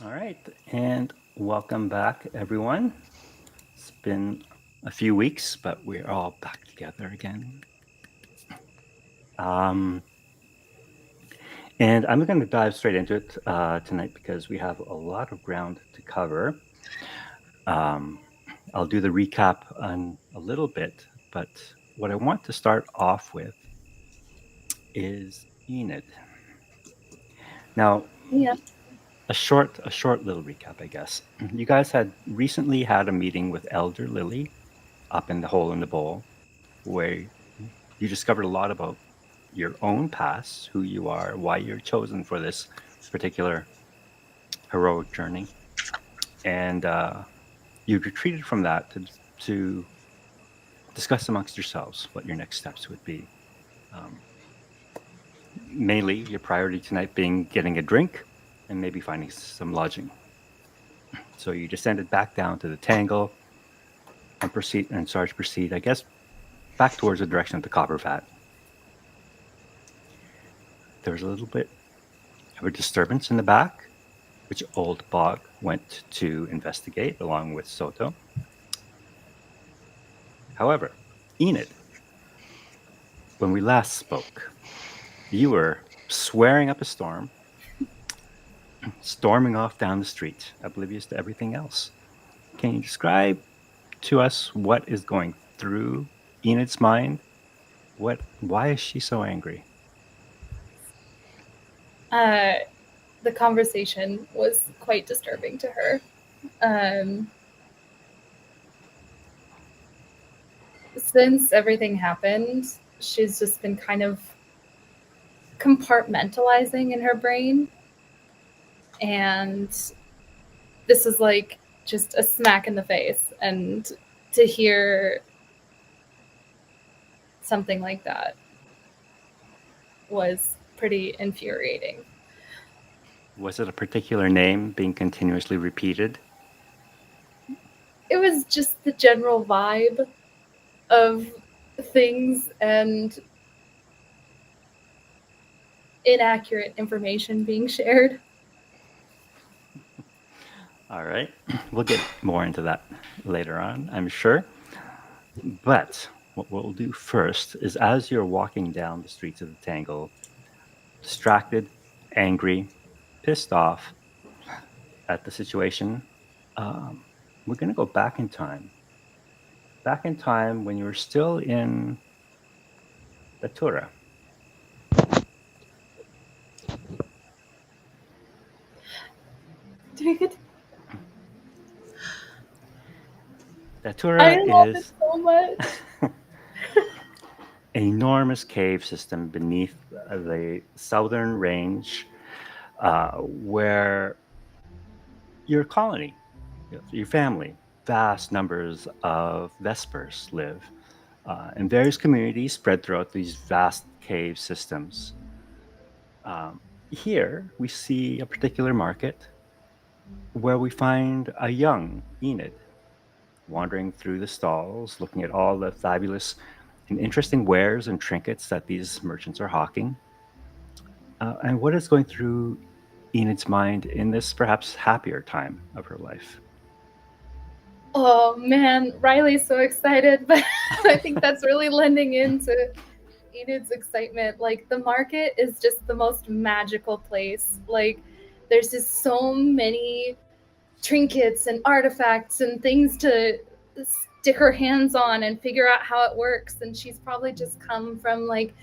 All right, and welcome back, everyone. It's been a few weeks, but we're all back together again. Um, and I'm going to dive straight into it tonight because we have a lot of ground to cover. Um, I'll do the recap on a little bit, but what I want to start off with is Enid. Now, Yeah. a short little recap, I guess. You guys had recently had a meeting with Elder Lily up in the hole in the bowl, where you discovered a lot about your own past, who you are, why you're chosen for this particular heroic journey, and you retreated from that to discuss amongst yourselves what your next steps would be. Um, Mainly, your priority tonight being getting a drink and maybe finding some lodging. So you descended back down to the Tangle and started to proceed, I guess, back towards the direction of the copper vat. There was a little bit of a disturbance in the back, which Old Bog went to investigate along with Soto. However, Enid, when we last spoke, you were swearing up a storm, storming off down the street, oblivious to everything else. Can you describe to us what is going through Enid's mind? Why is she so angry? Uh, the conversation was quite disturbing to her. Um, since everything happened, she's just been kind of compartmentalizing in her brain. And this is like just a smack in the face. And to hear something like that was pretty infuriating. Was it a particular name being continuously repeated? It was just the general vibe of things and inaccurate information being shared. All right, we'll get more into that later on, I'm sure. But what we'll do first is as you're walking down the streets of the Tangle, distracted, angry, pissed off at the situation, um, we're going to go back in time. Back in time when you were still in Datura. Dang it. I Datura love it is so much. an enormous cave system beneath the southern range where your colony, your family, vast numbers of Vespers live in various communities spread throughout these vast cave systems. Here, we see a particular market where we find a young Enid wandering through the stalls, looking at all the fabulous and interesting wares and trinkets that these merchants are hawking. And what is going through Enid's mind in this perhaps happier time of her life? Oh man, Riley's so excited, but I think that's really lending into Enid's excitement. Like the market is just the most magical place. Like there's just so many trinkets and artifacts and things to stick her hands on and figure out how it works. And she's probably just come from like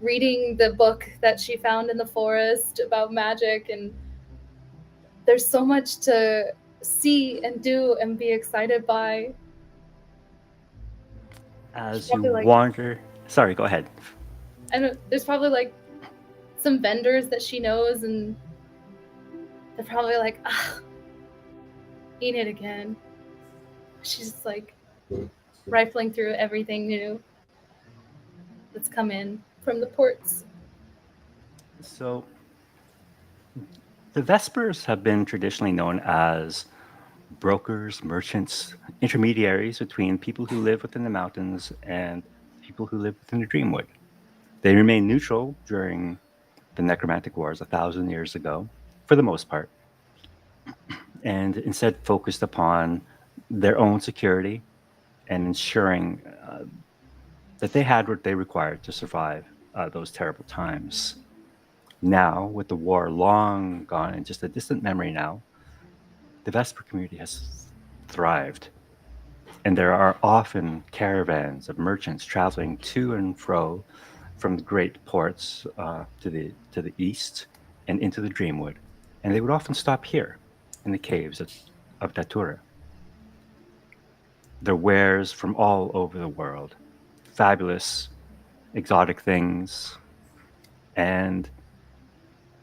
reading the book that she found in the forest about magic, and there's so much to see and do and be excited by. She's As you probably like, wander, sorry, go ahead. I don't. There's probably like some vendors that she knows, and they're probably like, ah, Enid again. She's just like rifling through everything new that's come in from the ports. So, the Vespers have been traditionally known as brokers, merchants, intermediaries between people who live within the mountains and people who live within the Dreamwood. They remained neutral during the Necromantic Wars 1,000 years ago, for the most part. and instead focused upon their own security and ensuring that they had what they required to survive those terrible times. Now, with the war long gone and just a distant memory now, the Vesper community has thrived, and there are often caravans of merchants traveling to and fro from the great ports to the east and into the Dreamwood, and they would often stop here in the caves of Datura. Their wares from all over the world, fabulous, exotic things, and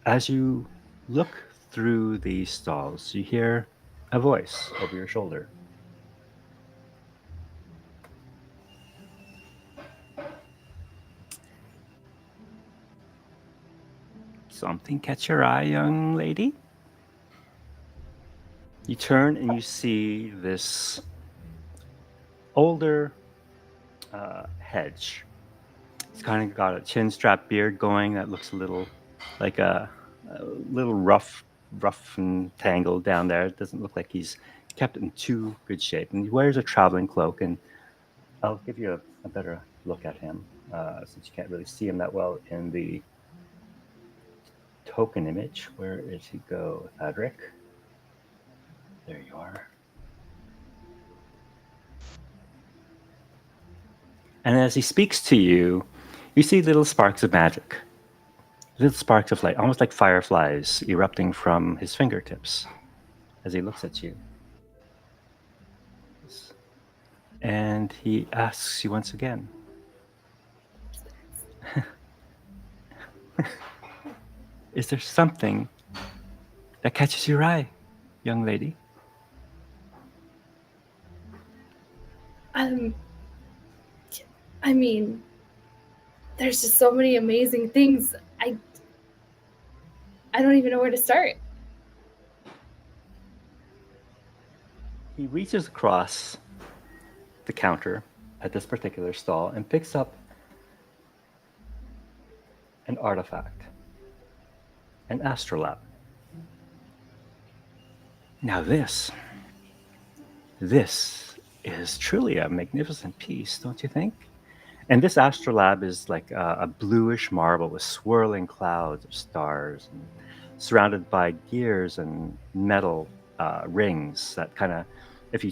as you look through these stalls, you hear a voice over your shoulder. Something catch your eye, young lady? You turn and you see this older hedge. He's kind of got a chin strap beard going that looks a little like a little rough and tangled down there. It doesn't look like he's kept in too good shape. And he wears a traveling cloak. And I'll give you a better look at him since you can't really see him that well in the token image. Where did he go, Thadric? There you are. And as he speaks to you, you see little sparks of magic, little sparks of light, almost like fireflies erupting from his fingertips as he looks at you. And he asks you once again, is there something that catches your eye, young lady? I mean, there's just so many amazing things. I don't even know where to start. He reaches across the counter at this particular stall and picks up an artifact, an astrolabe. Now this is truly a magnificent piece, don't you think? And this astrolabe is like a bluish marble with swirling clouds of stars, and surrounded by gears and metal rings that kind of, if you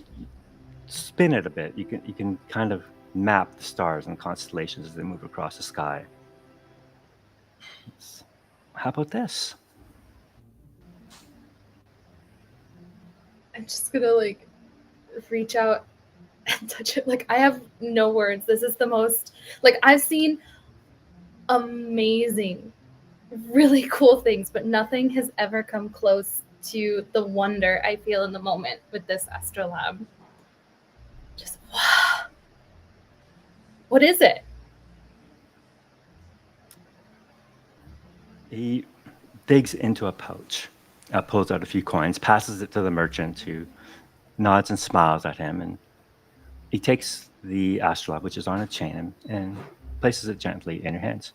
spin it a bit, you can kind of map the stars and constellations as they move across the sky. How about this? I'm just gonna like reach out and touch it. Like I have no words. This is the most like I've seen amazing, really cool things, but nothing has ever come close to the wonder I feel in the moment with this astrolabe. Just wow. What is it? He digs into a pouch, pulls out a few coins, passes it to the merchant, who nods and smiles at him, and he takes the astrolabe, which is on a chain, and places it gently in your hands.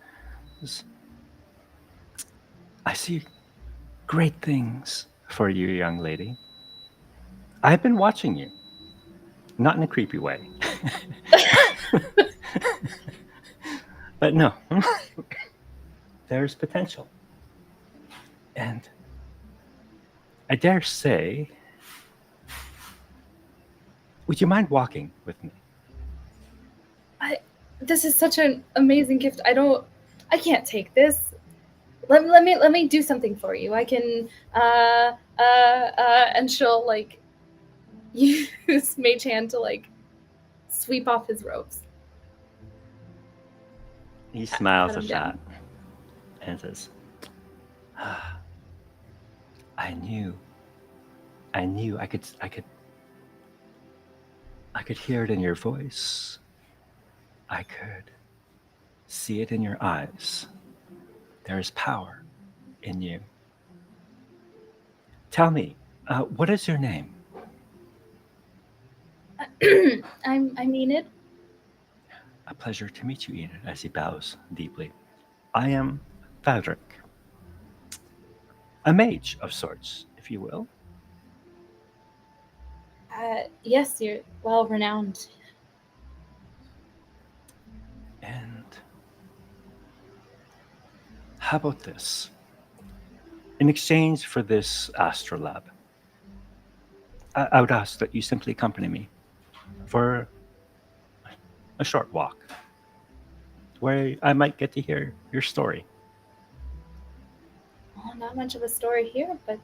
I see great things for you, young lady. I've been watching you, not in a creepy way. But no, there's potential. And I dare say, would you mind walking with me? This is such an amazing gift. I can't take this. Let me do something for you. I can and she'll like use Mage Hand to like sweep off his robes. He smiles Pat at him that down. and says, I knew I could hear it in your voice. I could see it in your eyes. There is power in you. Tell me, what is your name? I'm Enid. A pleasure to meet you, Enid, as he bows deeply. I am Thadric. A mage of sorts, if you will. Yes, you're well renowned. And how about this? In exchange for this astrolab, I would ask that you simply accompany me for a short walk where I might get to hear your story. Well, not much of a story here, but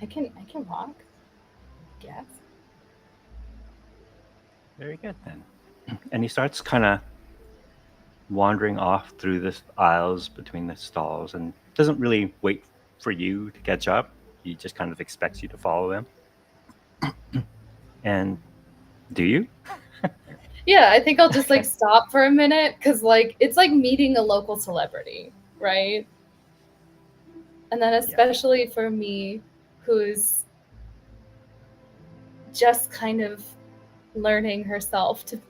I can walk. Guess. Very good then. And he starts kind of wandering off through the aisles between the stalls and doesn't really wait for you to catch up. He just kind of expects you to follow him. And do you? Yeah, I think I'll just like Okay. stop for a minute because like it's like meeting a local celebrity, right? And then Yeah. especially for me, who's just kind of learning herself to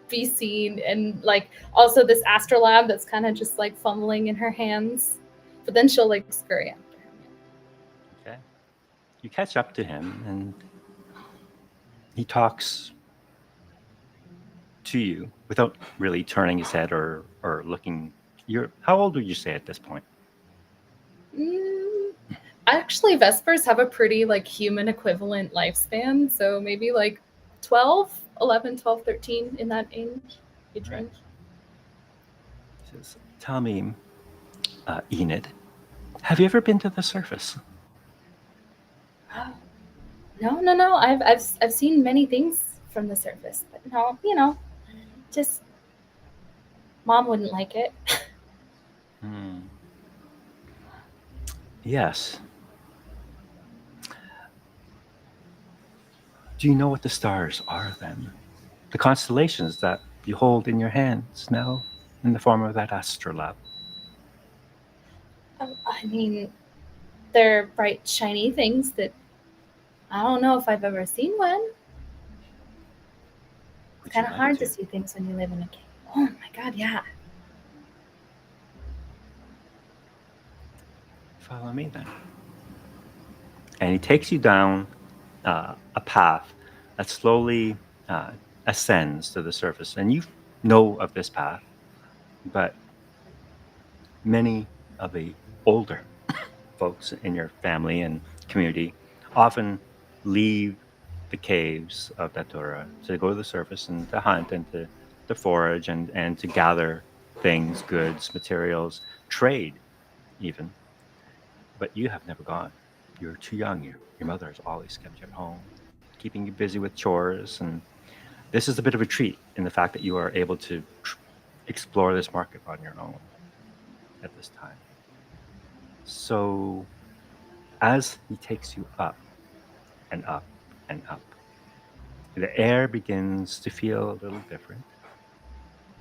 be seen, and like also this astrolabe that's kind of just like fumbling in her hands, but then she'll like scurry after him. Okay. You catch up to him and he talks to you without really turning his head or looking. You're how old would you say at this point? Mm, actually, Vespers have a pretty like human equivalent lifespan, so maybe like 12, 11, 12, 13 in that age All right. range. He says, "Tell me, Enid, have you ever been to the surface?" Oh, no. I've seen many things from the surface, but no, just mom wouldn't like it. Hmm. Yes. Do you know what the stars are then? The constellations that you hold in your hands now in the form of that astrolabe. I mean, they're bright, shiny things that I don't know if I've ever seen one. It's Would you kind of like hard to to? see things when you live in a cave. Oh my god, yeah. Follow me then. And he takes you down a path that slowly ascends to the surface. And you know of this path, but many of the older folks in your family and community often leave the caves of Datura to go to the surface and to hunt and to forage and to gather things, goods, materials, trade even. But you have never gone. You're too young. Your mother has always kept you at home, keeping you busy with chores. And this is a bit of a treat in the fact that you are able to explore this market on your own at this time. So as he takes you up and up and up, the air begins to feel a little different.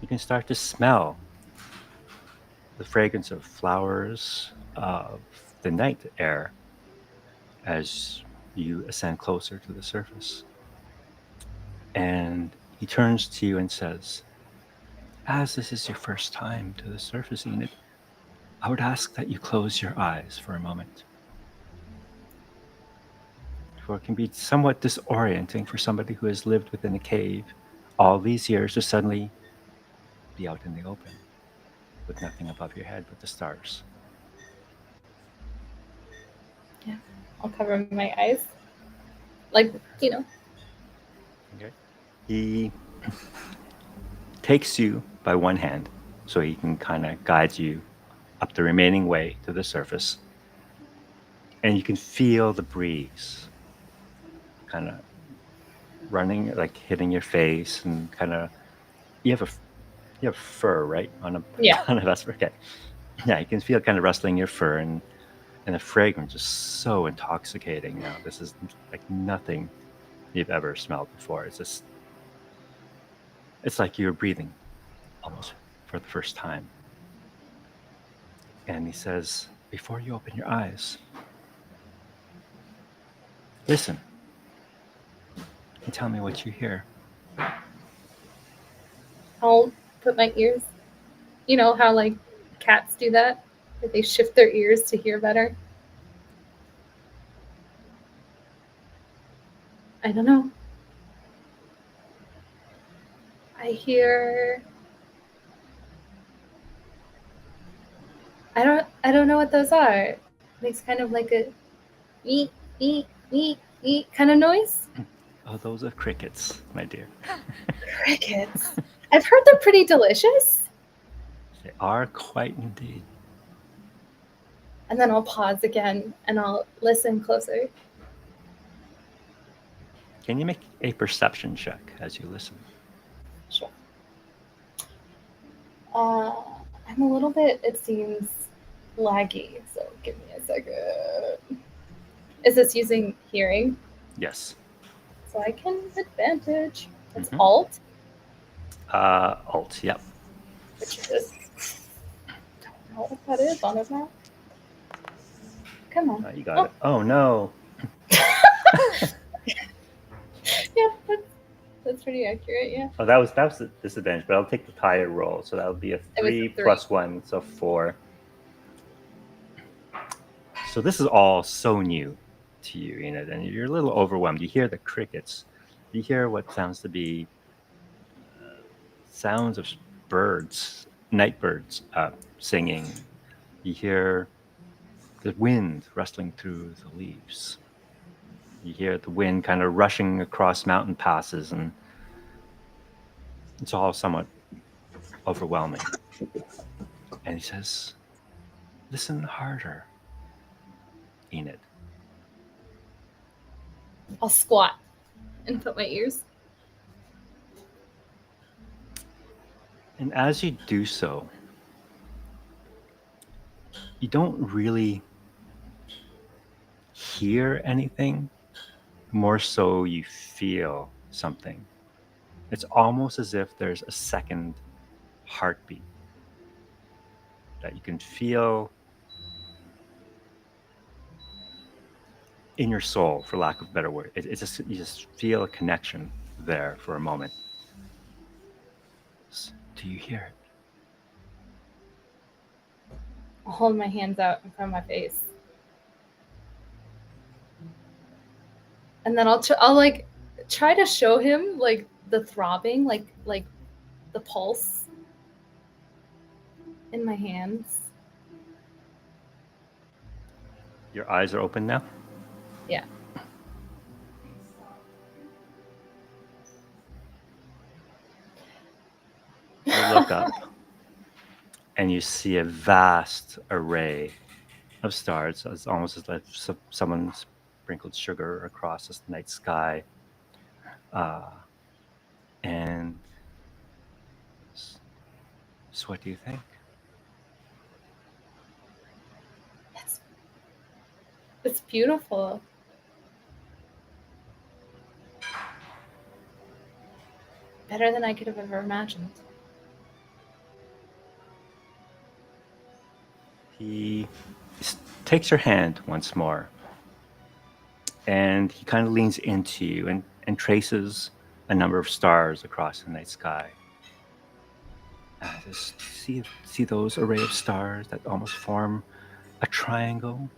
You can start to smell the fragrance of flowers, of the night air as you ascend closer to the surface. And he turns to you and says, "As this is your first time to the surface, Enid, I would ask that you close your eyes for a moment. For it can be somewhat disorienting for somebody who has lived within a cave all these years to suddenly be out in the open with nothing above your head but the stars." Yeah. I'll cover my eyes. Like, Okay. He takes you by one hand so he can kind of guide you up the remaining way to the surface. And you can feel the breeze kind of running, like hitting your face, and kind of you have a you have fur, right, on a yeah. on a vesper. Okay, yeah, you can feel kind of rustling your fur, and the fragrance is so intoxicating. Now this is like nothing you've ever smelled before. It's like you're breathing almost for the first time. And he says, "Before you open your eyes, listen and tell me what you hear." I'll put my ears. You know how like cats do that? That they shift their ears to hear better. I don't know. I hear. I don't know what those are. It makes kind of like a eat, eat, eat, eat kind of noise. Oh, those are crickets, my dear. Crickets. I've heard they're pretty delicious. They are quite indeed. And then I'll pause again and I'll listen closer. Can you make a perception check as you listen? Sure. I'm a little bit, it seems, laggy, so give me a second. Is this using hearing? Yes. So I can advantage. It's Mhm. Alt, Alt, yep. which is. Don't know what that is on his map. Come on. You got it. Oh, no. Yeah, that's pretty accurate, yeah. Oh, that was the disadvantage, but I'll take the higher roll. So that would be a It was 3 a 3. plus 1, so 4. So this is all so new to you, Enid, and you're a little overwhelmed. You hear the crickets. You hear what sounds to be sounds of birds, night birds singing. You hear the wind rustling through the leaves. You hear the wind kind of rushing across mountain passes, and it's all somewhat overwhelming. And he says, "Listen harder, Enid." I'll squat and put my ears. And as you do so, you don't really hear anything. More so, you feel something. It's almost as if there's a second heartbeat that you can feel in your soul, for lack of a better word. It's just, you just feel a connection there for a moment. Do you hear it? I'll hold my hands out in front of my face. And then I'll like try to show him like the throbbing, like the pulse in my hands. Your eyes are open now? Yeah. You look up and you see a vast array of stars. It's almost as if someone sprinkled sugar across this night sky. And so what do you think? It's beautiful. Better than I could have ever imagined. He takes your hand once more, and he kind of leans into you and traces a number of stars across the night sky. Just see those array of stars that almost form a triangle?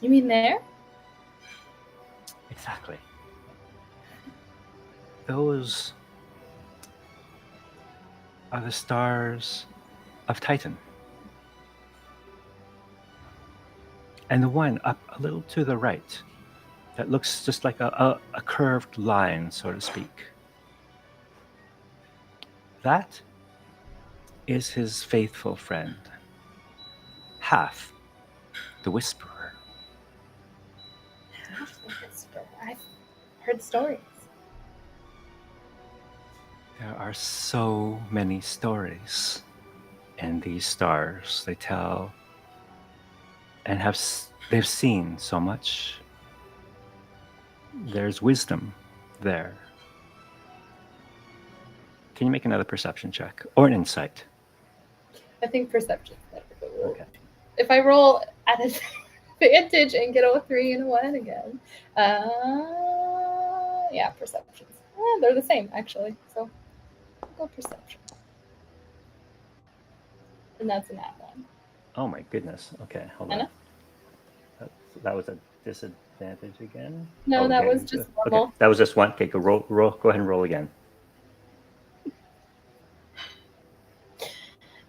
You mean there? Exactly. Those are the stars of Titan. And the one up a little to the right that looks just like a curved line, so to speak. That is his faithful friend, Half, the Whisperer. I've heard stories. There are so many stories, and these stars, they tell and they've seen so much. There's wisdom there. Can you make another perception check or an insight? I think perception's better. Okay. If I roll at an advantage and get a 3 and a 1 again, yeah, perceptions. They're the same actually. So I'll go perception, and that's an at 1. Oh my goodness. Okay, hold Anna? on. That was a disadvantage. advantage again? No, that Okay. was just Okay, normal. that was just one. Okay, go roll. Go ahead and roll again.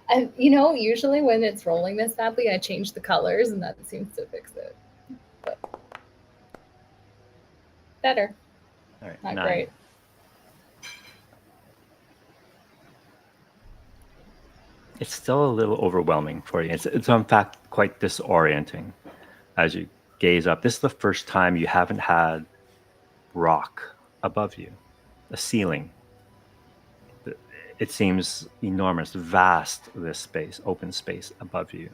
And usually when it's rolling this badly, I change the colors, and that seems to fix it. But better. All right, Not 9. great. It's still a little overwhelming for you. It's in fact quite disorienting as you gaze up. This is the first time you haven't had rock above you, a ceiling. It seems enormous, vast, this space, open space above you.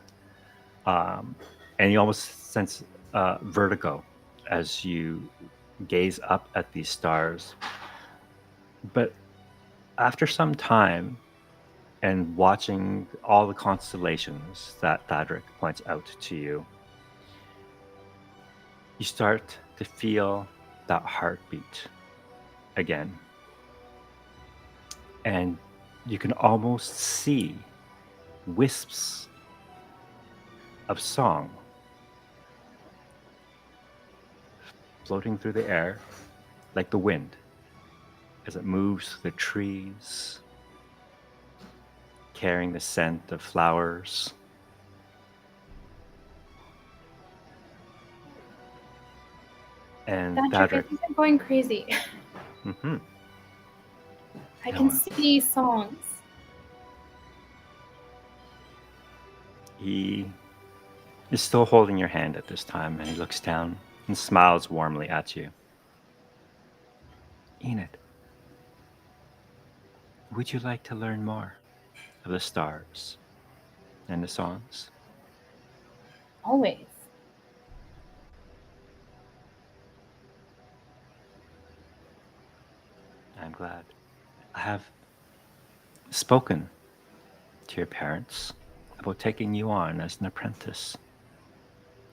And you almost sense vertigo as you gaze up at these stars. But after some time, and watching all the constellations that Thadric points out to you, you start to feel that heartbeat again. And you can almost see wisps of song floating through the air like the wind as it moves through the trees, carrying the scent of flowers. And Patrick, I Thadric, think I'm going crazy. mm-hmm. I can see songs. He is still holding your hand at this time, and he looks down and smiles warmly at you. Enid, would you like to learn more of the stars and the songs? Always. I'm glad. I have spoken to your parents about taking you on as an apprentice.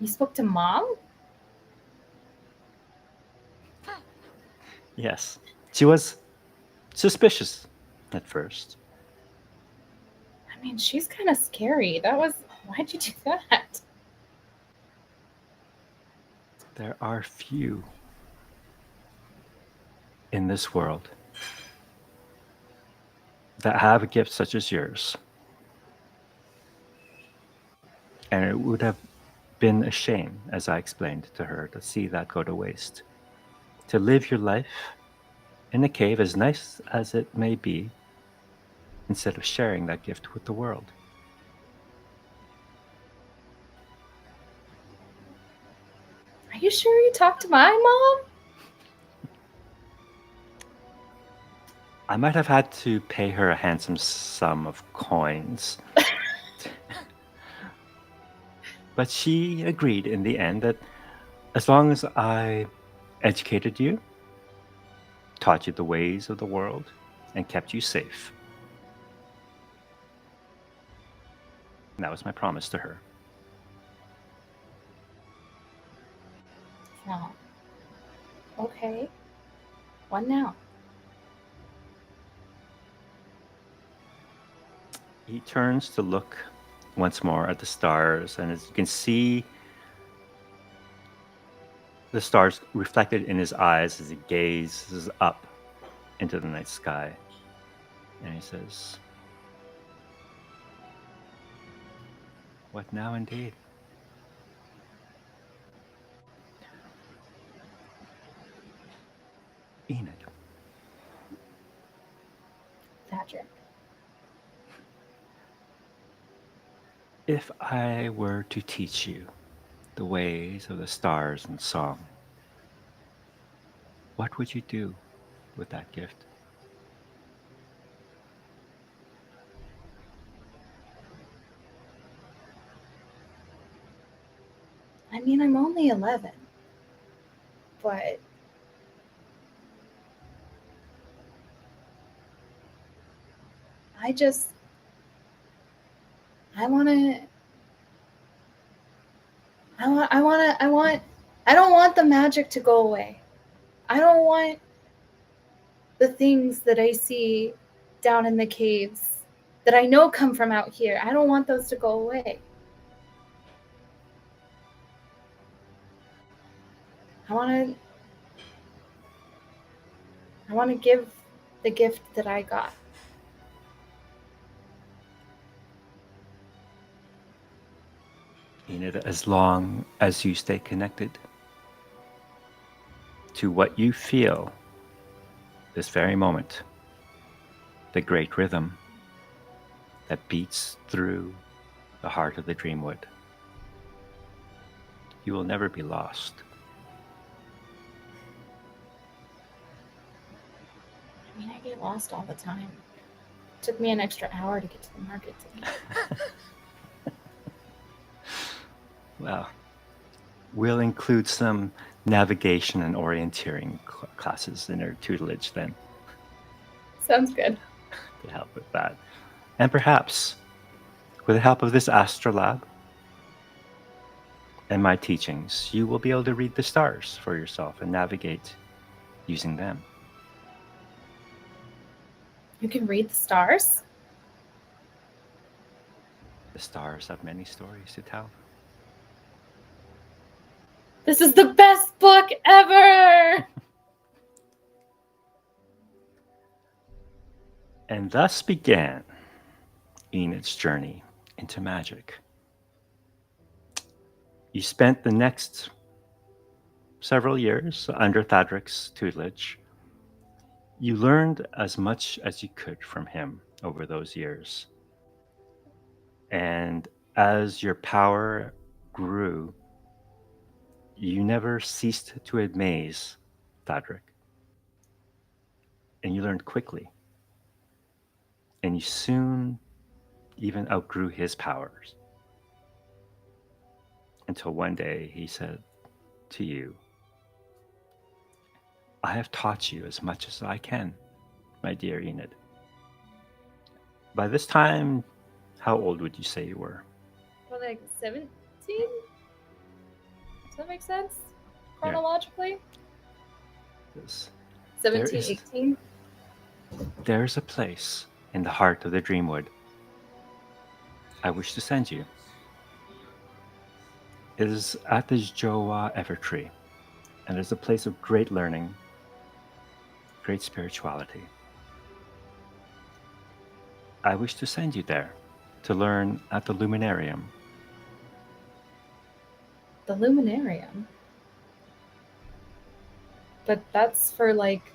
You spoke to Mom? Yes. She was suspicious at first. I mean, she's kind of scary. Why'd you do that? There are few in this world that have a gift such as yours. And it would have been a shame, as I explained to her, to see that go to waste. To live your life in a cave, as nice as it may be, instead of sharing that gift with the world. Are you sure you talked to my mom? I might have had to pay her a handsome sum of coins. But she agreed in the end that as long as I educated you, taught you the ways of the world, and kept you safe. And that was my promise to her. No. Okay. What now? He turns to look once more at the stars, and as you can see the stars reflected in his eyes as he gazes up into the night sky. And he says, "What now indeed?" Enid, Patrick. if I were to teach you the ways of the stars and song, what would you do with that gift? I mean, I'm only 11. But I just I want to I don't want the magic to go away. I don't want the things that I see down in the caves that I know come from out here. I don't want those to go away. I want to give the gift that I got. Enid, as long as you stay connected to what you feel this very moment, the great rhythm that beats through the heart of the Dreamwood, you will never be lost. I mean, I get lost all the time. It took me an extra hour to get to the market today. Well, we'll include some navigation and orienteering classes in our tutelage then Sounds good. to help with that. And perhaps with the help of this astrolabe and my teachings, you will be able to read the stars for yourself and navigate using them. You can read the stars? The stars have many stories to tell. This is the best book ever! And thus began Enid's journey into magic. You spent the next several years under Thadric's tutelage. You learned as much as you could from him over those years. And as your power grew, you never ceased to amaze Thadric. And you learned quickly. And you soon even outgrew his powers. Until one day he said to you, I have taught you as much as I can, my dear Enid. By this time, how old would you say you were? Well, like 17? Does that make sense? Chronologically? Yes. 17, 18? There's a place in the heart of the Dreamwood I wish to send you. It is at the Johwa Evertree, and it's a place of great learning, great spirituality. I wish to send you there to learn at the Luminarium. The Luminarium? But that's for, like,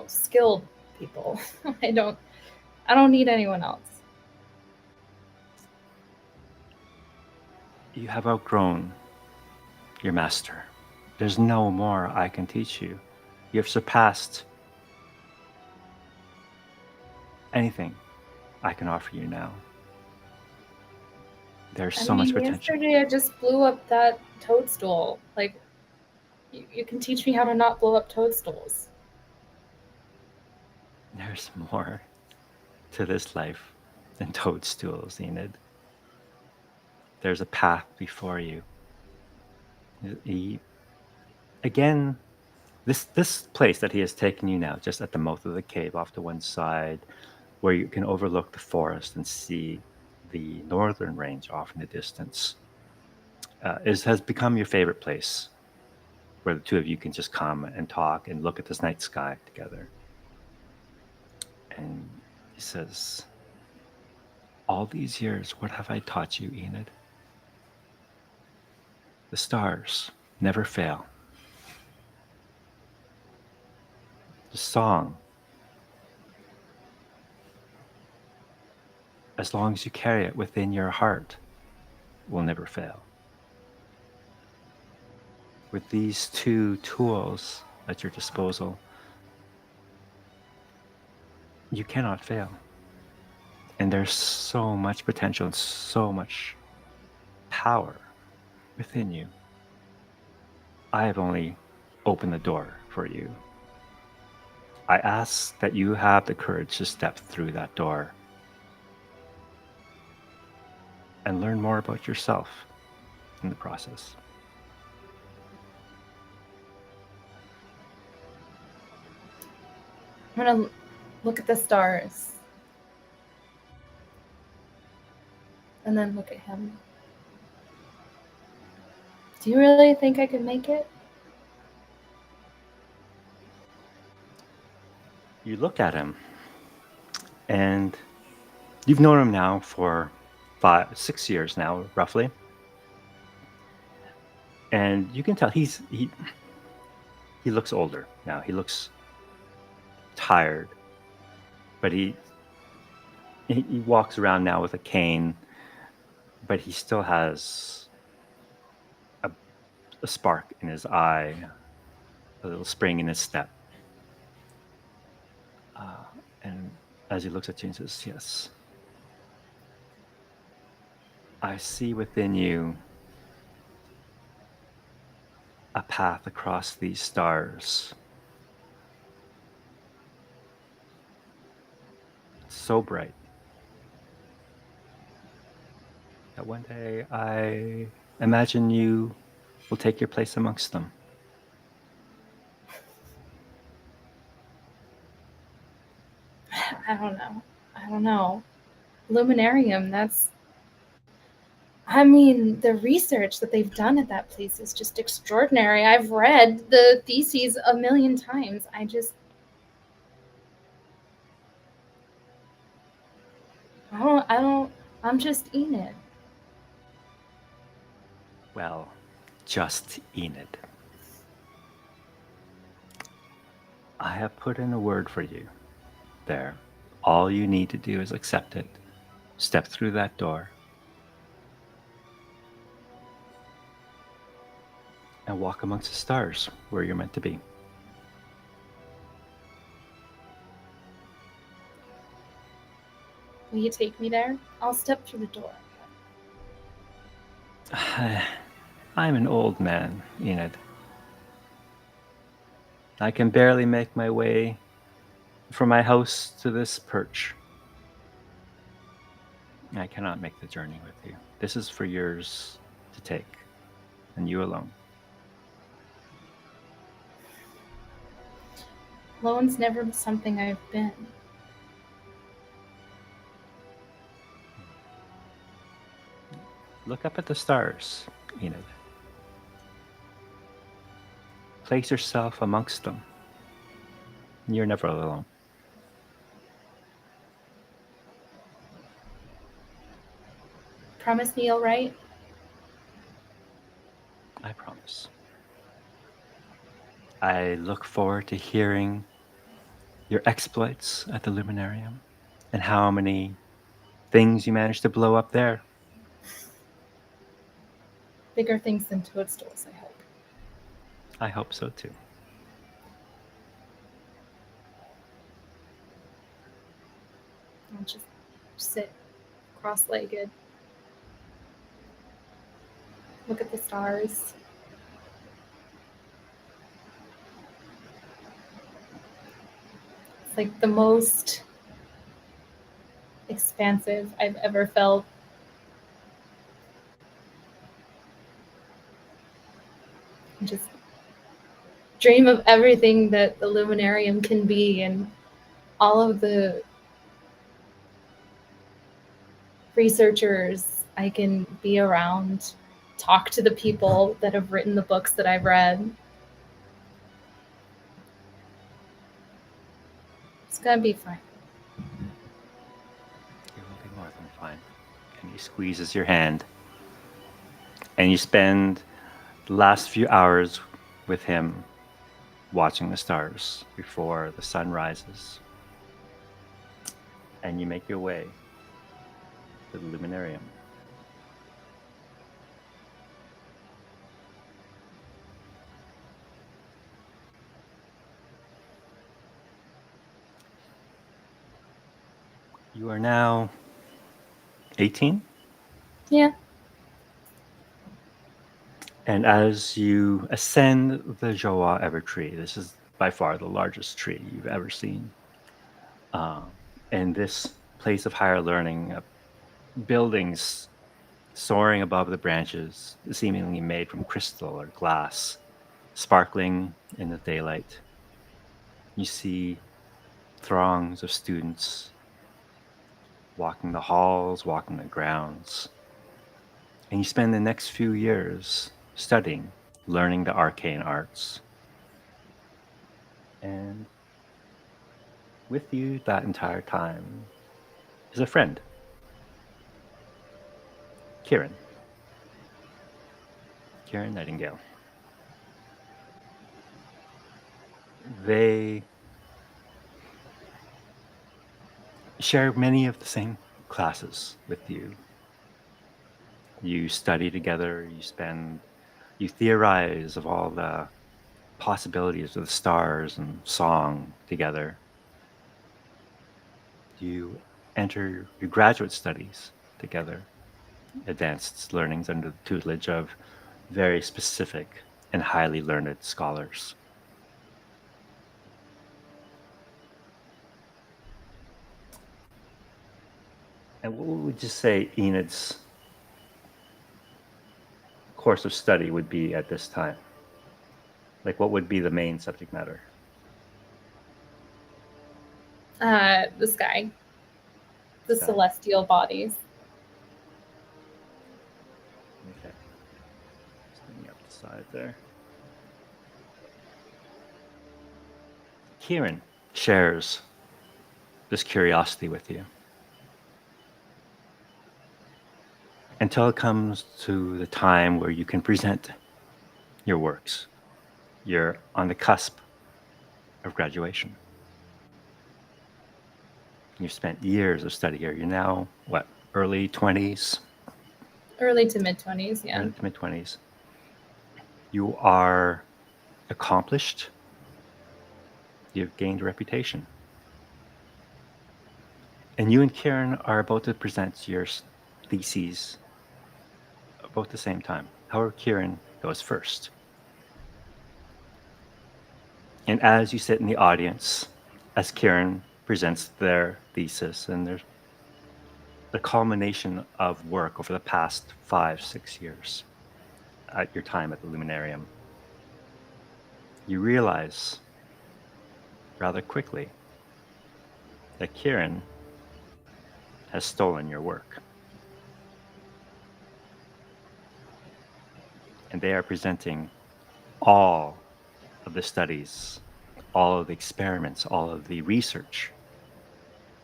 skilled people. I don't need anyone else. You have outgrown your master. There's no more I can teach you. You have surpassed anything I can offer you now. There's so much potential. Yesterday I just blew up that toadstool. Like, you can teach me how to not blow up toadstools. There's more to this life than toadstools, Enid. There's a path before you. Again, this place that he has taken you now, just at the mouth of the cave off to one side, where you can overlook the forest and see the northern range off in the distance, has become your favorite place, where the two of you can just come and talk and look at this night sky together. And he says, all these years, what have I taught you, Enid? The stars never fail. The song, as long as you carry it within your heart, will never fail. With these two tools at your disposal, you cannot fail. And there's so much potential and so much power within you. I have only opened the door for you. I ask that you have the courage to step through that door and learn more about yourself in the process. I'm gonna look at the stars. And then look at him. Do you really think I could make it? You look at him, and you've known him now for 6 years now, roughly. And you can tell he looks older now. He looks tired, but he walks around now with a cane, but he still has a spark in his eye, a little spring in his step. And as he looks at you and says, "Yes, I see within you a path across these stars. So bright that one day I imagine you will take your place amongst them." I don't know. I don't know. Luminarium, that's. I mean, the research that they've done at that place is just extraordinary. I've read the theses a million times. I'm just Enid. Well, just Enid. I have put in a word for you there. All you need to do is accept it. Step through that door. And walk amongst the stars where you're meant to be. Will you take me there? I'll step through the door. I'm an old man, Enid. I can barely make my way from my house to this perch. I cannot make the journey with you. This is for yours to take, and you alone. Lone's never something I've been. Look up at the stars, Enid. Place yourself amongst them. You're never alone. Promise me you'll write? I promise. I look forward to hearing your exploits at the Luminarium and how many things you managed to blow up there. Bigger things than toadstools, I hope. I hope so too. I'll just sit cross-legged. Look at the stars. It's like the most expansive I've ever felt. And just dream of everything that the Luminarium can be and all of the researchers I can be around, talk to the people that have written the books that I've read. It's gonna be fine. It will be more than fine. And he squeezes your hand. And you spend the last few hours with him watching the stars before the sun rises. And you make your way to the Luminarium. You are now 18? Yeah. And as you ascend the Johwa Evertree, this is by far the largest tree you've ever seen. And this place of higher learning, buildings soaring above the branches, seemingly made from crystal or glass, sparkling in the daylight. You see throngs of students walking the halls, walking the grounds. And you spend the next few years studying, learning the arcane arts. And with you that entire time is a friend, Kieran. Kieran Nightingale. They share many of the same classes with you. You study together, you theorize of all the possibilities of the stars and song together. You enter your graduate studies together, advanced learnings under the tutelage of very specific and highly learned scholars. And what would you say Enid's course of study would be at this time? Like, what would be the main subject matter? The sky, the Sky. celestial bodies. Okay. Just bring me up the side there. Kieran shares this curiosity with you until it comes to the time where you can present your works. You're on the cusp of graduation. You've spent years of study here. You're now, what, early 20s? Early to mid 20s, yeah. Early to mid 20s. You are accomplished. You've gained a reputation. And you and Kieran are about to present your theses about the same time. However, Kieran goes first. And as you sit in the audience, as Kieran presents their thesis and their the culmination of work over the past 5-6 years at your time at the Luminarium, you realize rather quickly that Kieran has stolen your work. And they are presenting all of the studies, all of the experiments, all of the research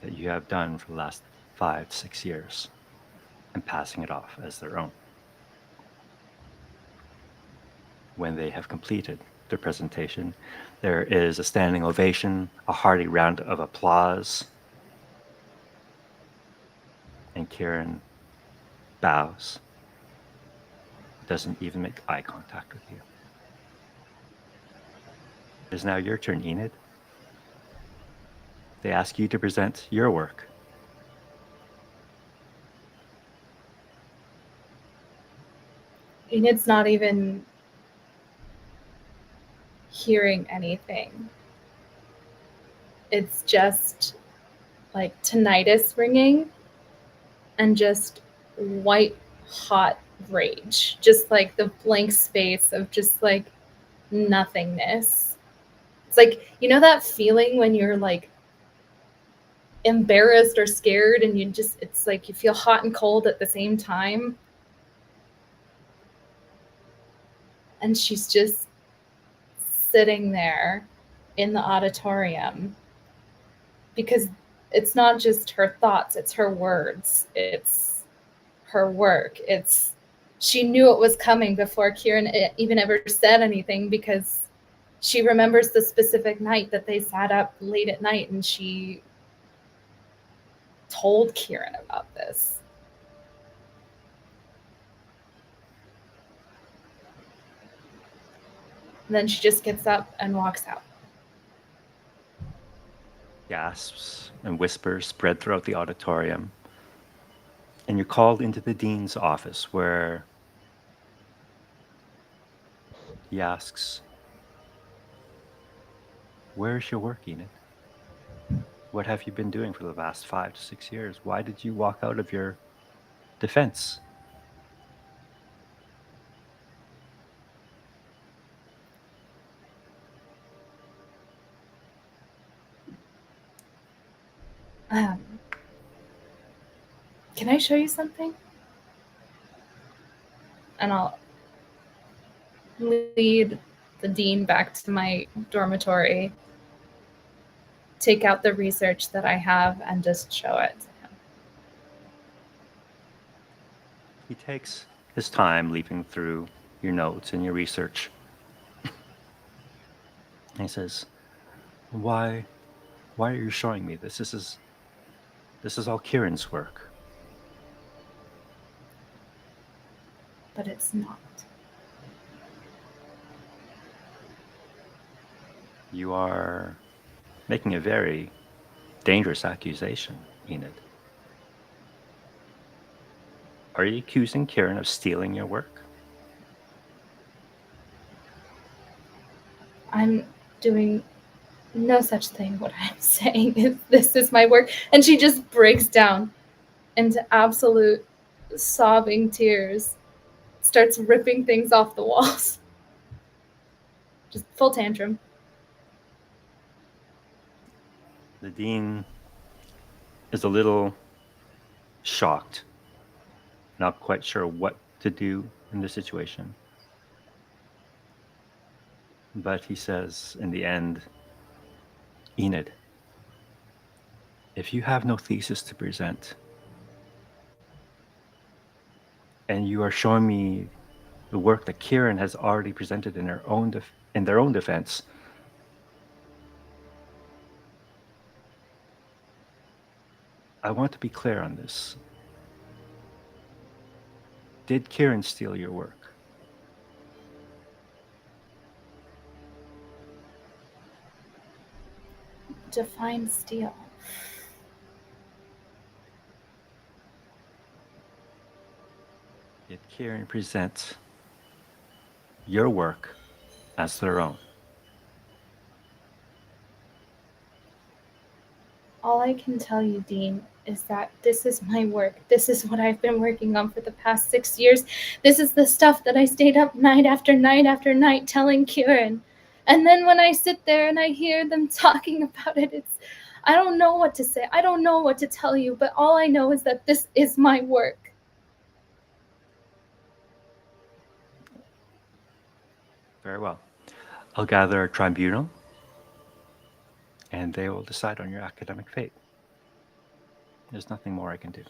that you have done for the last 5-6 years and passing it off as their own. When they have completed their presentation, there is a standing ovation, a hearty round of applause, and Kieran bows, doesn't even make eye contact with you. It is now your turn, Enid. They ask you to present your work. Enid's not even hearing anything. It's just like tinnitus ringing and just white hot rage. Just like the blank space of just like nothingness. It's like, you know that feeling when you're like embarrassed or scared and it's like you feel hot and cold at the same time? And she's just sitting there in the auditorium because it's not just her thoughts, it's her words, it's her work. She knew it was coming before Kieran even ever said anything, because she remembers the specific night that they sat up late at night and she told Kieran about this. And then she just gets up and walks out. Gasps and whispers spread throughout the auditorium. And you're called into the dean's office, where he asks, "Where's your work, Enid? What have you been doing for the last 5-6 years? Why did you walk out of your defense?" Can I show you something? And lead the dean back to my dormitory, take out the research that I have, and just show it to him. He takes his time leafing through your notes and your research. And he says, Why are you showing me this? This is all Kieran's work. But it's not. You are making a very dangerous accusation, Enid. Are you accusing Kieran of stealing your work? I'm doing no such thing. What I'm saying is this is my work. And she just breaks down into absolute sobbing tears, starts ripping things off the walls. Just full tantrum. The dean is a little shocked, not quite sure what to do in this situation. But he says in the end, Enid, if you have no thesis to present, and you are showing me the work that Kieran has already presented in their own defense, I want to be clear on this. Did Kieran steal your work? Define steal. Did Kieran present your work as their own? All I can tell you, Dean, is that this is my work. This is what I've been working on for the past 6 years. This is the stuff that I stayed up night after night after night telling Kieran. And then when I sit there and I hear them talking about it, I don't know what to say. I don't know what to tell you, but all I know is that this is my work. Very well. I'll gather a tribunal, and they will decide on your academic fate. There's nothing more I can do.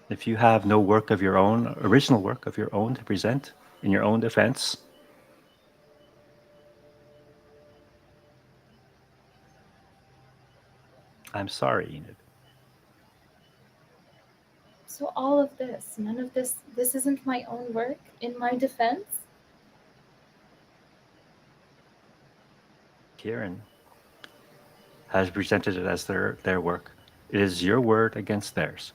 If you have no work of your own, original work of your own to present in your own defense, I'm sorry, Enid. So all of this, none of this isn't my own work in my defense? Kieran has presented it as their work. It is your word against theirs.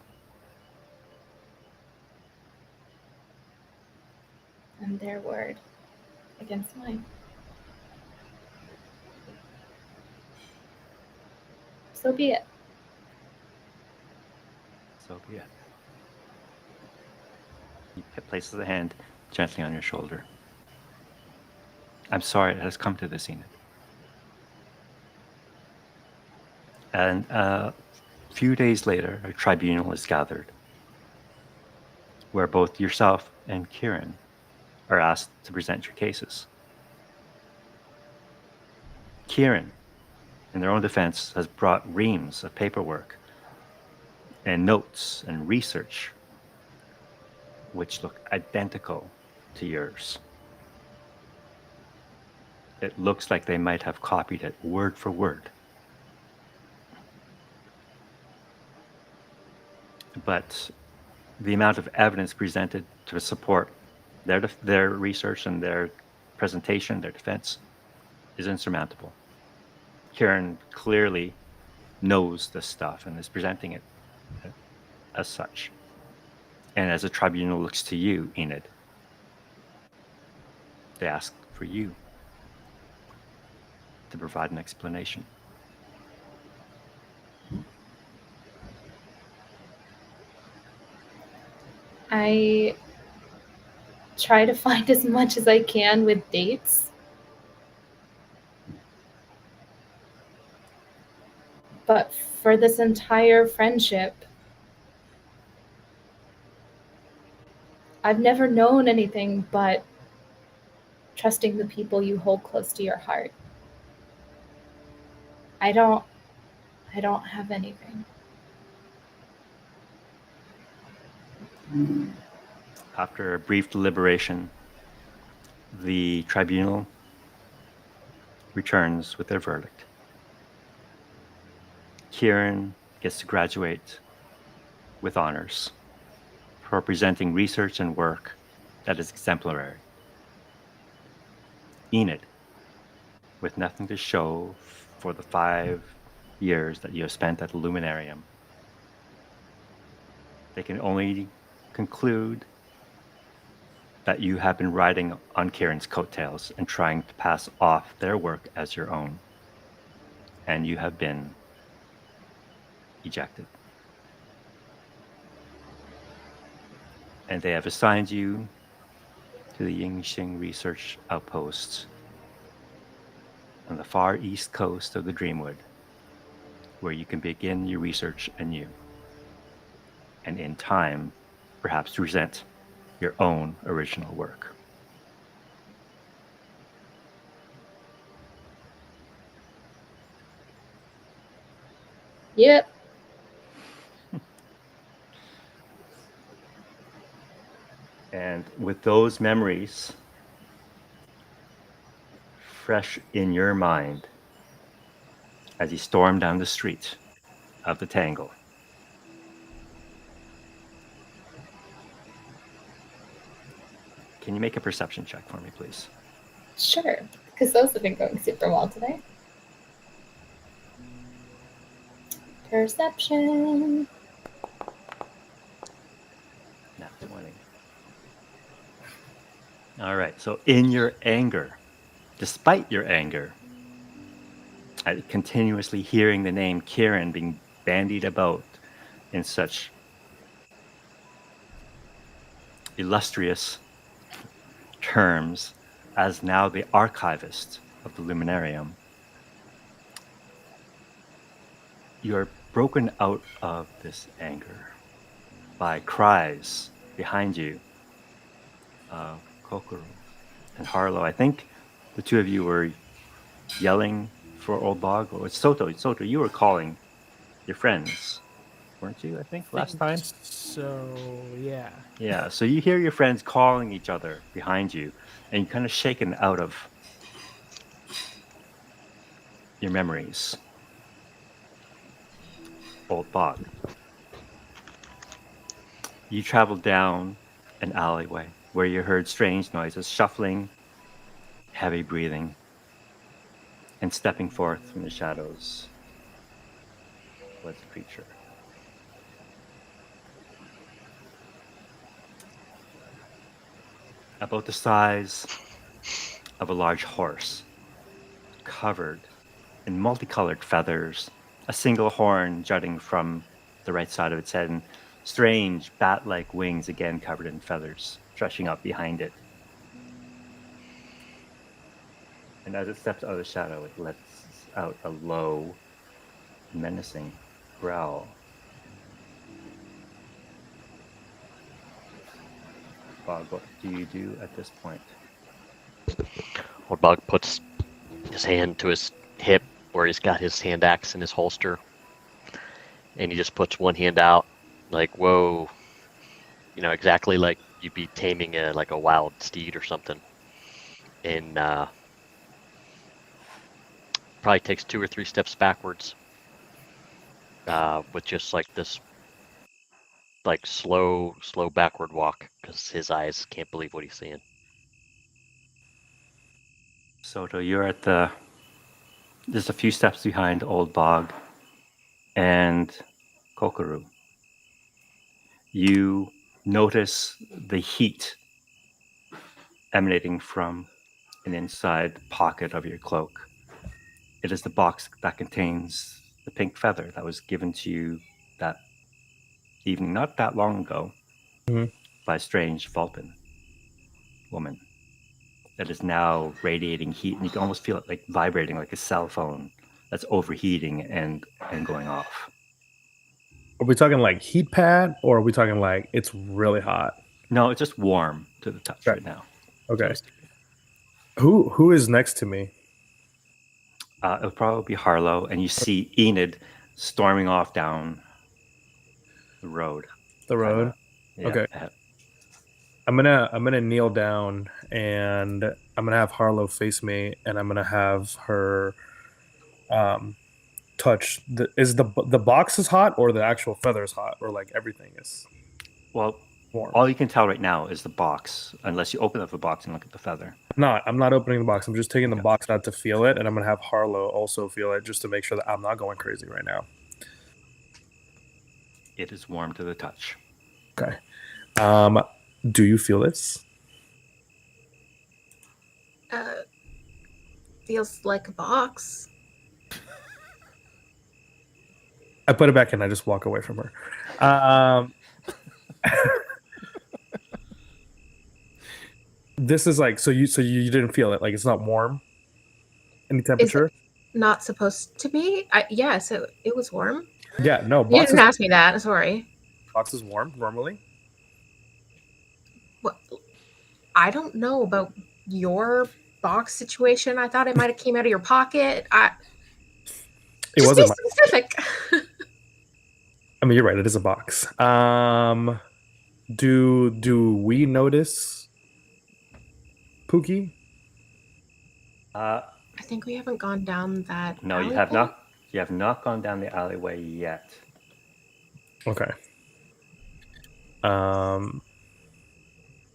And their word against mine. So be it. So be it. He places a hand gently on your shoulder. I'm sorry it has come to this, Enid. And a few days later, a tribunal is gathered where both yourself and Kieran are asked to present your cases. Kieran, in their own defense, has brought reams of paperwork and notes and research which look identical to yours. It looks like they might have copied it word for word. But the amount of evidence presented to support their research and their presentation, their defense, is insurmountable. Kieran clearly knows this stuff and is presenting it as such. And as the tribunal looks to you, Enid, they ask for you to provide an explanation. I try to find as much as I can with dates. But for this entire friendship, I've never known anything but trusting the people you hold close to your heart. I don't have anything. After a brief deliberation, the tribunal returns with their verdict. Kieran gets to graduate with honors for presenting research and work that is exemplary. Enid, with nothing to show for the 5 years that you have spent at the Luminarium, they can only conclude that you have been riding on Kieran's coattails and trying to pass off their work as your own. And you have been ejected. And they have assigned you to the Yingxing Research Outpost on the far east coast of the Dreamwood, where you can begin your research anew. And in time, perhaps present your own original work. Yep. And with those memories fresh in your mind as you storm down the street of the Tangle, can you make a perception check for me, please? Sure. Because those have been going super well today. Perception. Nat 20. All right. So in your anger, despite your anger, at continuously hearing the name Kieran being bandied about in such illustrious terms as now the archivist of the Luminarium, you're broken out of this anger by cries behind you. Kokoro and Harlow, I think the two of you were yelling for Old Bog. Or it's Soto, you were calling your friends, weren't you, I think, last time? So, yeah. Yeah, so you hear your friends calling each other behind you, and you're kind of shaken out of your memories. Old Bog. You traveled down an alleyway where you heard strange noises, shuffling, heavy breathing, and stepping forth from the shadows was a creature. About the size of a large horse, covered in multicolored feathers, a single horn jutting from the right side of its head, and strange bat-like wings again covered in feathers, stretching up behind it. And as it steps out of the shadow, it lets out a low, menacing growl. Bog, what do you do at this point? Old Bog puts his hand to his hip where he's got his hand axe in his holster, and he just puts one hand out, like, whoa, exactly like you'd be taming a wild steed or something, and probably takes 2 or 3 steps backwards, with just like this slow backward walk, because his eyes can't believe what he's seeing. Soto, you're at just a few steps behind Old Bog and Kokoro. You notice the heat emanating from an inside pocket of your cloak. It is the box that contains the pink feather that was given to you that evening, not that long ago, by a strange Vulpin woman that is now radiating heat, and you can almost feel it like vibrating like a cell phone that's overheating and going off. Are we talking like heat pad, or are we talking like it's really hot? No, it's just warm to the touch Okay. right now. Okay. Who is next to me? It'll probably be Harlow, and you see Enid storming off down the road. The road. Yeah, Okay. ahead. I'm gonna kneel down and I'm gonna have Harlow face me, and I'm gonna have her touch. Is the box is hot, or the actual feather is hot, or like everything is Well, warm? all you can tell right now is the box, unless you open up the box and look at the feather. I'm not opening the box. I'm just taking the box out to feel it, and I'm gonna have Harlow also feel it, just to make sure that I'm not going crazy right now. It is warm to the touch. Okay. Do you feel this? Feels like a box. I put it back in. I just walk away from her. This is like so you didn't feel it, like it's not warm. Any temperature? Not supposed to be. Yes, it was warm. Yeah, no. You didn't ask me that. Sorry. Box is warm normally. What? I don't know about your box situation. I thought it might have came out of your pocket. It Just wasn't. be specific. I mean, you're right. It is a box. Do we notice Pookie? I think we haven't gone down that. No, you have not. You have not gone down the alleyway yet. Okay.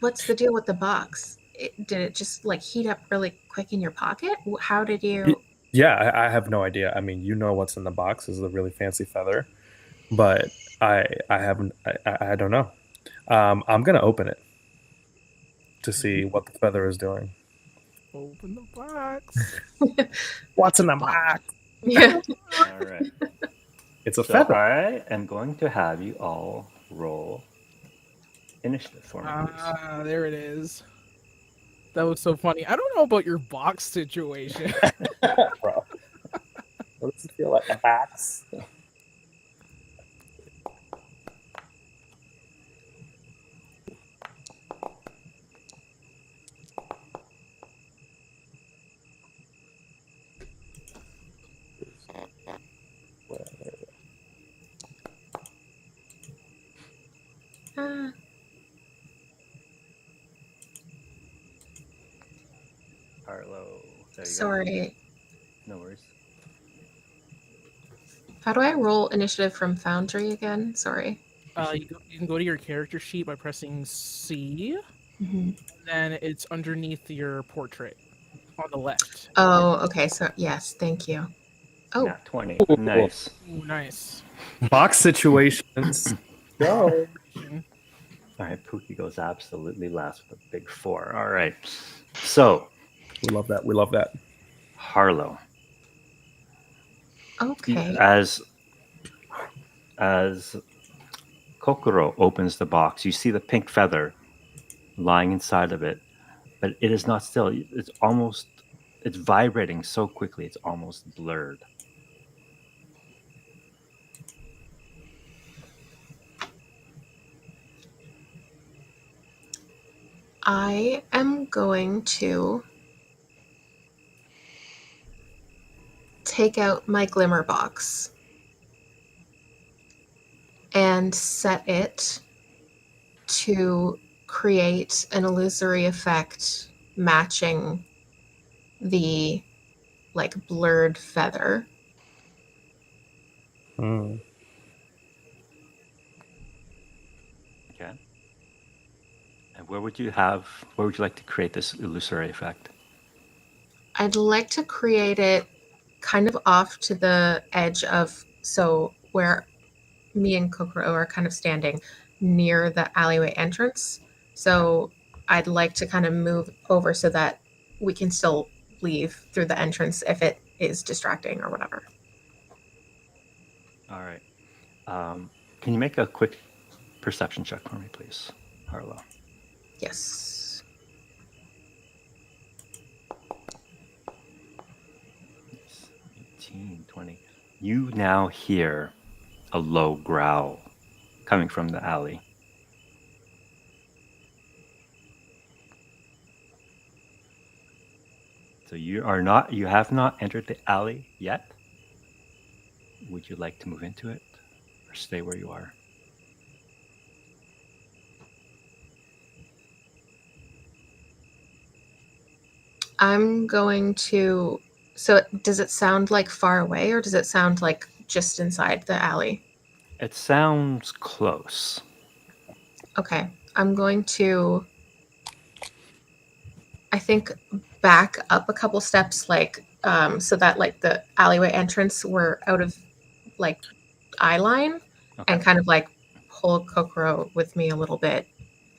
What's the deal with the box? Did it just like heat up really quick in your pocket? How did you? Yeah, I have no idea. I mean, you know what's in the box is a really fancy feather, but I haven't. I don't know. I'm gonna open it to see what the feather is doing. Open the box. What's in the box? Yeah. All right. It's a So feather. I am going to have you all roll initiative for me, please. Ah, there it is. That was so funny. I don't know about your box situation. Bro. What does it feel like? A box? Harlow. There you Sorry. go. No worries. How do I roll initiative from Foundry again? Sorry. You can go to your character sheet by pressing C. Mm-hmm. Then it's underneath your portrait on the left. Oh, okay. So yes, thank you. Oh, Nat 20. Nice. Ooh, nice. Box situations. Go. All right, Pookie goes absolutely last with a big 4. All right. So, We love that. We love that. Harlow. okay. As Kokoro opens the box, you see the pink feather lying inside of it, but it is not still. It's vibrating so quickly, it's almost blurred. I am going to take out my glimmer box and set it to create an illusory effect matching the like blurred feather. Mm. Okay. And where would you like to create this illusory effect? I'd like to create it kind of off to the edge of, so where me and Kokoro are kind of standing near the alleyway entrance. So I'd like to kind of move over so that we can still leave through the entrance if it is distracting or whatever. All right. Can you make a quick perception check for me, please, Harlow? Yes. It's 18, 20. You now hear a low growl coming from the alley. So you have not entered the alley yet. Would you like to move into it or stay where you are? I'm going to. So, does it sound like far away, or does it sound like just inside the alley? It sounds close. Okay, I'm going to. I think back up a couple steps, like so that like the alleyway entrance were out of like eye line, Okay. and kind of like pull Kokoro with me a little bit,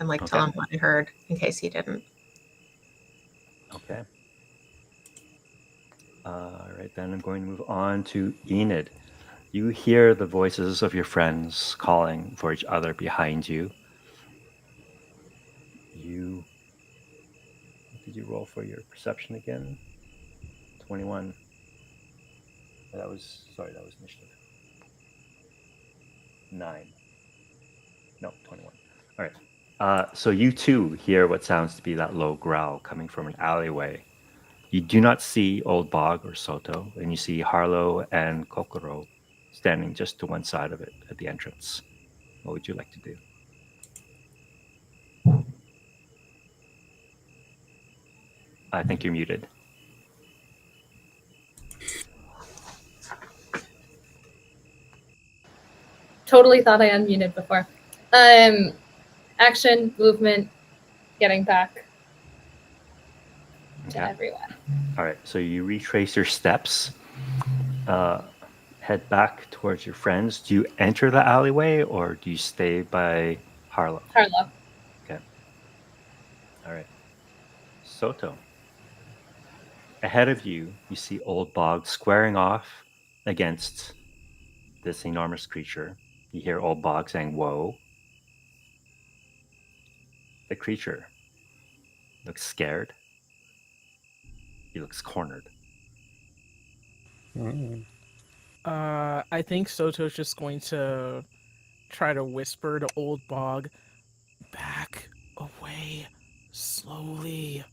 and like tell Okay. him what I heard in case he didn't. Okay. All right, then I'm going to move on to Enid. You hear the voices of your friends calling for each other behind you. What did you roll for your perception again? 21. That was initiative. 9. No, 21. All right. So you too hear what sounds to be that low growl coming from an alleyway. You do not see Old Bog or Soto, and you see Harlow and Kokoro standing just to one side of it at the entrance. What would you like to do? I think you're muted. Totally thought I unmuted before. Action, movement, getting back to everyone. All right. So you retrace your steps, head back towards your friends. Do you enter the alleyway or do you stay by Harlow? Harlow. Okay. All right. Soto. Ahead of you, you see Old Bog squaring off against this enormous creature. You hear Old Bog saying, "Whoa." The creature looks scared. He looks cornered. Mm. I think Soto's just going to try to whisper to Old Bog, back away slowly.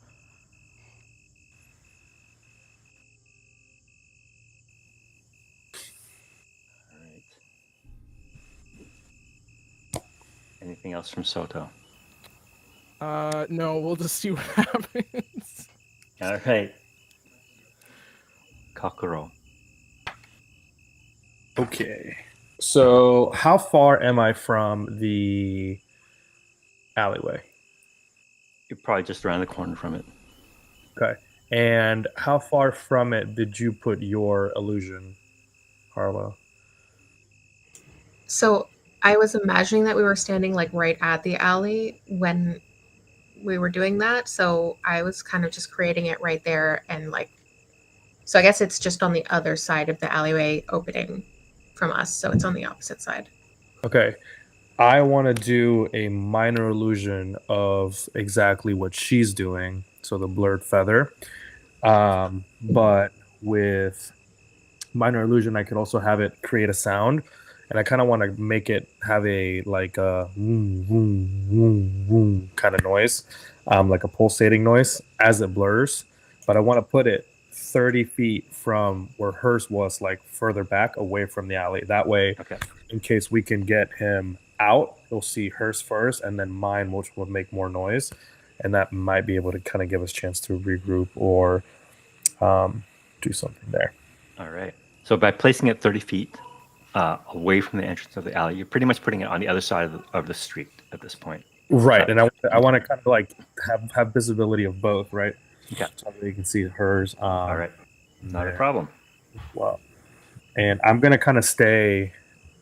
All right. Anything else from Soto? No, we'll just see what happens. All right. Kokoro. Okay. So, how far am I from the alleyway? You're probably just around the corner from it. Okay. And how far from it did you put your illusion, Harlow? So I was imagining that we were standing like right at the alley when we were doing that. So I was kind of just creating it right there, and like, so I guess it's just on the other side of the alleyway opening from us. So it's on the opposite side. Okay. I want to do a minor illusion of exactly what she's doing. So the blurred feather. But with minor illusion, I could also have it create a sound. And I kind of want to make it have a like a woom, woom, woom, woom kind of noise, like a pulsating noise as it blurs. But I want to put it 30 feet from where hers was, like further back away from the alley. That way, Okay. in case we can get him out, he'll see hers first, and then mine, which will make more noise. And that might be able to kind of give us a chance to regroup or do something there. All right. So by placing it 30 feet away from the entrance of the alley, you're pretty much putting it on the other side of the street at this point. Right, and I want to kind of like have visibility of both, right? Okay. So that you can see hers. All right. Not a there. problem. Well, and I'm gonna kind of stay.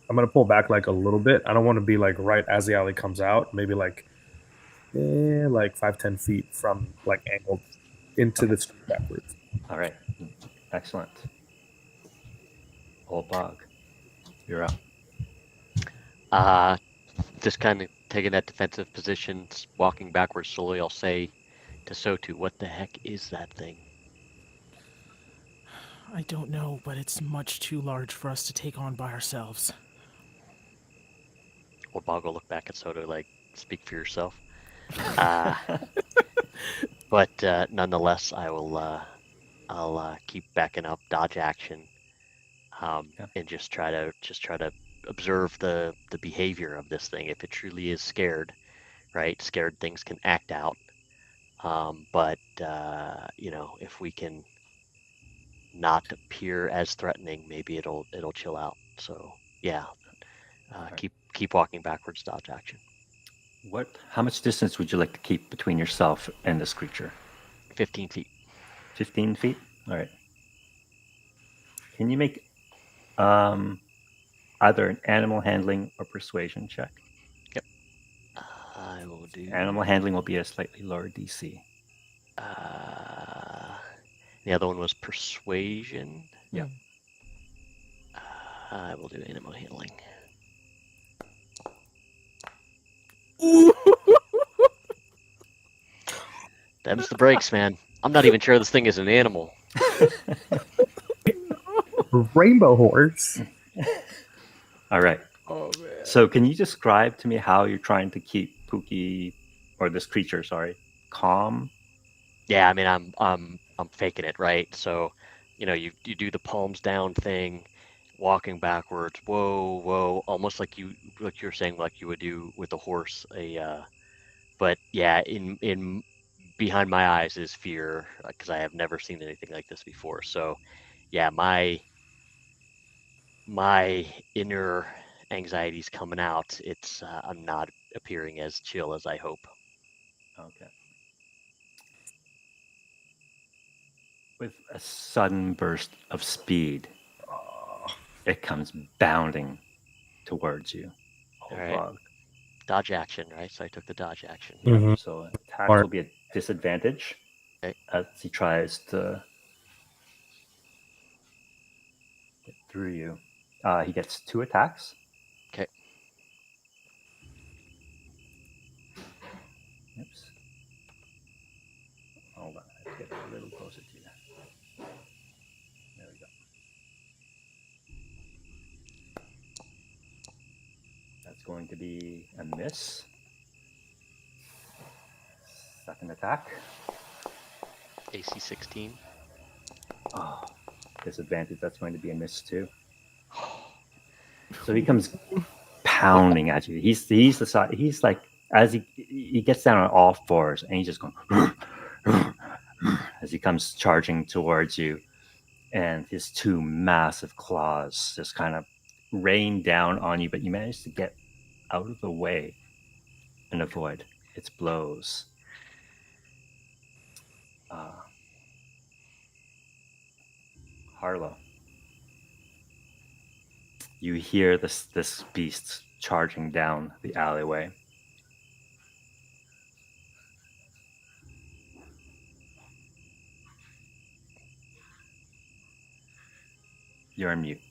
I'm gonna pull back like a little bit. I don't want to be like right as the alley comes out. Maybe like 5-10 feet from like angled into the street backwards. All right. Excellent. Old Bog, you're up. Just kind of taking that defensive position, walking backwards slowly, I'll say to Sotu, what the heck is that thing? I don't know, but it's much too large for us to take on by ourselves. Old Bog will look back at Soto like, speak for yourself. But nonetheless, I will I'll keep backing up, dodge action, Yeah. and just try to observe the behavior of this thing. If it truly is scared, right? Scared things can act out. But if we can not appear as threatening, maybe it'll chill out. So yeah, Right. keep walking backwards, dodge action. How much distance would you like to keep between yourself and this creature? 15 feet. 15 feet? All right. Can you make either an animal handling or persuasion check? I will do. Animal handling will be a slightly lower DC. The other one was persuasion. Yeah. I will do animal handling. Them's the breaks, man. I'm not even sure this thing is an animal. Rainbow horse. All right. Oh man. So can you describe to me how you're trying to keep Pookie, or this creature, sorry, calm? Yeah, I mean, I'm faking it, right? So, you do the palms down thing, walking backwards. Whoa, whoa, almost like you're saying, like you would do with a horse. But yeah, in behind my eyes is fear, because I have never seen anything like this before. So, yeah, my inner anxiety's coming out. I'm not appearing as chill as I hope. Okay. With a sudden burst of speed, it comes bounding towards you. All right. Bog. Dodge action, right? So I took the dodge action. Mhm. So attacks Smart. will be a disadvantage Okay. as he tries to get through you. He gets 2 attacks. Okay. Oops. Hold on, I have to get a little closer to you. There we go. That's going to be a miss. Second attack. AC 16. Oh, disadvantage. That's going to be a miss too. So he comes pounding at you. He's the size. He's like, as he gets down on all fours, and he's just going as he comes charging towards you, and his 2 massive claws just kind of rain down on you, but you manage to get out of the way and avoid its blows. Harlow, you hear this beast charging down the alleyway. You're on mute.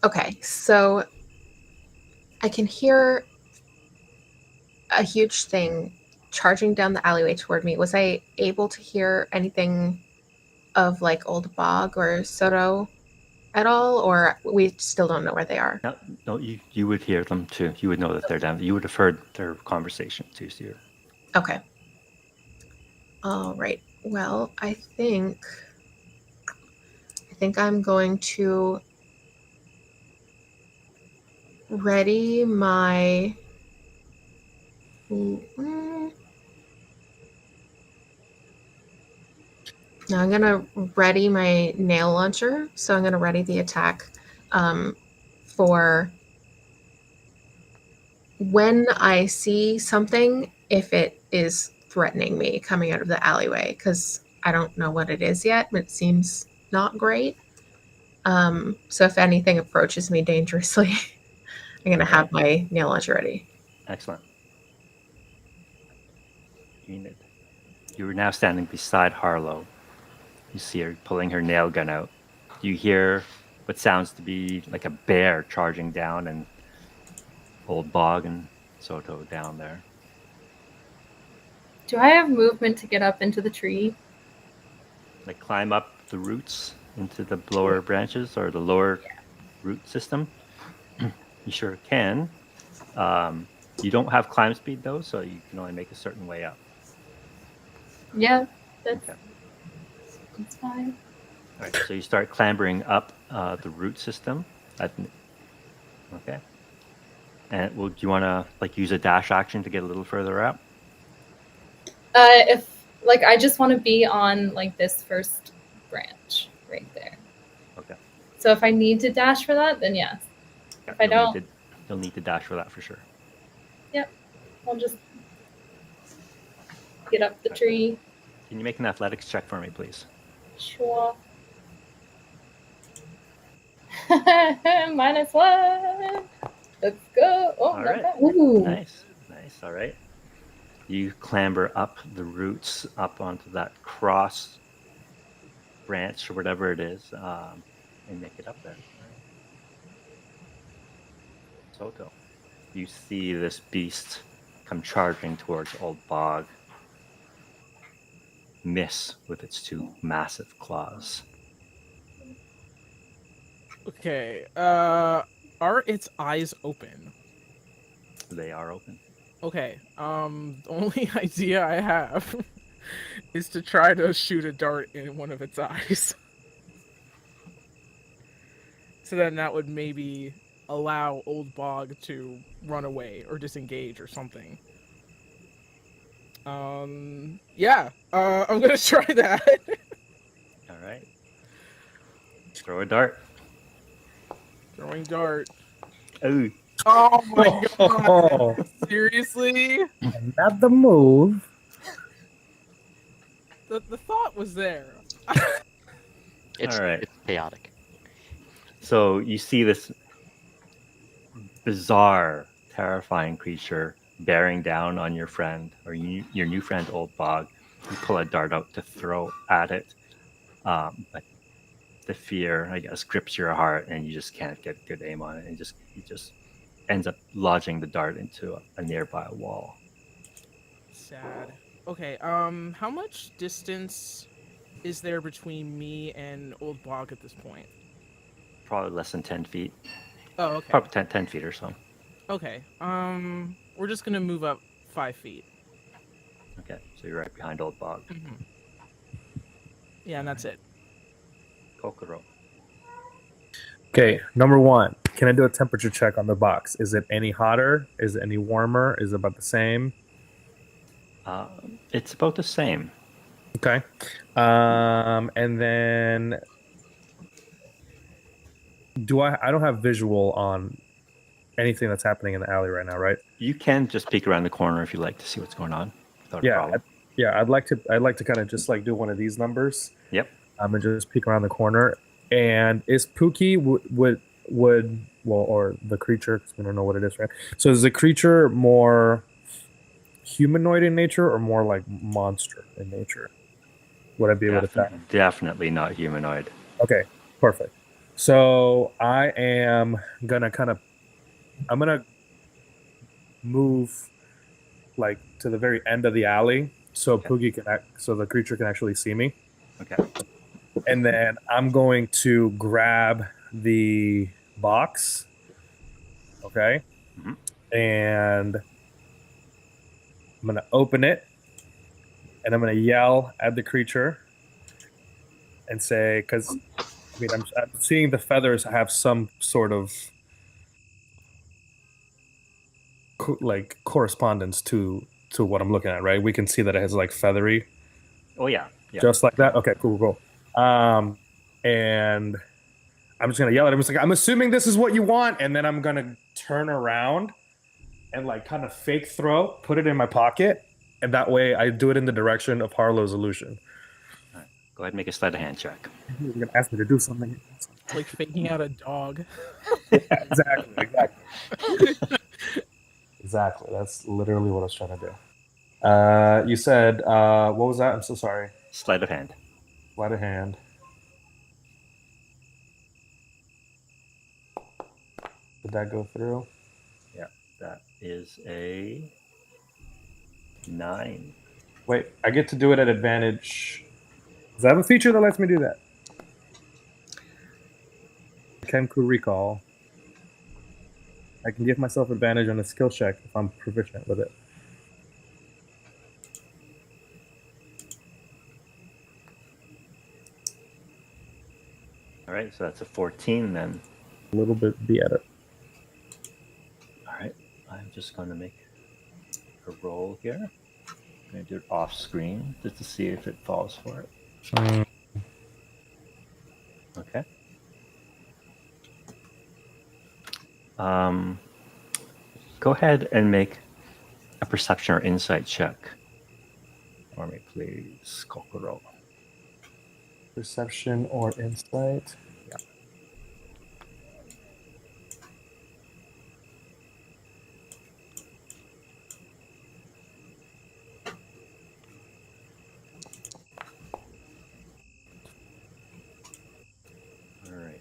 Okay, so I can hear a huge thing charging down the alleyway toward me. Was I able to hear anything of like Old Bog or Soto at all, or we still don't know where they are? No, you would hear them too. You would know that they're down. You would have heard their conversation too. So Okay. All right. Well, I think I'm going to ready my. Now I'm going to ready my nail launcher. So I'm going to ready the attack for when I see something, if it is threatening me coming out of the alleyway, because I don't know what it is yet, but it seems not great. So if anything approaches me dangerously, I'm going to have my nail launcher ready. excellent. Enid, you're now standing beside Harlow. You see her pulling her nail gun out. You hear what sounds to be like a bear charging down, and Old Bog and Soto down there. Do I have movement to get up into the tree? Like climb up the roots into the lower branches or the lower root system? You sure can. You don't have climb speed though, so you can only make a certain way up. Yeah. That's, Okay. that's fine. All right, so you start clambering up the root system. Okay. And do you want to like use a dash action to get a little further up? If like I just want to be on like this first branch right there. Okay. So if I need to dash for that, then yes. Yeah, If I don't, you'll need to dash for that for sure. I'll just get up the tree. Can you make an athletics check for me, please? Sure. -1. Let's go. Oh, All not right. bad. Ooh. Nice. All right. You clamber up the roots up onto that cross branch or whatever it is, and make it up there. Soto, you see this beast come charging towards Old Bog. Miss with its two massive claws. Okay. Are its eyes open? They are open. Okay. The only idea I have is to try to shoot a dart in one of its eyes. So then that would maybe allow Old Bog to run away or disengage or something. Yeah. I'm gonna try that. All right. Throw a dart. Throwing dart. Oh, Oh my god! Oh, Seriously? not the move. The thought was there. It's, All right. it's chaotic. so you see this bizarre, terrifying creature bearing down on your friend or your new friend, Old Bog. You pull a dart out to throw at it, but the fear, I guess, grips your heart, and you just can't get good aim on it, and it just ends up lodging the dart into a nearby wall. Sad. Okay, how much distance is there between me and Old Bog at this point? Probably less than 10 feet. Oh, okay. Probably 10 feet or so. Okay, we're just gonna move up 5 feet. Okay, so you're right behind Old Bog. Mm-hmm. Yeah, and that's it. Kokoro. Okay, number one. Can I do a temperature check on the box? Is it any hotter? Is it any warmer? Is it about the same? It's about the same. Okay. And then I don't have visual on anything that's happening in the alley right now, right? You can just peek around the corner if you like to see what's going on. Without a Yeah. problem. I'd like to kind of just like do one of these numbers. Yep. And just peek around the corner. And is Pookie or the creature, because we don't know what it is, right? So is the creature more humanoid in nature or more like monster in nature? Would I be able to tell? Definitely not humanoid. Okay, perfect. So I'm gonna move like to the very end of the alley so Okay. so the creature can actually see me. Okay. And then I'm going to grab the box. Okay. Mhm. And I'm going to open it. And I'm going to yell at the creature and say, because I'm seeing the feathers have some sort of correspondence to what I'm looking at, right? We can see that it has like feathery. Oh yeah. Just like that? Okay, cool. And I'm just gonna yell at him. It's like, I'm assuming this is what you want, and then I'm gonna turn around and like kind of fake throw, put it in my pocket, and that way I do it in the direction of Harlow's illusion. All right. Go ahead and make a sleight of hand check. You're gonna ask me to do something. Like faking out a dog. Yeah, exactly. Exactly. That's literally what I was trying to do. You said what was that? I'm so sorry. Sleight of hand. Sleight of hand. Did that go through? Yeah. That is a 9. Wait, I get to do it at advantage. Does that have a feature that lets me do that? Kenku Recall. I can give myself advantage on a skill check if I'm proficient with it. right, so that's a 14 then. A little bit better. All right, I'm just going to make a roll here. I'm going to do it off screen just to see if it falls for it. Okay. Go ahead and make a perception or insight check for me, please, Kokoro. Perception or insight. Yeah. All right.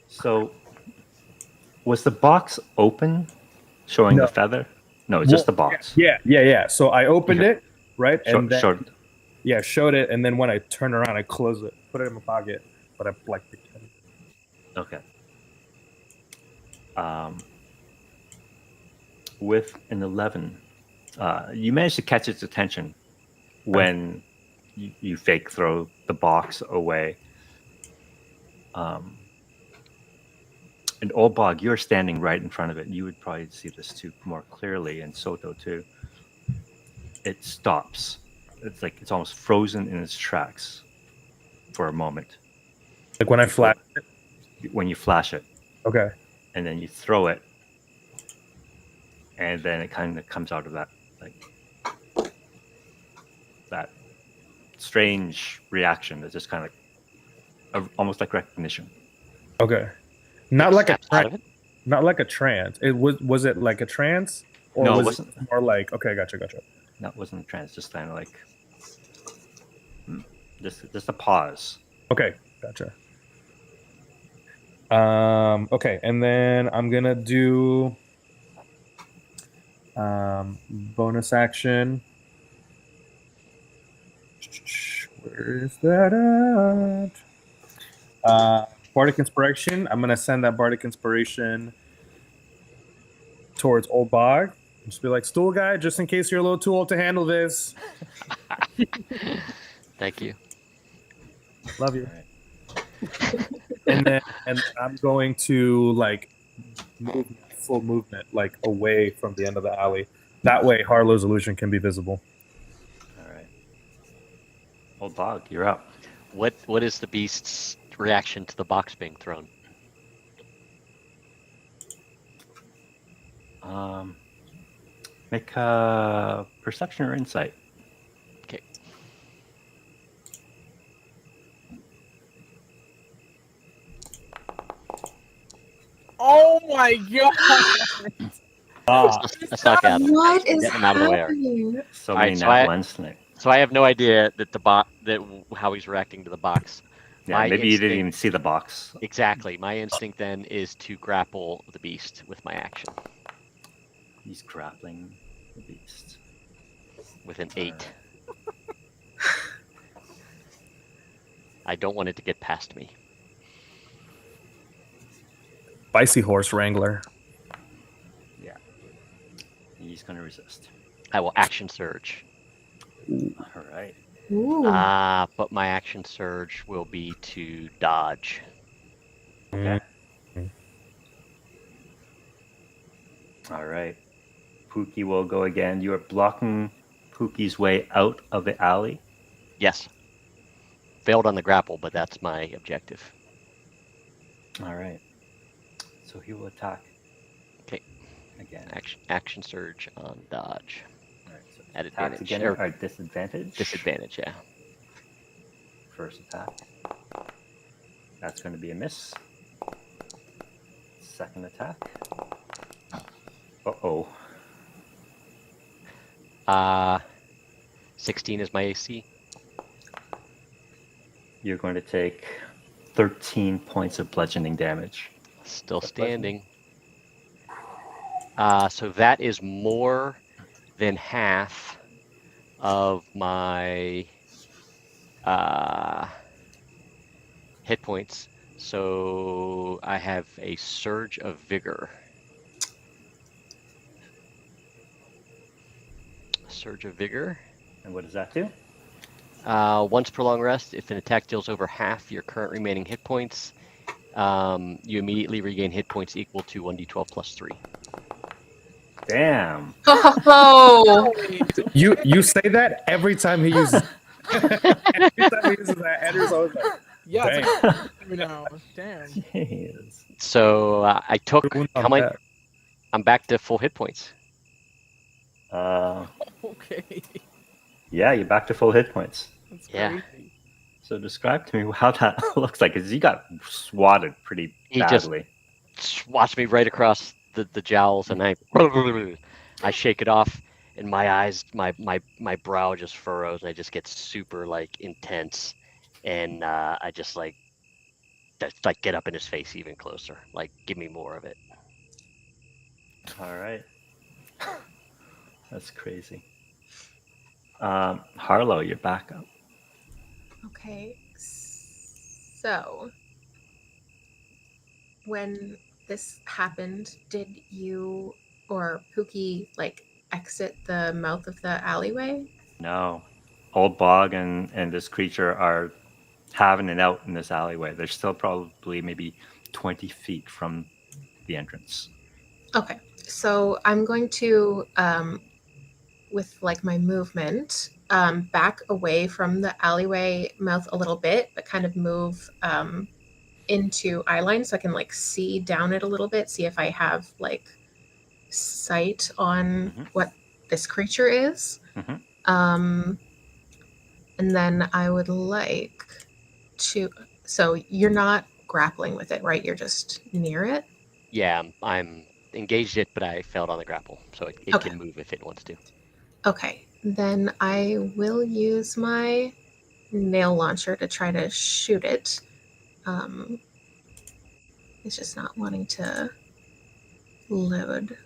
So, was the box open, showing No. the feather? No, it's just the box. Yeah. So I opened Okay. it, right? And then, Showed. yeah, showed it, and then when I turned around, I closed it, put it in my pocket, but I like pretended. Okay. With an 11, you managed to catch its attention when you fake throw the box away. And Old Bog, you're standing right in front of it. You would probably see this too more clearly, and Soto too. It stops. It's like it's almost frozen in its tracks for a moment. Like when I flash it. When you flash it, Okay. and then you throw it, and then it kind of comes out of that that strange reaction that's just kind of almost like recognition. Okay. Not like a Snaps out of it. not like a trance. It was it like a trance, or No, it was wasn't. it more like okay, gotcha. No, it wasn't a trance. Just kind of like just a pause. Okay, gotcha. Okay, and then I'm gonna do bonus action. Where is that at? Bardic Inspiration. I'm gonna send that Bardic Inspiration towards Old Bog. Just be like, stool guy, just in case you're a little too old to handle this. Thank you. Love you. All right. And I'm going to like move full movement like away from the end of the alley. That way Harlow's illusion can be visible. All right. Old Bog, you're up. What is the beast's reaction to the box being thrown? Make a perception or insight. Okay. Oh my god! Let's knock out him. What is Get him out of the way already. happening? So All many right, so nat I- ones tonight. So I have no idea that how he's reacting to the box. Yeah, My maybe you didn't instinct- even see the box. Exactly. My instinct then is to grapple the beast with my action He's grappling the beast. with an 8. I don't want it to get past me. Spicy Horse Wrangler. Yeah. He's going to resist. I will action surge. All right. Ooh. But my action surge will be to dodge. Okay. All right. Pookie will go again. You are blocking Pookie's way out of the alley. Yes. Failed on the grapple, but that's my objective. All right. So he will attack. Okay. Again. Action surge on dodge. All right. So At attacks advantage. again Or are disadvantage. disadvantage, yeah. First attack. That's going to be a miss. Second attack. Uh-oh. 16 is my AC. You're going to take 13 points of bludgeoning damage. Still That's bludgeoning. standing. So that is more than half of my hit points. So I have a surge of vigor. Surge of vigor. And what does that do? Once per long rest, if an attack deals over half your current remaining hit points, You immediately regain hit points equal to 1d12 plus 3. Damn. Oh, You say that every time he uses every time he uses that, Andrew's always like, Yeah, it's "Dang." like now. Damn. Jeez. So I took Ruined how on many? that. I'm back to full hit points. Okay. Yeah, you're back to full hit points. That's Yeah. crazy. So describe to me how that looks like, because you got swatted pretty He just- badly. Watch me right across the jowls, and I shake it off, and my eyes, my brow just furrows, and I just get super like intense, and I just like get up in his face even closer, like give me more of it. All right. That's crazy. Harlow, you're back up. okay. So, when this happened, did you or Pookie like exit the mouth of the alleyway? No. Old Bog and this creature are having it out in this alleyway. They're still probably maybe 20 feet from the entrance. Okay. So I'm going to, with like my movement, back away from the alleyway mouth a little bit, but kind of move into eye line so I can like see down it a little bit, see if I have like sight on Mhm. what this creature is. Mhm. And then I would like to. So you're not grappling with it, right? You're just near it. Yeah, I'm engaged it, but I failed on the grapple, so it Okay. can move if it wants to. Okay. Then I will use my nail launcher to try to shoot it. It's just not wanting to load.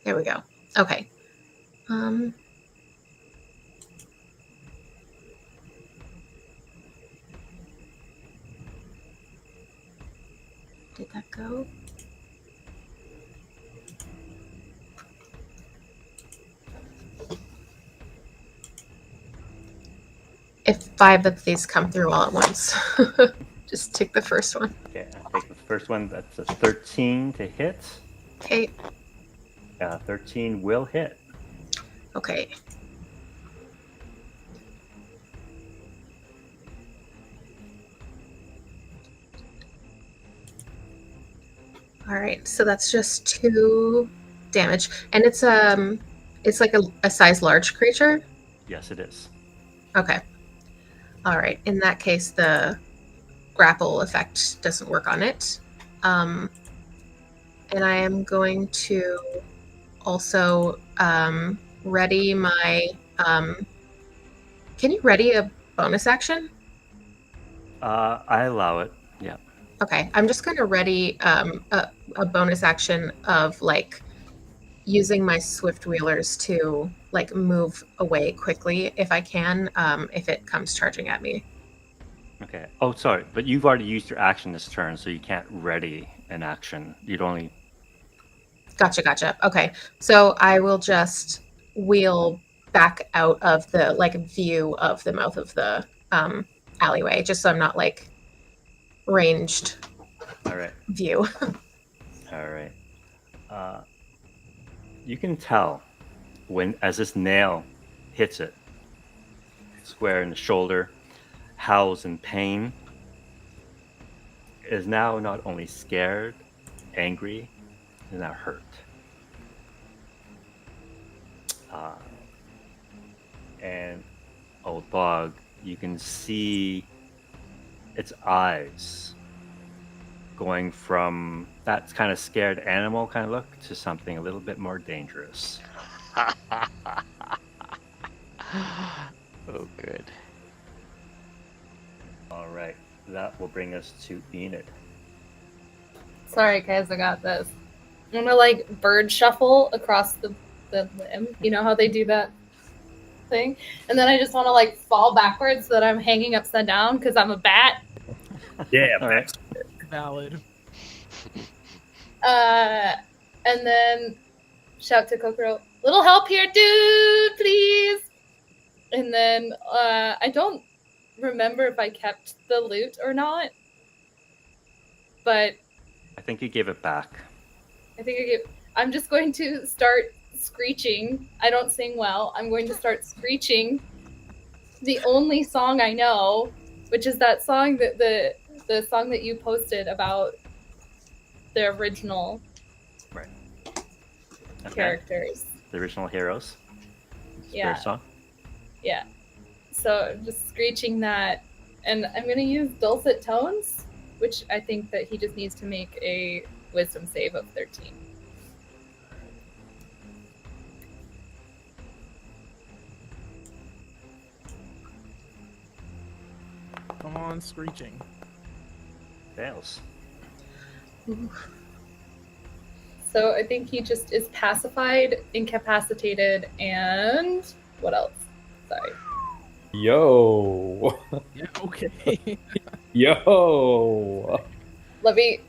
There we go. Okay. Did that go? If 5 of these come through all at once, just take the first one. Okay, I take the first one. That's a 13 to hit. Okay. 13 will hit. Okay. All right, so that's just 2 damage, and it's like a size large creature. Yes, it is. Okay. All right. In that case, the grapple effect doesn't work on it, and I am going to also ready my. Can you ready a bonus action? I allow it. Yeah. Okay, I'm just going to ready a bonus action of like using my swift wheelers to like move away quickly if I can, if it comes charging at me. Okay. Oh, sorry, but you've already used your action this turn, so you can't ready an action. You'd only. Gotcha. Okay, so I will just wheel back out of the like view of the mouth of the alleyway, just so I'm not like ranged All right. view. All right. You can tell when, as this nail hits it square in the shoulder, howls in pain, is now not only scared, angry, is now hurt. And Old Bog, you can see its eyes going from that kind of scared animal kind of look to something a little bit more dangerous. Oh, good. All right, that will bring us to Enid. Sorry, guys, I got this. I'm gonna like bird shuffle across the limb. You know how they do that thing? And then I just want to like fall backwards so that I'm hanging upside down because I'm a bat. Yeah, All right. Valid. And then shout to Kokoro, little help here, dude, please. And then I don't remember if I kept the loot or not. but I think you gave it back. I'm just going to start screeching. I don't sing well. I'm going to start screeching the only song I know, which is that song that the song that you posted about the original characters. The original heroes. Yeah. Spiritsong. Yeah. So just screeching that, and I'm gonna use dulcet tones, which I think that he just needs to make a wisdom save of 13. Come on, screeching. Fails. So I think he just is pacified, incapacitated, and what else? Sorry. Yo. Yeah, okay. Yo. Let me.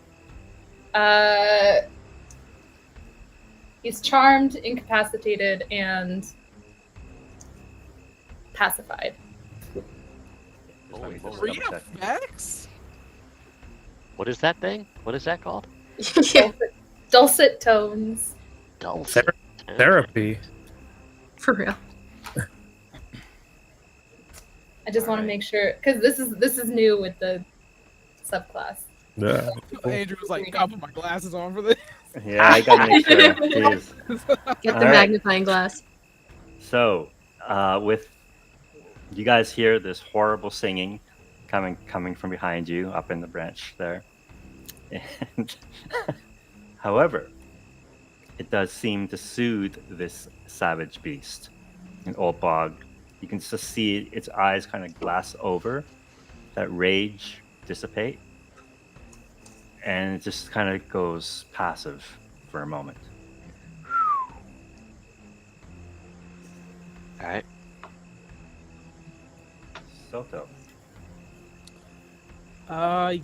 He's charmed, incapacitated, and pacified. Let me just Three double check. effects? What is that thing? What is that called? Yeah, Dulcet tones. Dulcet. Therapy. for real. I just want to make sure because this is new with the subclass. Yeah. Andrew was like, gotta put my glasses on for this. Yeah, I gotta make sure. Jeez. Get the All right. magnifying glass. So, with you guys hear this horrible singing coming from behind you up in the branch there, and however, it does seem to soothe this savage beast. An old bog. You can just see its eyes kind of glass over, that rage dissipate, and it just kind of goes passive for a moment. All right. Soto.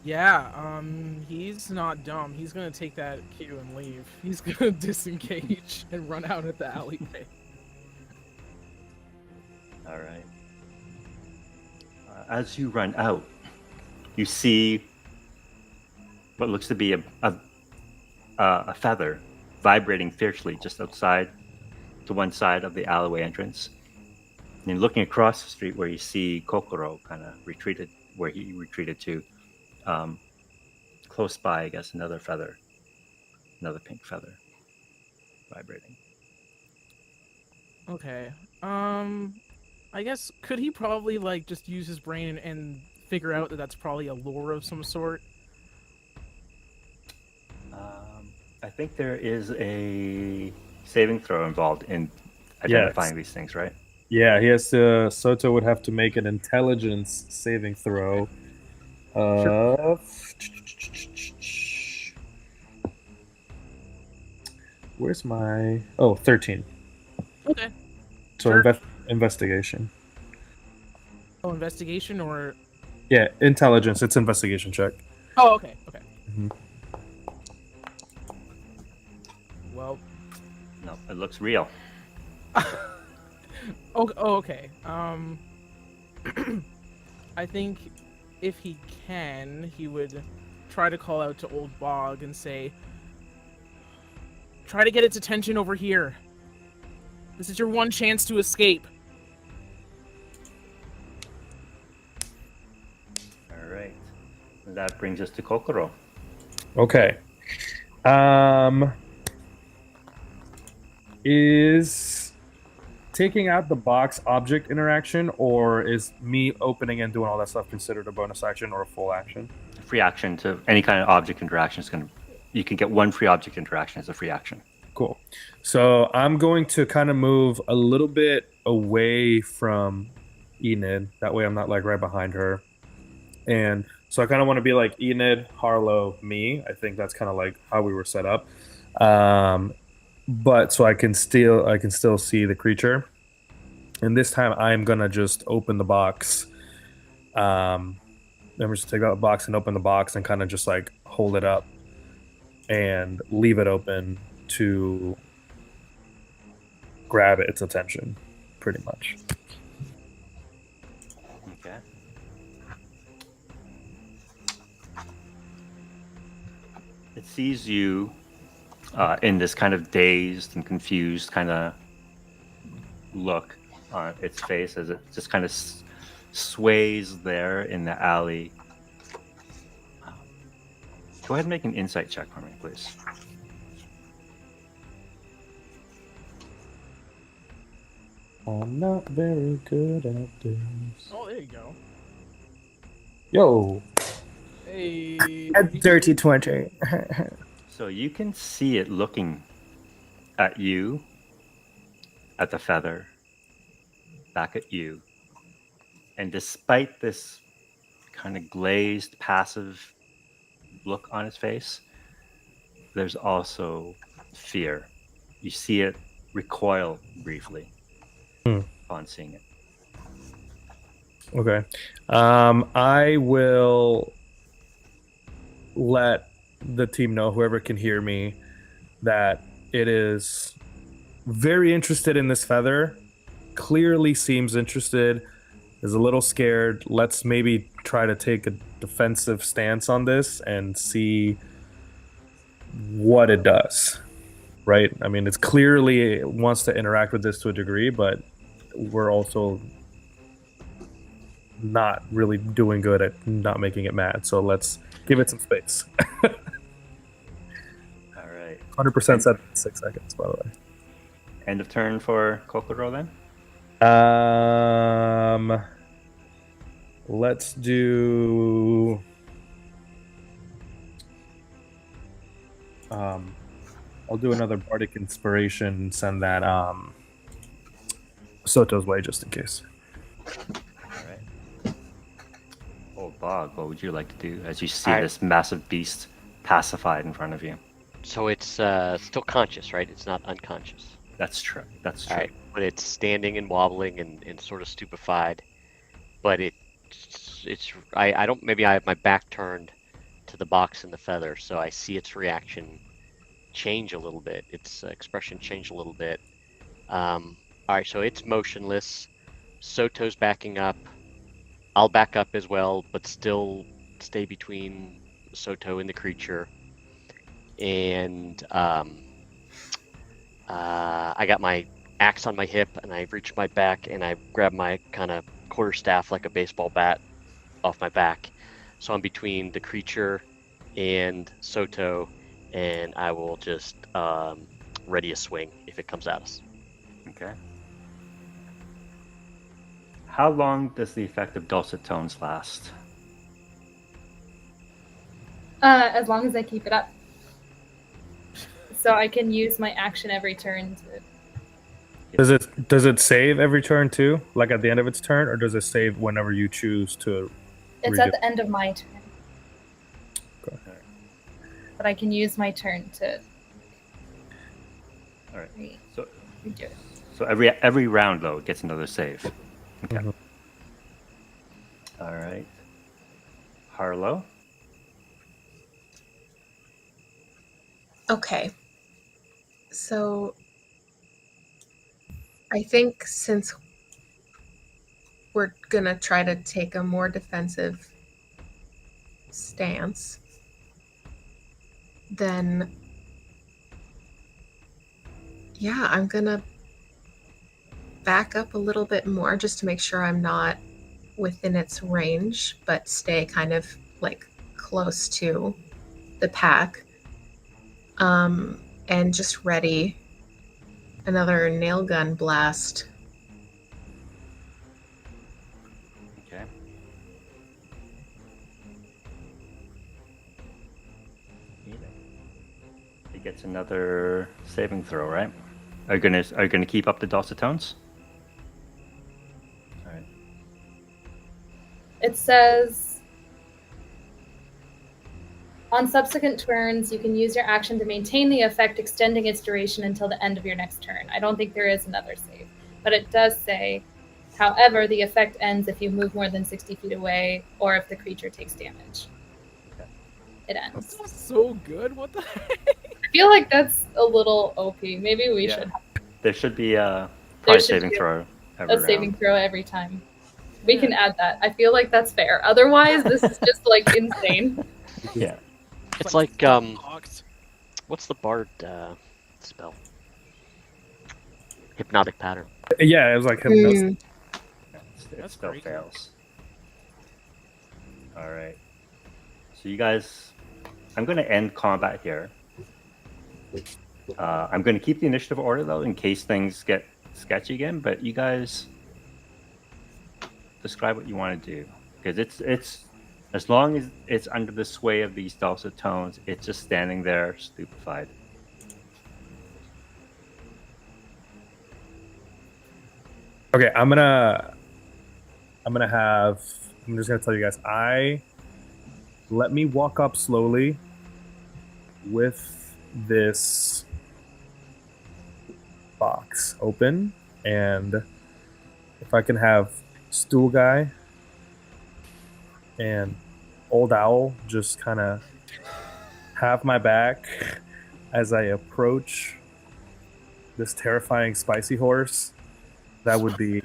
Yeah, he's not dumb. He's gonna take that cue and leave. He's gonna disengage and run out at the alleyway. All right. As you run out, you see what looks to be a feather vibrating fiercely just outside to one side of the alleyway entrance. And looking across the street where you see Kokoro kind of retreated, where he retreated to, close by, I guess, another pink feather vibrating. Okay. I guess could he probably like just use his brain and figure out that that's probably a lure of some sort? I think there is a saving throw involved in identifying these things, right? Yeah, he has to. Soto would have to make an intelligence saving throw of. Where's my. Oh, 13. Okay. So Sure. investigation. Oh, investigation or? Yeah, intelligence. It's investigation check. Oh, okay. Okay. Mhm. Well. No, it looks real. Okay. I think if he can, he would try to call out to Old Bog and say, "Try to get its attention over here. This is your one chance to escape." All right. And that brings us to Kokoro. Okay. Is taking out the box object interaction, or is me opening and doing all that stuff considered a bonus action or a full action? Free action to any kind of object interaction is going to. You can get one free object interaction as a free action. Cool. So I'm going to kind of move a little bit away from Enid. That way I'm not like right behind her. And so I kind of want to be like Enid, Harlow, me. I think that's kind of like how we were set up. But so I can still see the creature. And this time I'm gonna just open the box. Then we're just take out the box and open the box and kind of just like hold it up and leave it open to grab its attention, pretty much. Okay. sees you in this kind of dazed and confused kind of look on its face as it just kind of sways there in the alley. Go ahead and make an insight check for me, please. I'm not very good at this. Oh, there you go. Yo, Hey. A dirty 20. So you can see it looking at you, at the feather, back at you. And despite this kind of glazed, passive look on its face, there's also fear. You see it recoil briefly upon seeing it. Okay. I will let the team know, whoever can hear me, that it is very interested in this feather. Clearly seems interested. Is a little scared. Let's maybe try to take a defensive stance on this and see what it does. Right? I mean, it's clearly it wants to interact with this to a degree, but we're also not really doing good at not making it mad. So let's give it some space. All right. 100% set 6 seconds, by the way. End of turn for Kokoro then? Let's do. I'll do another bardic inspiration. Send that Soto's way just in case. All right. Oh, Bog, what would you like to do as you see I- this massive beast pacified in front of you? So it's still conscious, right? It's not unconscious. That's true. That's true. All right, but it's standing and wobbling and sort of stupefied. But I don't, maybe I have my back turned to the box and the feather, so I see its reaction change a little bit. Its expression change a little bit. All right, so it's motionless. Soto's backing up. I'll back up as well, but still stay between Soto and the creature. And I got my axe on my hip, and I reach my back, and I grab my kind of quarterstaff like a baseball bat off my back. So I'm between the creature and Soto, and I will just ready a swing if it comes at us. Okay. How long does the effect of dulcet tones last? As long as I keep it up. So I can use my action every turn to. Does it save every turn too? Like at the end of its turn, or does it save whenever you choose to? It's redo? at the end of my turn. Okay. But I can use my turn to All right. redo it. So every round though it gets another save. Okay. Mhm. All right. Harlow. Okay. So I think since we're going to try to take a more defensive stance, then yeah, I'm going to back up a little bit more just to make sure I'm not within its range, but stay kind of like close to the pack. And just ready another nail gun blast. Okay. He gets another saving throw, right? Are you gonna keep up the dulcet tones? All right. It says, on subsequent turns, you can use your action to maintain the effect, extending its duration until the end of your next turn. I don't think there is another save. But it does say, however, the effect ends if you move more than 60 feet away or if the creature takes damage. Okay. It ends. That's so good. What the heck? I feel like that's a little OP. Maybe we Yeah. should have There should be a There prize should saving be throw every a saving round. throw every time. We can add that. I feel like that's fair. Otherwise, this is just like insane. Yeah. It's like locked. what's the bard spell? Hypnotic pattern. Yeah, it was like hypnosis. Mm, It That's still crazy. fails. All right. So you guys, I'm going to end combat here. I'm going to keep the initiative order though, in case things get sketchy again. But you guys describe what you want to do, because it's as long as it's under the sway of these dulcet tones, it's just standing there stupefied. Okay, I'm just gonna tell you guys, let me walk up slowly with this box open, and if I can have Stool Guy and Old Owl just kind of have my back as I approach this terrifying spicy horse, that would be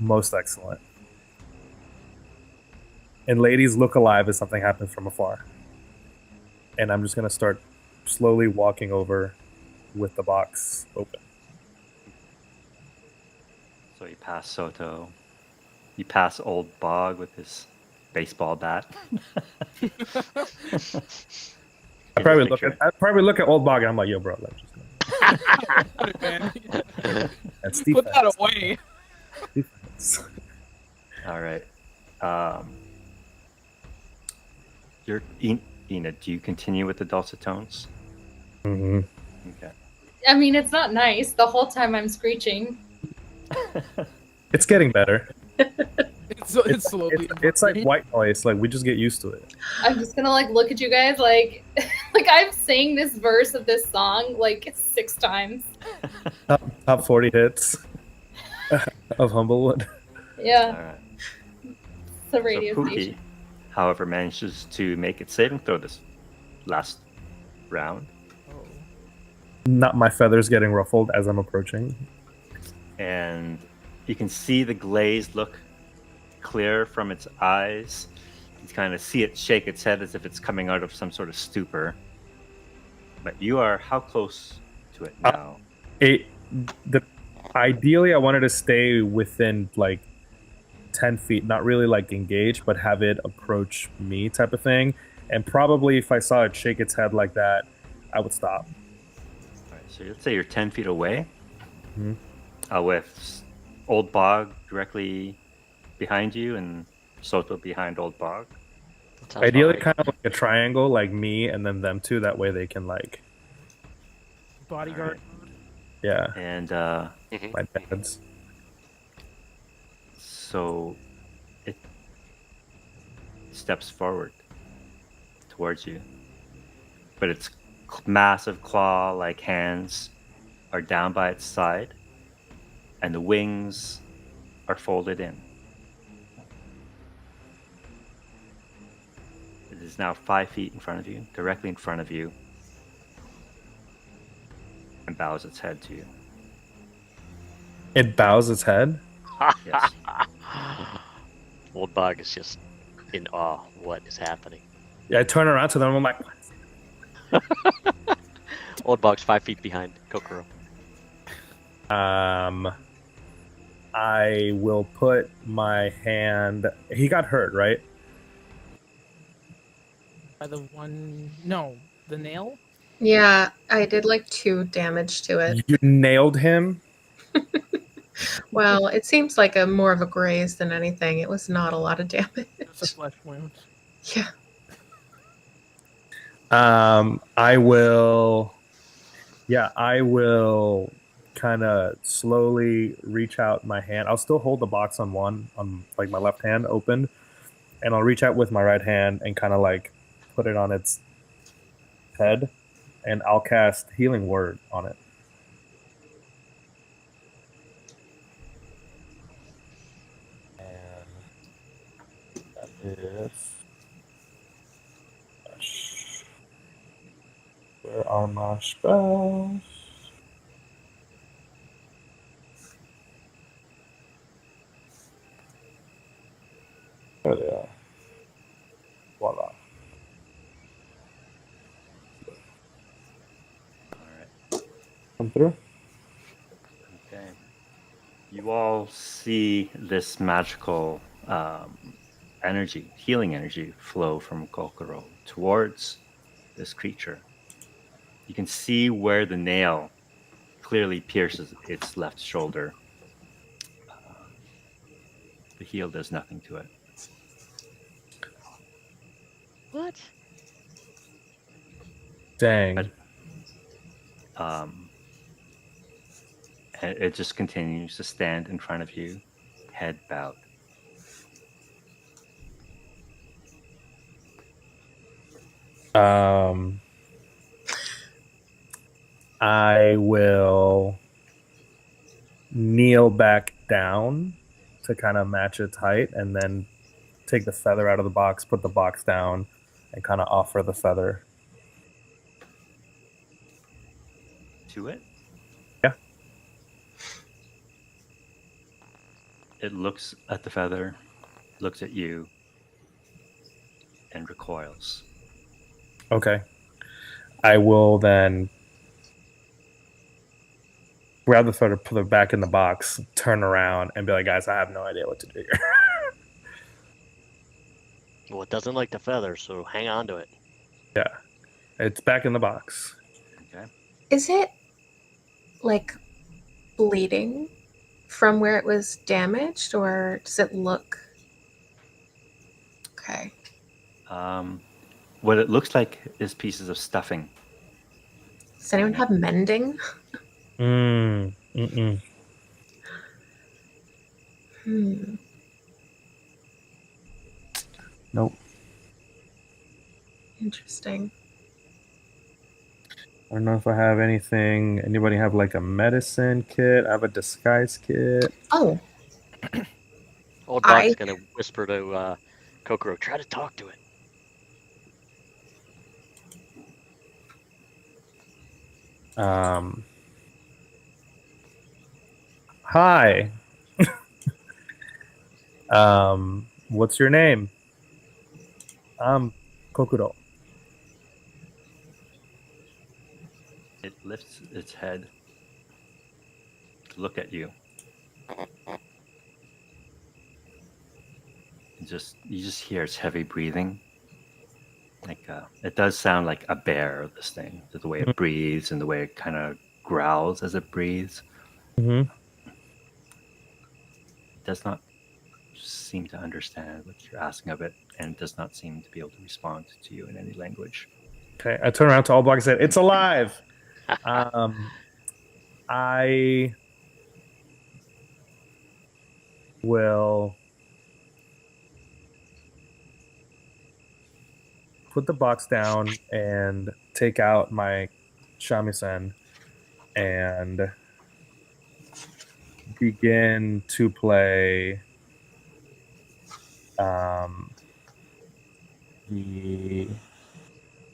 most excellent. And ladies, look alive as something happens from afar. And I'm just going to start slowly walking over with the box open. So you pass Soto. You pass Old Bog with his baseball bat. I probably look at Old Bog and I'm like, yo, bro, let's just Man, that's put that defense. away. Defense. All right. You're Enid. Do you continue with the dulcet tones? Mhm. Okay. I mean, it's not nice. The whole time I'm screeching. It's getting better. It's slowly. It's like white noise. Like we just get used to it. I'm just gonna like look at you guys like like I've sang this verse of this song like 6 times. Top 40 hits of Humblewood. All Yeah, right. it's a radio So Pookie, station. however, manages to make its saving throw this last round, Oh. Not my feathers getting ruffled as I'm approaching. and you can see the glaze look clear from its eyes. You kind of see it shake its head as if it's coming out of some sort of stupor. But you are how close to it now? Ideally, I wanted to stay within like 10 feet, not really like engage, but have it approach me type of thing. And probably if I saw it shake its head like that, I would stop. All right, so let's say you're 10 feet away, Mhm. with Old Bog directly behind you and Soto behind Old Bog. That sounds Ideally, alright. kind of like a triangle, like me and then them two. That way they can like, Bodyguard. yeah, And my dads. so it steps forward towards you. But its massive claw-like hands are down by its side, and the wings are folded in. It is now 5 feet in front of you, directly in front of you, and bows its head to you. It bows its head. Yes. Old Bog is just in awe. What is happening? Yeah, I turn around to them. I'm like, Old Bog's 5 feet behind Kokoro. I will put my hand. He got hurt, right? By the one. No, the nail. yeah, I did like 2 damage to it. You nailed him. Well, it seems like a more of a graze than anything. It was not a lot of damage. It's a flesh wound. Yeah. I will. Yeah, I will kind of slowly reach out my hand. I'll still hold the box on like my left hand open, and I'll reach out with my right hand and kind of like put it on its head, and I'll cast Healing Word on it. And that is. Where are my spells? There they are. Voila. come through. Okay. You all see this magical energy, healing energy, flow from Kokoro towards this creature. You can see where the nail clearly pierces its left shoulder. The heal does nothing to it. What? Dang. And it just continues to stand in front of you, head bowed. I will kneel back down to kind of match its height, and then take the feather out of the box, put the box down, and kind of offer the feather. To it? Yeah. It looks at the feather, looks at you, and recoils. Okay. I will then grab the feather, put it back in the box, turn around, and be like, guys, I have no idea what to do here. Well, it doesn't like the feather, so hang on to it. Yeah. It's back in the box. Okay. Is it like bleeding from where it was damaged, or does it look okay? What it looks like is pieces of stuffing. Does anyone have mending? Mm-mm. Nope. Interesting. I don't know if I have anything. Anybody have like a medicine kit? I have a disguise kit. Oh, Old Bog's gonna whisper to Kokoro, try to talk to it. Hi. What's your name? I'm Kokuro. It lifts its head to look at you. You just hear its heavy breathing. Like it does sound like a bear, this thing, the way it breathes and the way it kind of growls as it breathes. Mm-hmm. It does not seem to understand what you're asking of it, and does not seem to be able to respond to you in any language. Okay, I turn around to All Black and said, "It's alive." I will put the box down and take out my shamisen and begin to play the...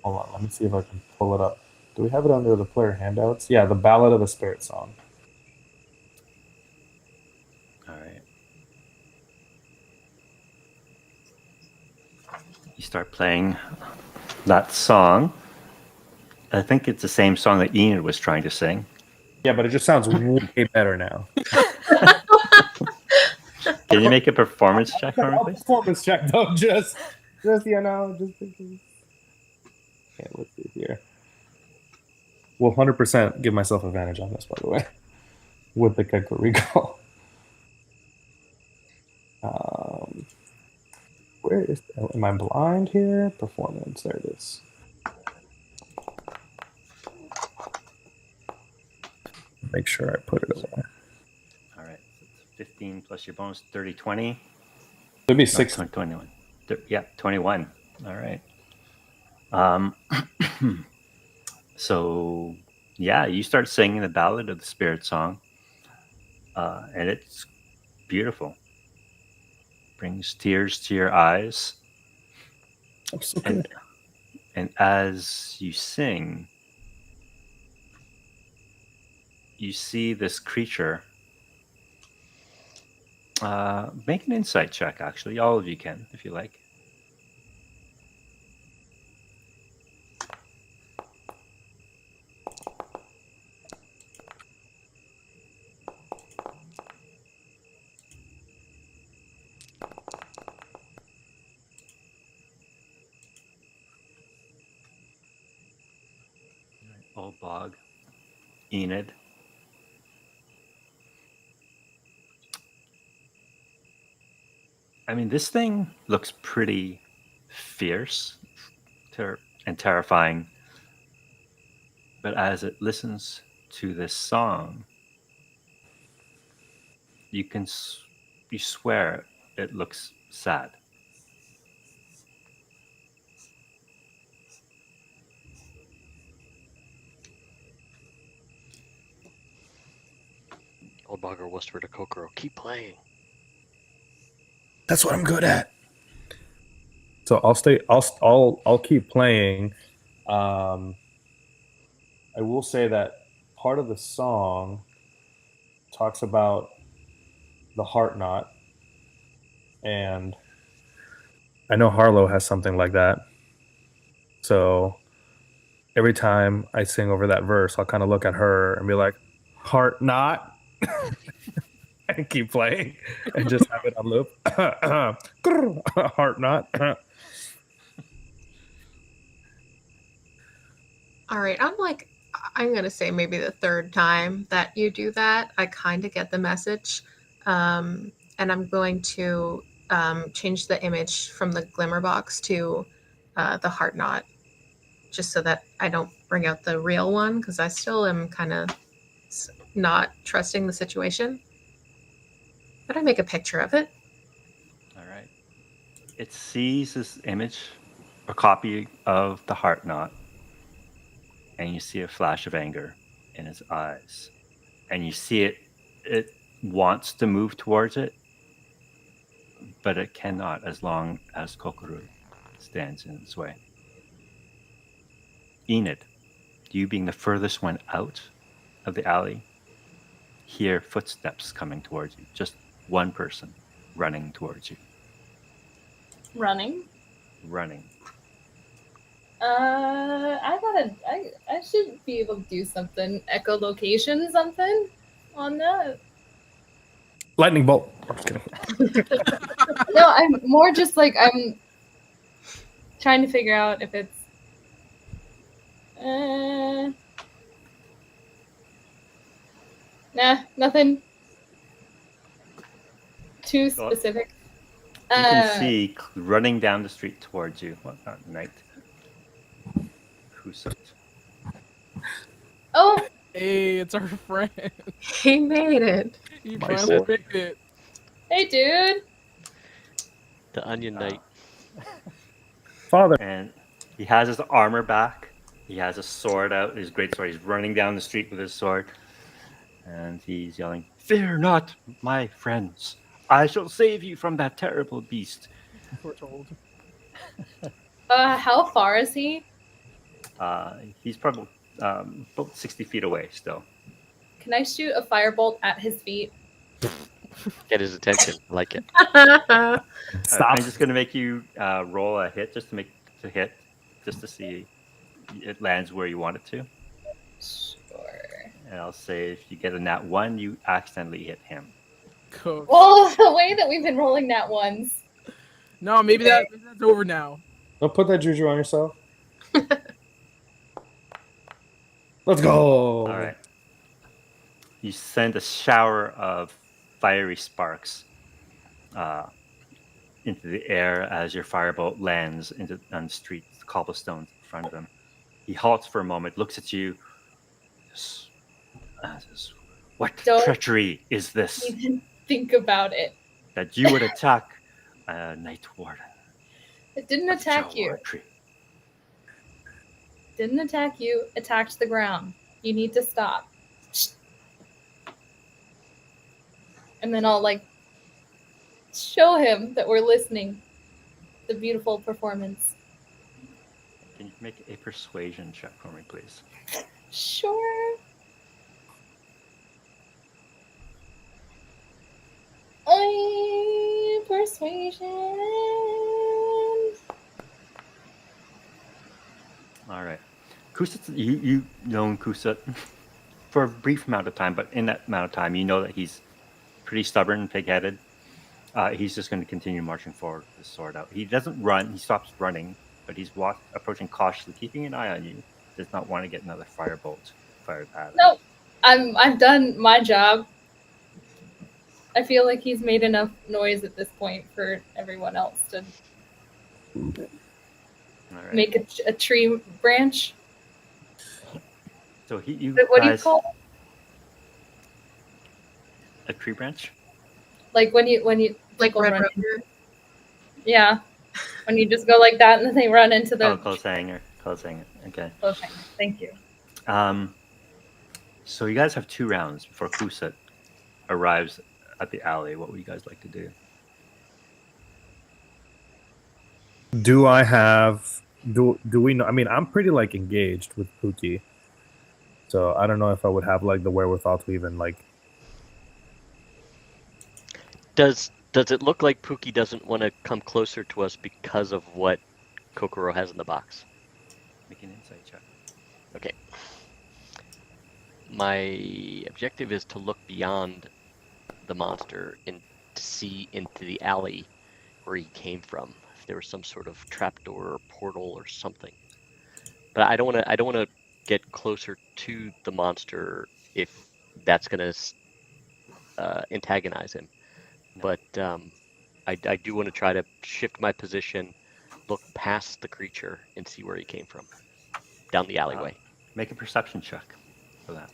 Hold on, let me see if I can pull it up. Do we have it under the player handouts? Yeah, the Ballad of the Spiritsong. All right. You start playing that song. I think it's the same song that Enid was trying to sing. Yeah, but it just sounds way better now. Can you make a performance check for me, please? Performance check, though. Just you know, just. Okay, let's see here. Will 100% give myself advantage on this, by the way, with the Kekko recall. Where is? Am I blind here? Performance. There it is. Make sure I put it away. All right. So it's 15 plus your bonus, 30, 20. It'd be No, 6. 21. Yeah, 21. All right. So, yeah, you start singing the Ballad of the Spiritsong, and it's beautiful. Brings tears to your eyes. I'm so good. And as you sing, you see this creature. Make an insight check, actually. All of you can, if you like. Old Bog, Enid. I mean, this thing looks pretty fierce and terrifying. But as it listens to this song, you swear it looks sad. Old Bogger whispered to Kokoro, keep playing. That's what I'm good at. So I'll stay. I'll keep playing. I will say that part of the song talks about the heart knot, and I know Harlow has something like that. So every time I sing over that verse, I'll kind of look at her and be like, "Heart knot." And keep playing and just have it on loop. Heart knot. All right, I'm gonna say maybe the third time that you do that, I kind of get the message, and I'm going to change the image from the glimmer box to the heart knot, just so that I don't bring out the real one, because I still am kind of not trusting the situation. But I make a picture of it. All right. It sees this image, a copy of the heart knot, and you see a flash of anger in its eyes. And you see it wants to move towards it, but it cannot as long as Kokoro stands in its way. Enid, you being the furthest one out of the alley, hear footsteps coming towards you. Just one person running towards you. Running. I should be able to do something. Echolocation, something on that. Lightning bolt. I'm just kidding. No, I'm more just like I'm trying to figure out if it's. Nah, nothing too specific. You can see running down the street towards you. What not night? Who's it? Oh, Hey, it's our friend. He made it. He My finally son. picked it. hey, dude. The Onion Knight. Father. And he has his armor back. He has a sword out, his great sword. He's running down the street with his sword. And he's yelling, "Fear not, my friends. I shall save you from that terrible beast." We're told. How far is he? He's probably about 60 feet away still. Can I shoot a firebolt at his feet? Get his attention. I like it. Stop. I'm just going to make you roll a hit just to hit, just to see it lands where you want it to. Sure. And I'll say if you get a nat 1, you accidentally hit him. Cool. Well, the way that we've been rolling that ones. No, maybe that's over now. Don't put that juju on yourself. Let's go. All right. You send a shower of fiery sparks into the air as your firebolt lands on the street, the cobblestones in front of him. He halts for a moment, looks at you. Says, "What Don't treachery is this even think about it. that you would attack a Night Warden?" It didn't attack you. Evertree. Didn't attack you. Attacked the ground. You need to stop. And then I'll show him that we're listening. The beautiful performance. Can you make a persuasion check for me, please? Sure. Persuasion. All right. Kusat, you've known Kusat for a brief amount of time, but in that amount of time, you know that he's pretty stubborn and pig-headed. He's just going to continue marching forward with his sword out. He doesn't run. He stops running, but he's approaching cautiously, keeping an eye on you. does not want to get another firebolt fired at it. No, I've done my job. I feel like he's made enough noise at this point for everyone else to All right. make a tree branch. So you What do you guys, call it? a tree branch? Like when you Like people Red run Rover. Yeah. When you just go like that and then they run into the Close hanger. Close hanger. Okay. close hanger. Thank you. So you guys have 2 rounds before Kusat arrives at the alley. What would you guys like to do? Do I have? Do we know? I mean, I'm pretty like engaged with Pookie, so I don't know if I would have like the wherewithal to even like. Does it look like Pookie doesn't want to come closer to us because of what Kokoro has in the box? Make an insight check. Okay. My objective is to look beyond the monster and to see into the alley where he came from. If there was some sort of trapdoor or portal or something. But I don't want to get closer to the monster if that's going to antagonize him. But I do want to try to shift my position, look past the creature, and see where he came from. Down the alleyway. Make a perception check for that.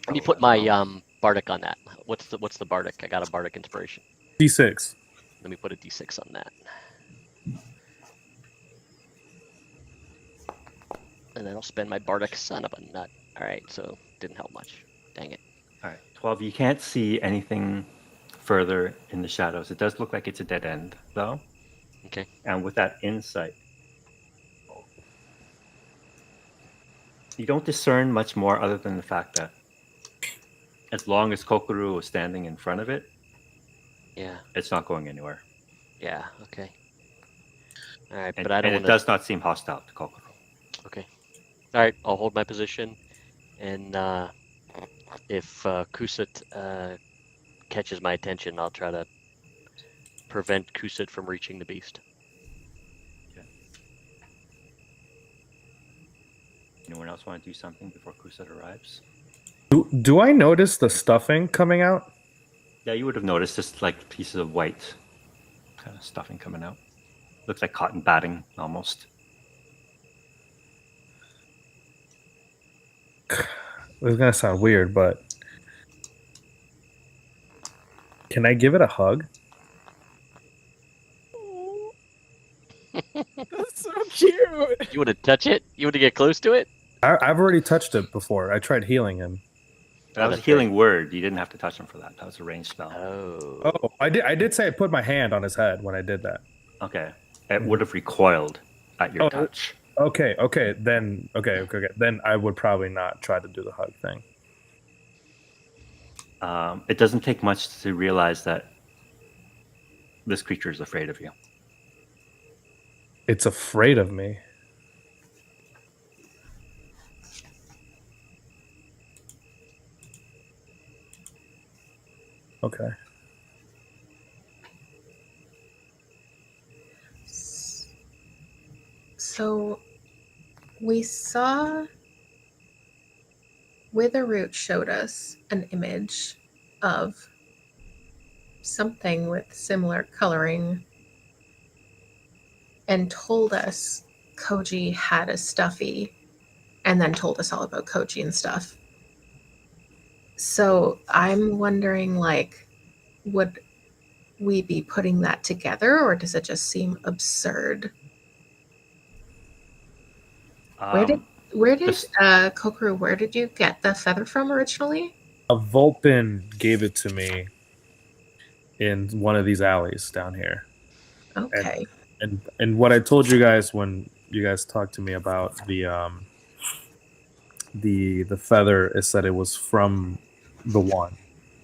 Let me put my bardic on that. What's the bardic? I got a bardic inspiration. D6. Let me put a d6 on that. And then I'll spend my bardic son of a nut. Alright, so didn't help much. Dang it. All right. 12. You can't see anything further in the shadows. It does look like it's a dead end, though. Okay. And with that insight, you don't discern much more other than the fact that as long as Kokoro is standing in front of it, Yeah. it's not going anywhere. Yeah, okay. Alright, And, but I don't and want it does not seem hostile to Kokoro. Okay. Alright, I'll hold my position. And if Kusat catches my attention, I'll try to prevent Kusat from reaching the beast. Anyone else want to do something before Kusat arrives? Do I notice the stuffing coming out? Yeah, you would have noticed just like pieces of white kind of stuffing coming out. Looks like cotton batting almost. It's gonna sound weird, but can I give it a hug? That's so cute. You want to touch it? You want to get close to it? I've already touched it before. I tried healing him. That was a that's healing word. You didn't have to touch him for that. That was a ranged spell. Oh. Oh, I did say I put my hand on his head when I did that. Okay. It would have recoiled at your Oh. touch. Okay. Then Then I would probably not try to do the hug thing. It doesn't take much to realize that this creature is afraid of you. It's afraid of me. Okay. So we saw Witherroot showed us an image of something with similar coloring and told us Koji had a stuffy and then told us all about Koji and stuff. So I'm wondering, like, would we be putting that together or does it just seem absurd? Where did this- Kokoro, where did you get the feather from originally? A Vulpin gave it to me in one of these alleys down here. Okay. And what I told you guys when you guys talked to me about the feather is that it was from the one,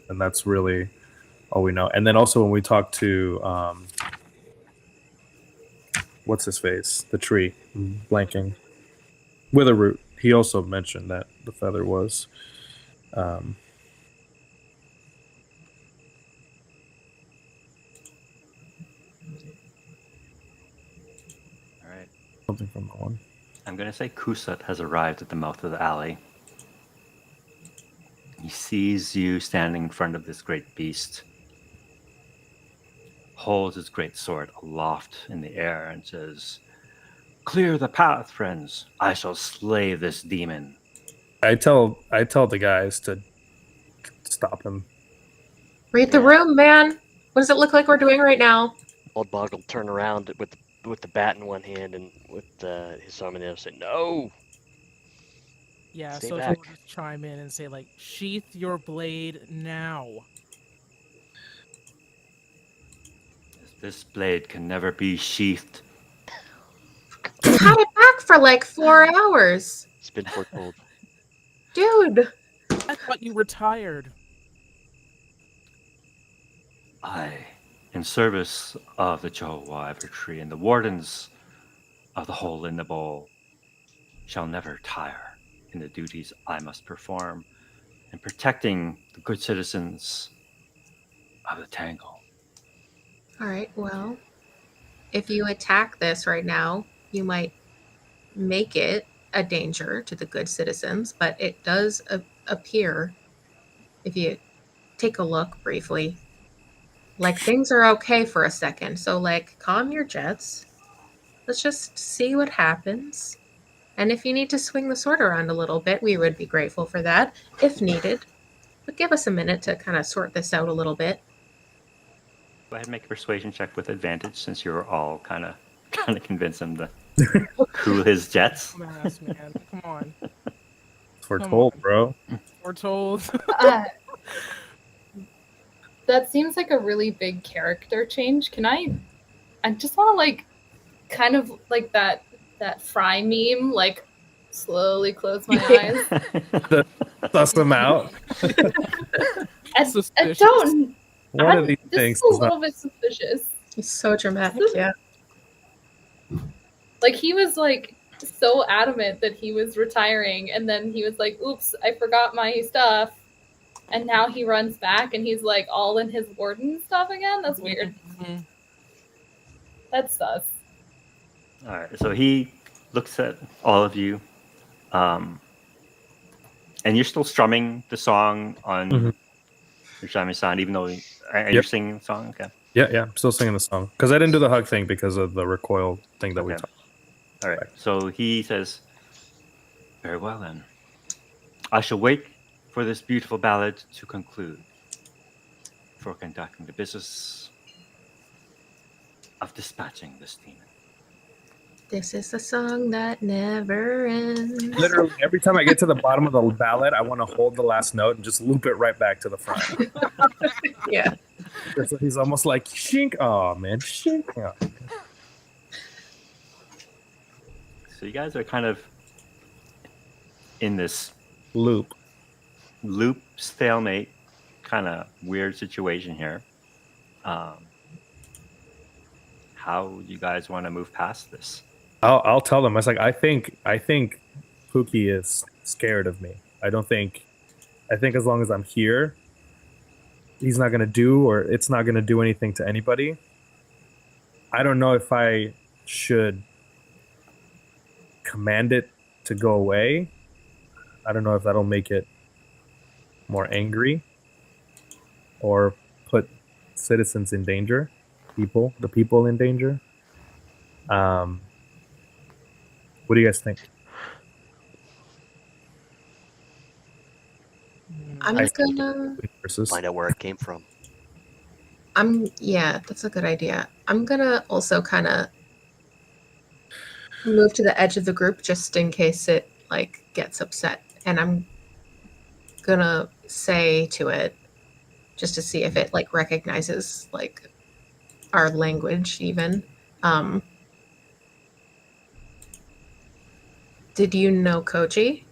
and that's really all we know. And then also when we talked to what's his face, the tree, I'm blanking, Witherroot, he also mentioned that the feather was something from that one. I'm going to say Kusut has arrived at the mouth of the alley. He sees you standing in front of this great beast, holds his great sword aloft in the air, and says, "Clear the path, friends. I shall slay this demon." I tell the guys to stop him. Read the room, man. What does it look like we're doing right now? Old Bog will turn around with the bat in one hand and with his summon and say, "No." Yeah, Stay so back. we'll just chime in and say, like, sheath your blade now. This blade can never be sheathed. You had it back for like 4 hours. It's been foretold. Dude. I thought you retired. I, in service of the Johwa Evertree and the wardens of the hole in the bowl, shall never tire in the duties I must perform in protecting the good citizens of the Tangle. All right, well, if you attack this right now, you might make it a danger to the good citizens, but it does appear, if you take a look briefly, like things are okay for a second. So, like, calm your jets. Let's just see what happens. And if you need to swing the sword around a little bit, we would be grateful for that, if needed. But give us a minute to kind of sort this out a little bit. Go ahead and make a persuasion check with advantage, since you're all kind of trying to convince him to cool his jets. Dumbass, man. Come on. We're Come told, on. bro. We're told. That seems like a really big character change. I just want to like kind of like that Fry meme, like slowly close my eyes. Suss them out. I Suspicious. don't. One of these This things is a is not little bit suspicious. It's so dramatic, yeah. Like he was like so adamant that he was retiring, and then he was like, "Oops, I forgot my stuff," and now he runs back and he's like all in his warden stuff again. That's weird. Mhm. That's sus. All right, so he looks at all of you, and you're still strumming the song on Mhm. your shamisen, even though and you're singing the song. Okay. Yeah. I'm still singing the song because I didn't do the hug thing because of the recoil thing that we Okay. talked. All right. So he says, "Very well then. I shall wait for this beautiful ballad to conclude for conducting the business of dispatching this demon." This is a song that never ends. Literally, every time I get to the bottom of the ballad, I want to hold the last note and just loop it right back to the front. Yeah. So he's almost like, shink. Oh, man. Shink. Oh. So you guys are kind of in this Loop. stalemate, kind of weird situation here. How you guys want to move past this? I'll tell them. I was like, I think Pookie is scared of me. I think as long as I'm here, he's not gonna do, or it's not gonna do anything to anybody. I don't know if I should command it to go away. I don't know if that'll make it more angry or put citizens in danger, the people in danger. What do you guys think? I'm I- gonna Versus Find out where it came from. yeah, that's a good idea. I'm gonna also kind of move to the edge of the group just in case it like gets upset, and I'm gonna say to it just to see if it like recognizes like our language even. Did you know Koji?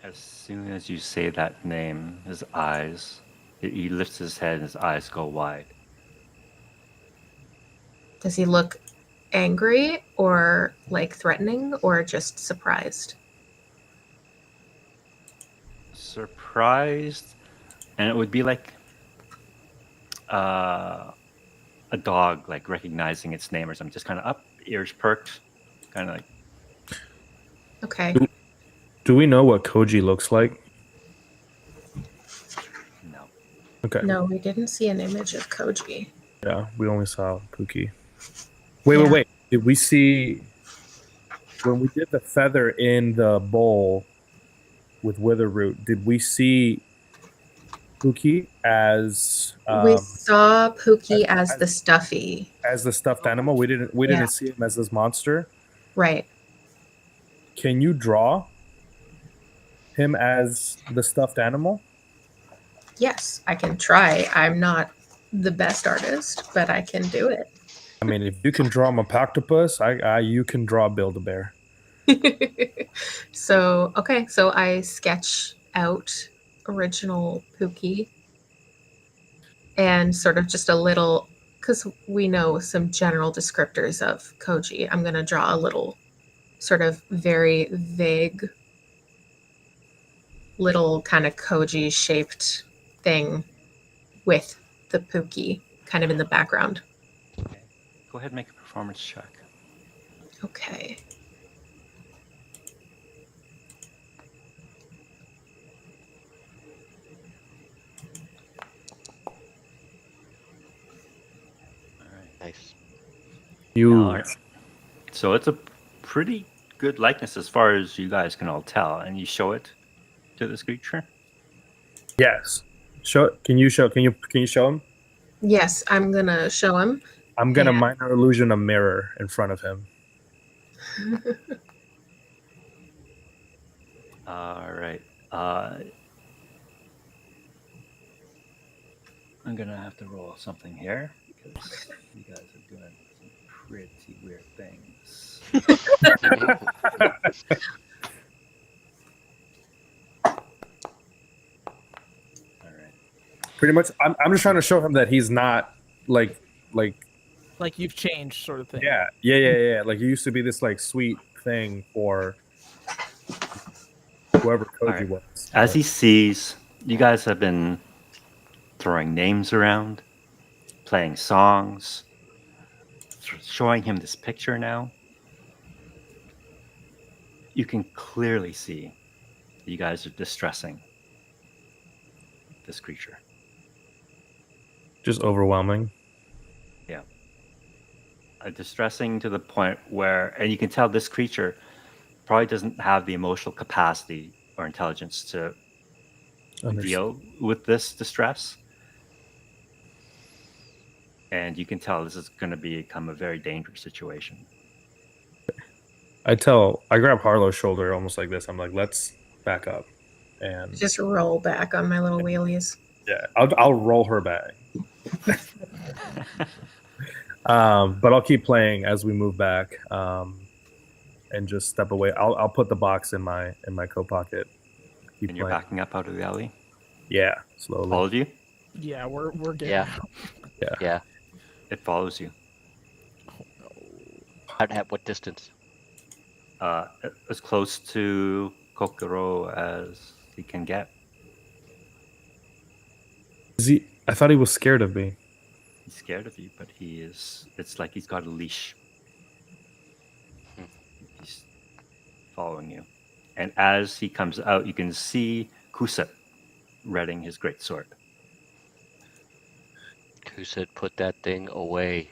As soon as you say that name, his eyes, he lifts his head and his eyes go wide. Does he look angry or like threatening or just surprised? Surprised, and it would be like a dog like recognizing its name or something, just kind of up ears perked, kind of like, Okay. Do we know what Koji looks like? no. Okay. No, we didn't see an image of Koji. Yeah, we only saw Pookie. Wait, Yeah. wait, wait. Did we see when we did the feather in the bowl with Witherroot? Did we see Pookie as We saw Pookie as as- the stuffy. the stuffed animal? We didn't Yeah. see him as this monster. Right. Can you draw him as the stuffed animal? Yes, I can try. I'm not the best artist, but I can do it. I mean, if you can draw him a octopus, you can draw Build-A-Bear. So I sketch out original Pookie and sort of just a little, because we know some general descriptors of Koji. I'm going to draw a little sort of very vague little kind of Koji shaped thing with the Pookie kind of in the background. Okay. Go ahead and make a performance check. Okay. All right. Nice. You All right. So it's a pretty good likeness as far as you guys can all tell, and you show it to this creature. yes. Can you show him? Yes, I'm going to show him. I'm gonna Yeah. minor illusion a mirror in front of him. All right. I'm gonna have to roll something here because you guys are doing some pretty weird things. All right. Pretty much, I'm just trying to show him that he's not like Like you've changed, sort of thing. yeah. Like he used to be this like sweet thing for whoever Koji Alright. was. As he sees, you guys have been throwing names around, playing songs, showing him this picture now. You can clearly see you guys are distressing this creature. Just overwhelming. Distressing to the point where, and you can tell this creature probably doesn't have the emotional capacity or intelligence to deal with this distress. And you can tell this is going to become a very dangerous situation. I grab Harlow's shoulder almost like this. I'm like, let's back up, and Just roll back on my little wheelies. yeah, I'll roll her back. But I'll keep playing as we move back, and just step away. I'll put the box in my coat pocket. Keep And you're playing. backing up out of the alley. Yeah, slowly. All of you? Yeah, we're getting Yeah. out. Yeah. It follows you. At what distance? As close to Kokoro as he can get. Is he? I thought he was scared of me. He's scared of you, but he is. It's like he's got a leash. He's following you. And as he comes out, you can see Kuset readying his great sword. Who said put that thing away?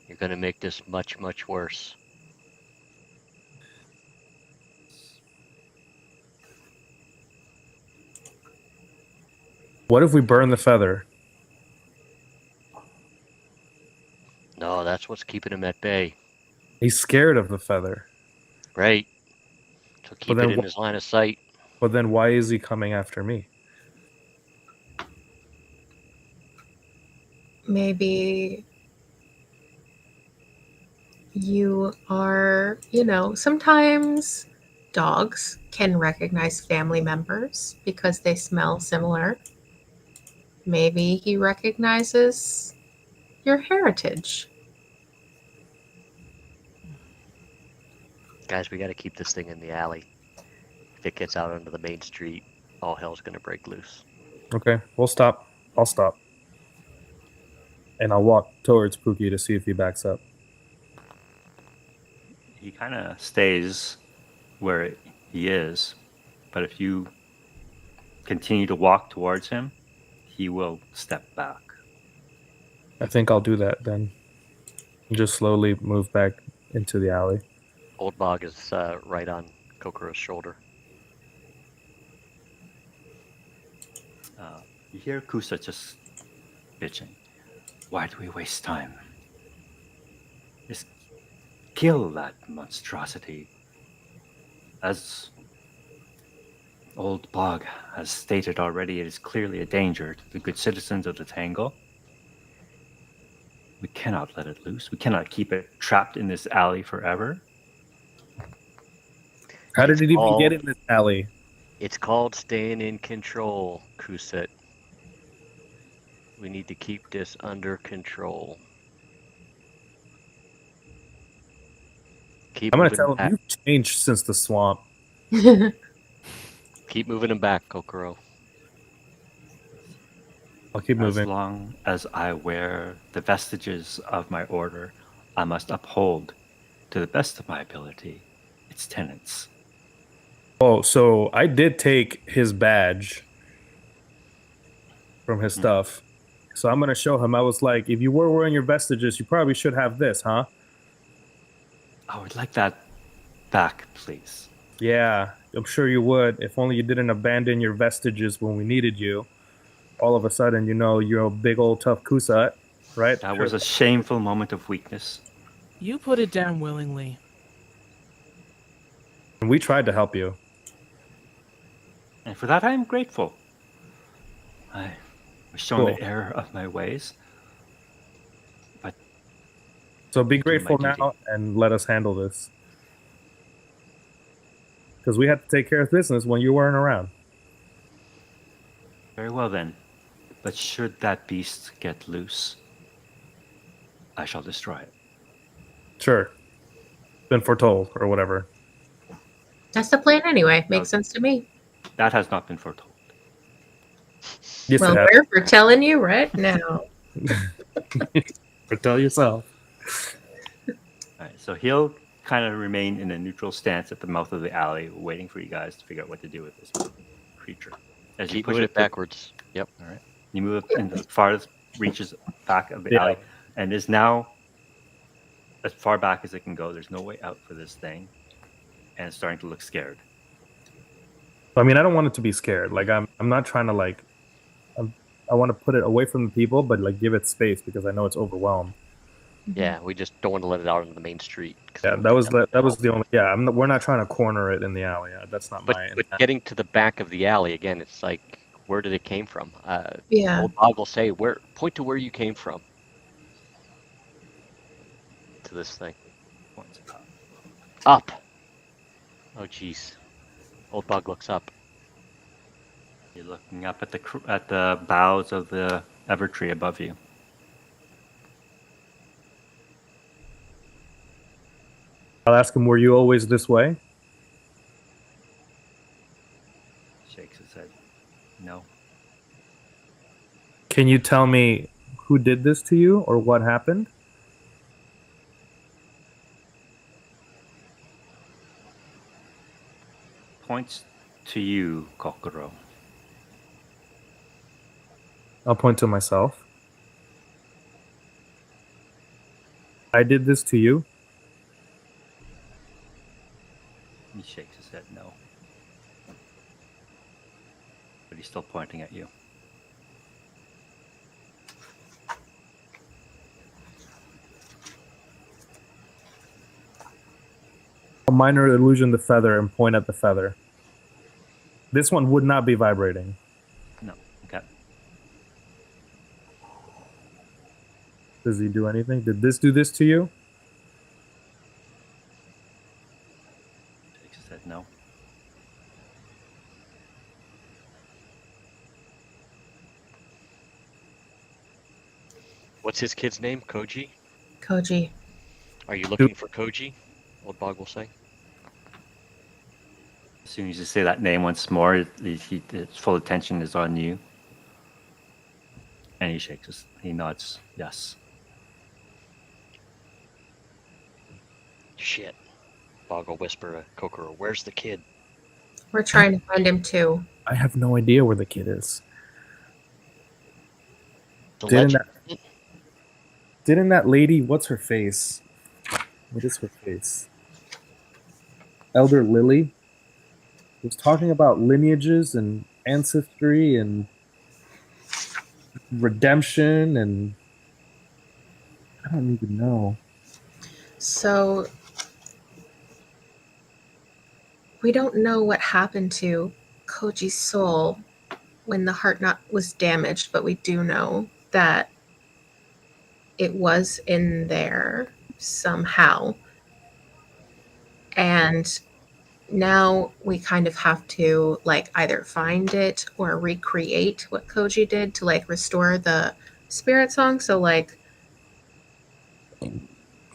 You're gonna make this much, much worse. What if we burn the feather? No, that's what's keeping him at bay. He's scared of the feather. Right. So keep then it in wh- his line of sight. But then why is he coming after me? Maybe you are, sometimes dogs can recognize family members because they smell similar. Maybe he recognizes your heritage. Guys, we gotta keep this thing in the alley. If it gets out onto the main street, all hell's gonna break loose. Okay, we'll stop. I'll stop. And I'll walk towards Pookie to see if he backs up. he kind of stays where he is, but if you continue to walk towards him, he will step back. I think I'll do that then. Just slowly move back into the alley. Old Bog is right on Kokoro's shoulder. You hear Kusa just bitching. Why do we waste time? Just kill that monstrosity. As Old Bog has stated already, it is clearly a danger to the good citizens of the Tangle. We cannot let it loose. We cannot keep it trapped in this alley forever. How did It's it even all- get in this alley? It's called staying in control, Kusit. We need to keep this under control. Keep I'm gonna moving tell him back. him you've changed since the swamp. Keep moving him back, Kokoro. I'll keep As moving. long as I wear the vestiges of my order, I must uphold, to the best of my ability, its tenets. Oh, so I did take his badge from his stuff. So I'm gonna show him. I was like, if you were wearing your vestiges, you probably should have this, huh? I would like that back, please. Yeah, I'm sure you would. If only you didn't abandon your vestiges when we needed you. All of a sudden, you know, you're a big old tough Kusat, right? That was a shameful moment of weakness. You put it down willingly. And we tried to help you. And for that I am grateful. I was shown Cool. the error of my ways. So be my grateful duty. now and let us handle this. Because we had to take care of business when you weren't around. Very well then. But should that beast get loose, I shall destroy it. Sure. Been foretold or whatever. That's the plan anyway. Makes No. sense to me. That has not been foretold. Yes, Well, it we're telling you right now. has. Tell yourself. Alright, so he'll kind of remain in a neutral stance at the mouth of the alley, waiting for you guys to figure out what to do with this creature. As you Keep push moving it it backwards. Yep. Alright. You move it into the farthest reaches back of the Yeah. alley, and is now as far back as it can go. There's no way out for this thing, and it's starting to look scared. I mean, I don't want it to be scared. Like I'm not trying to like. I want to put it away from the people, but like give it space because I know it's overwhelmed. Yeah, we just don't want to let it out onto the main street. 'cause Yeah, it'll that get was them the, that was out. the only. Yeah, we're not trying to corner it in the alley. That's not But, my. but getting to the back of the alley again, it's like, where did it came from? Yeah. Old Bog will say, point to where you came from. To this thing. Points up. Up. Oh, jeez. Old Bog looks up. You're looking up at the boughs of the Evertree above you. I'll ask him, were you always this way? Shakes his head. No. Can you tell me who did this to you or what happened? Points to you, Kokoro. I'll point to myself. I did this to you. He shakes his head no. But he's still pointing at you. A minor illusion the feather and point at the feather. This one would not be vibrating. No. Okay. Does he do anything? Did this do this to you? Shakes his head no. What's his kid's name? Koji? Koji. Are you looking for Koji? Old Bog will say. As soon as you say that name once more, its full attention is on you. And he nods, yes. Shit. Bog will whisper to Kokoro, "Where's the kid?" We're trying to find him too. I have no idea where the kid is. The Didn't legend. Didn't that lady? What's her face? What is her face? Elder Lily was talking about lineages and ancestry and redemption, and I don't even know. So we don't know what happened to Koji's soul when the heart knot was damaged, but we do know that it was in there somehow. And now we kind of have to like either find it or recreate what Koji did to like restore the Spiritsong. So like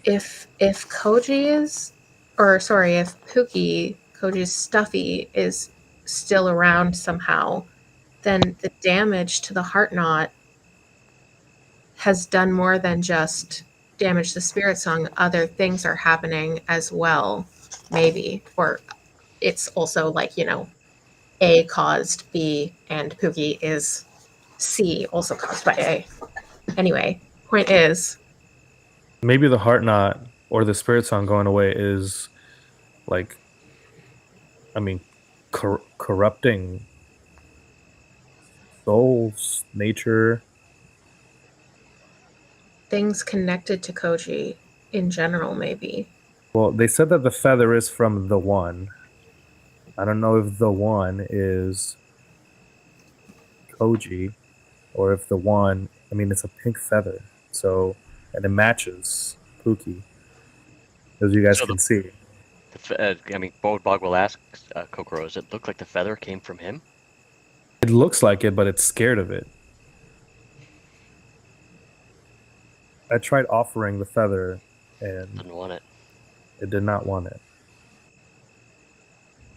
if Koji is, or sorry, if Pookie, Koji's stuffy, is still around somehow, then the damage to the heart knot has done more than just damage the Spiritsong. Other things are happening as well, maybe. Or it's also like, you know, A caused B and Pookie is C, also caused by A. Anyway, point is, Maybe the heart knot or the spirit song going away is like, I mean, corrupting souls, nature. things connected to Koji in general, maybe. Well, they said that the feather is from the one. I don't know if the one is Koji or if the one, I mean, it's a pink feather. So, and it matches Pookie, as you guys So can see. I mean, Bog will ask Kokoro, "Does it look like the feather came from him?" It looks like it, but it's scared of it. I tried offering the feather, and Didn't want it. it did not want it.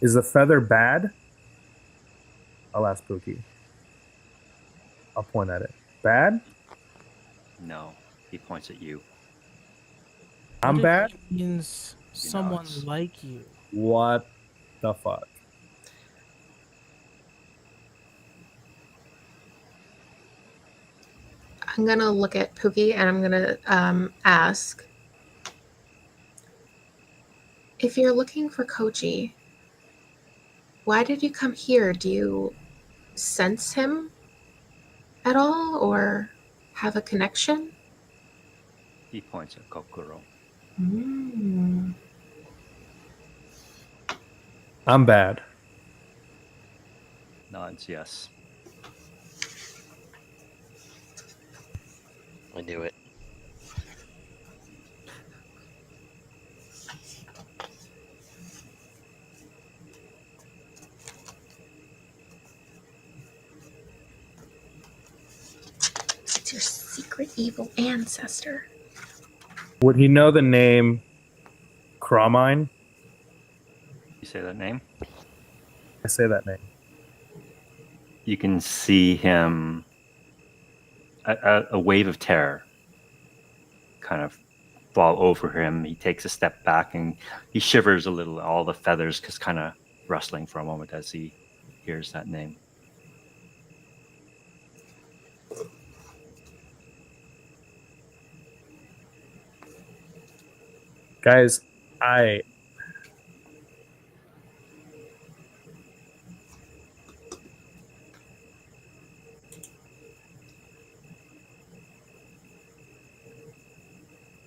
Is the feather bad? I'll ask Pookie. I'll point at it. Bad? No. He points at you. I'm What if bad? it means someone nods. like you. What the fuck? I'm going to look at Pookie and I'm going to ask, if you're looking for Koji, why did you come here? Do you sense him at all or have a connection? He points at Kokoro. Mm. I'm bad. Nods yes. I knew it. It's your secret evil ancestor. Would he know the name Crawmine? You say that name? I say that name. You can see him, a wave of terror kind of fall over him. He takes a step back and he shivers a little, all the feathers just kind of rustling for a moment as he hears that name. Guys,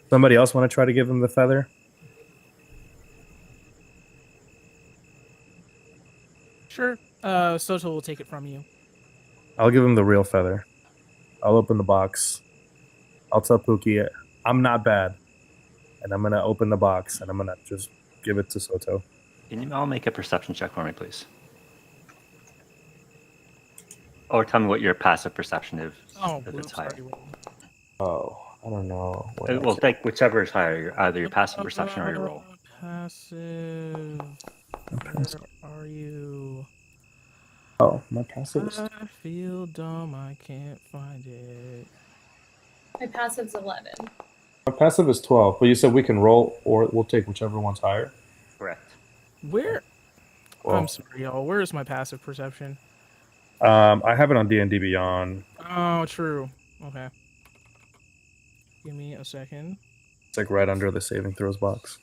somebody else want to try to give him the feather? Sure. Soto will take it from you. I'll give him the real feather. I'll open the box. I'll tell Pookie I'm not bad. And I'm going to open the box and I'm going to just give it to Soto. Can you all make a perception check for me, please? Or tell me what your passive perception is Oh, if it's whoops, higher. already rolled. Oh, I don't know. We'll take whichever is higher, either your passive perception or your roll. Passive. Where are you? Oh, my passive is... I feel dumb. I can't find it. My passive's 11. My passive is 12, but you said we can roll or we'll take whichever one's higher. Where? Well, I'm sorry, y'all. Where is my passive perception? I have it on D&D Beyond. Oh, true. Okay. Give me a second. It's like right under the saving throws box.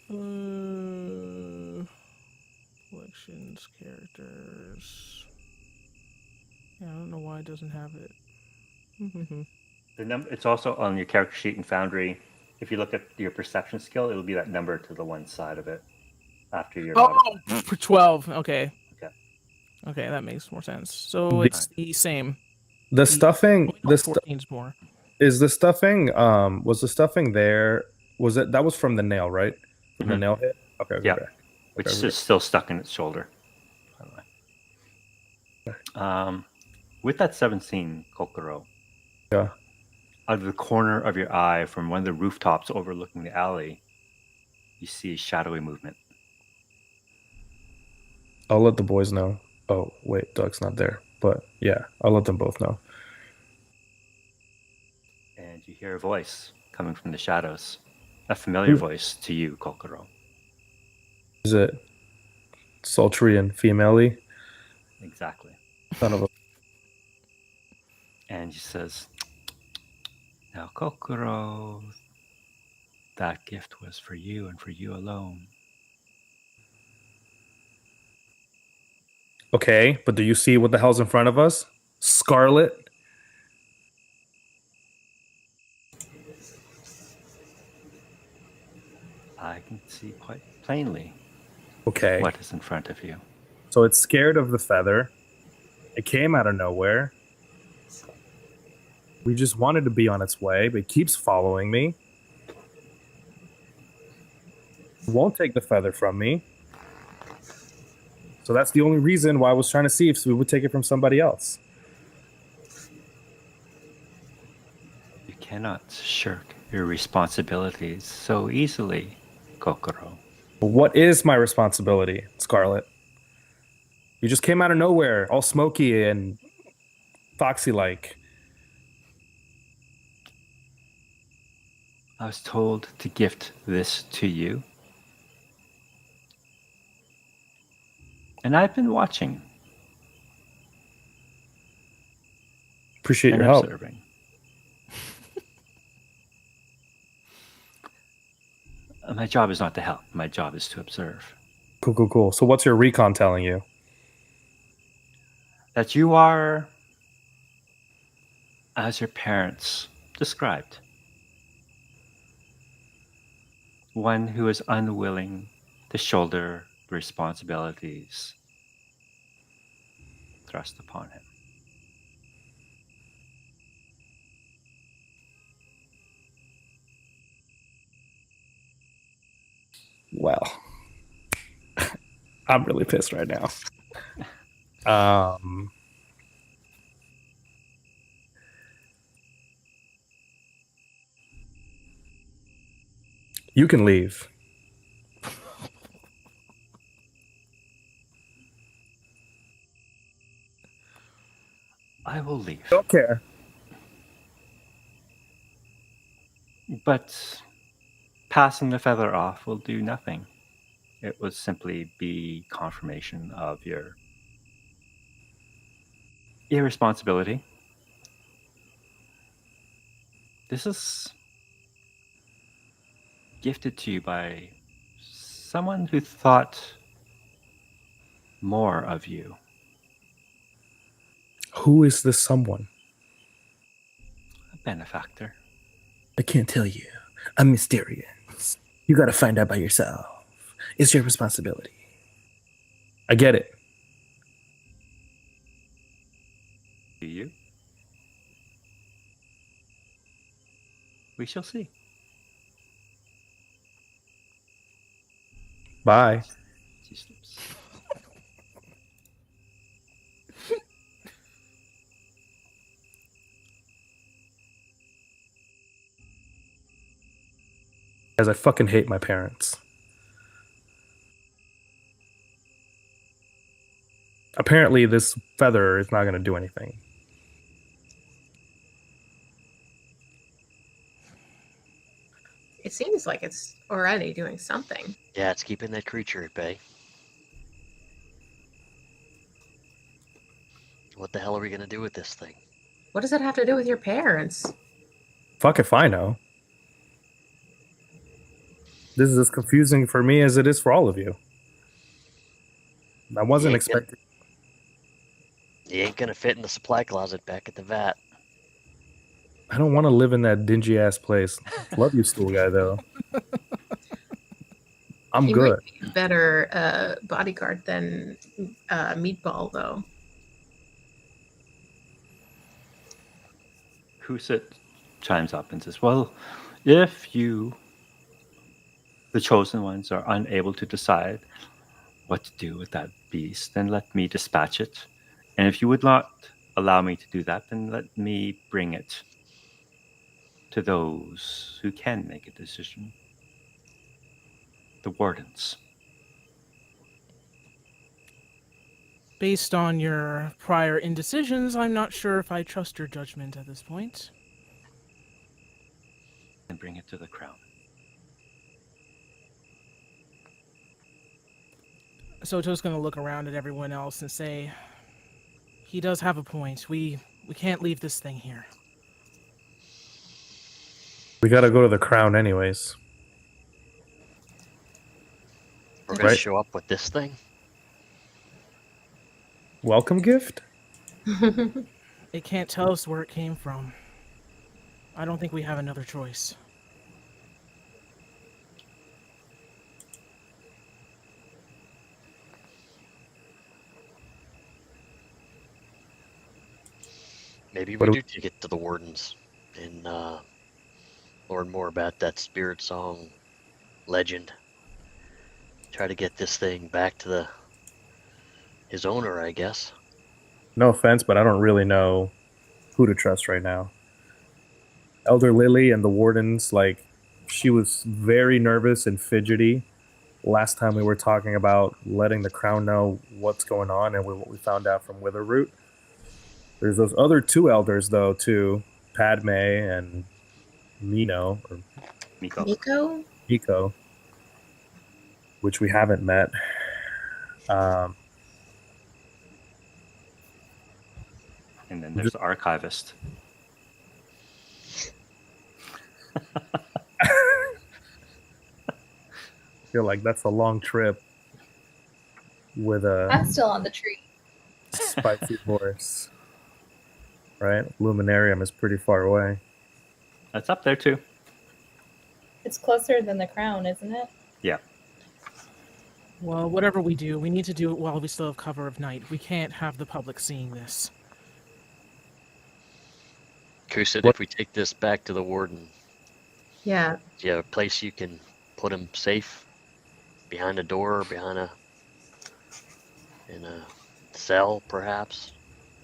Collections, characters. Yeah, I don't know why it doesn't have it. It's also on your character sheet in Foundry. If you look at your perception skill, it'll be that number to the one side of it after your modifier. Oh, for 12. Okay. Okay. Okay, that makes more sense. So The- it's the same. The stuffing. Oh, no, 14's more. Is the stuffing? Was the stuffing there? Was it that was from the nail, right? From the Mhm. nail hit. Okay. Yeah. Okay. Which Okay. is still stuck in its shoulder. By the way. With that 17, Kokoro, Yeah. out of the corner of your eye from one of the rooftops overlooking the alley, you see shadowy movement. I'll let the boys know. Oh wait, Doug's not there. But yeah, I'll let them both know. And you hear a voice coming from the shadows. A familiar Ooh. voice to you, Kokoro. Is it sultry and female-y? Exactly. Son of a. And she says, "Now, Kokoro, that gift was for you and for you alone." Okay, but do you see what the hell's in front of us? Scarlet. I can see quite plainly Okay. what is in front of you. So it's scared of the feather. It came out of nowhere. We just wanted to be on its way, but it keeps following me. It won't take the feather from me. So that's the only reason why I was trying to see if we would take it from somebody else. You cannot shirk your responsibilities so easily, Kokoro. But what is my responsibility, Scarlet? You just came out of nowhere, all smoky and foxy-like. I was told to gift this to you. And I've been watching Appreciate and your help. observing. My job is not to help. My job is to observe. Cool. So what's your recon telling you? That you are, as your parents described, one who is unwilling to shoulder the responsibilities thrust upon him. Well, I'm really pissed right now. You can leave. I will leave. Don't care. But passing the feather off will do nothing. It will simply be confirmation of your irresponsibility. This is gifted to you by someone who thought more of you. Who is this someone? A benefactor. I can't tell you. I'm mysterious. You gotta find out by yourself. It's your responsibility. I get it. Do you? We shall see. Bye. She slips. As I fucking hate my parents. Apparently, this feather is not going to do anything. It seems like it's already doing something. Yeah, it's keeping that creature at bay. What the hell are we gonna do with this thing? What does that have to do with your parents? Fuck if I know. This is as confusing for me as it is for all of you. I wasn't Yeah, expecting. He ain't gonna fit in the supply closet back at the vat. I don't want to live in that dingy ass place. Love you, school guy, though. I'm He good. might be a better bodyguard than Meatball, though. Huset chimes up and says, well, if you, the chosen ones, are unable to decide what to do with that beast, then let me dispatch it. And if you would not allow me to do that, then let me bring it to those who can make a decision. The wardens. Based on your prior indecisions, I'm not sure if I trust your judgment at this point. And bring it to the crown. Soto's gonna look around at everyone else and say, he does have a point. We can't leave this thing here. We got to go to the crown, anyways. We're gonna Right. show up with this thing. Welcome gift? It can't tell us where it came from. I don't think we have another choice. Maybe What we do do take it to the wardens and learn more about that Spiritsong legend. Try to get this thing back to his owner, I guess. No offense, but I don't really know who to trust right now. Elder Lily and the wardens, like, she was very nervous and fidgety last time we were talking about letting the crown know what's going on and what we found out from Witherroot. There's those other two elders, though, too, Padme and Mino, or Miko. Nico? Miko, which we haven't met. And then there's the archivist. I feel like that's a long trip with a I'm still on the tree. spicy horse. Right? Luminarium is pretty far away. That's up there too. It's closer than the crown, isn't it? Yeah. Well, whatever we do, we need to do it while we still have cover of night. We can't have the public seeing this. Kusid, What- if we take this back to the warden, Yeah. do you have a place you can put him safe? Behind a door, in a cell, perhaps?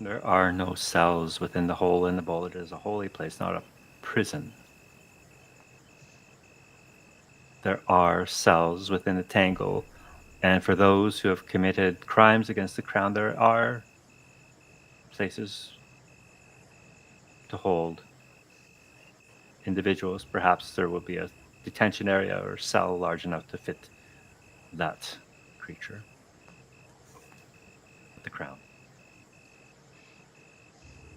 There are no cells within the hole in the bowl. It is a holy place, not a prison. There are cells within the Tangle, and for those who have committed crimes against the crown, there are places to hold individuals. Perhaps there will be a detention area or cell large enough to fit that creature. The crown.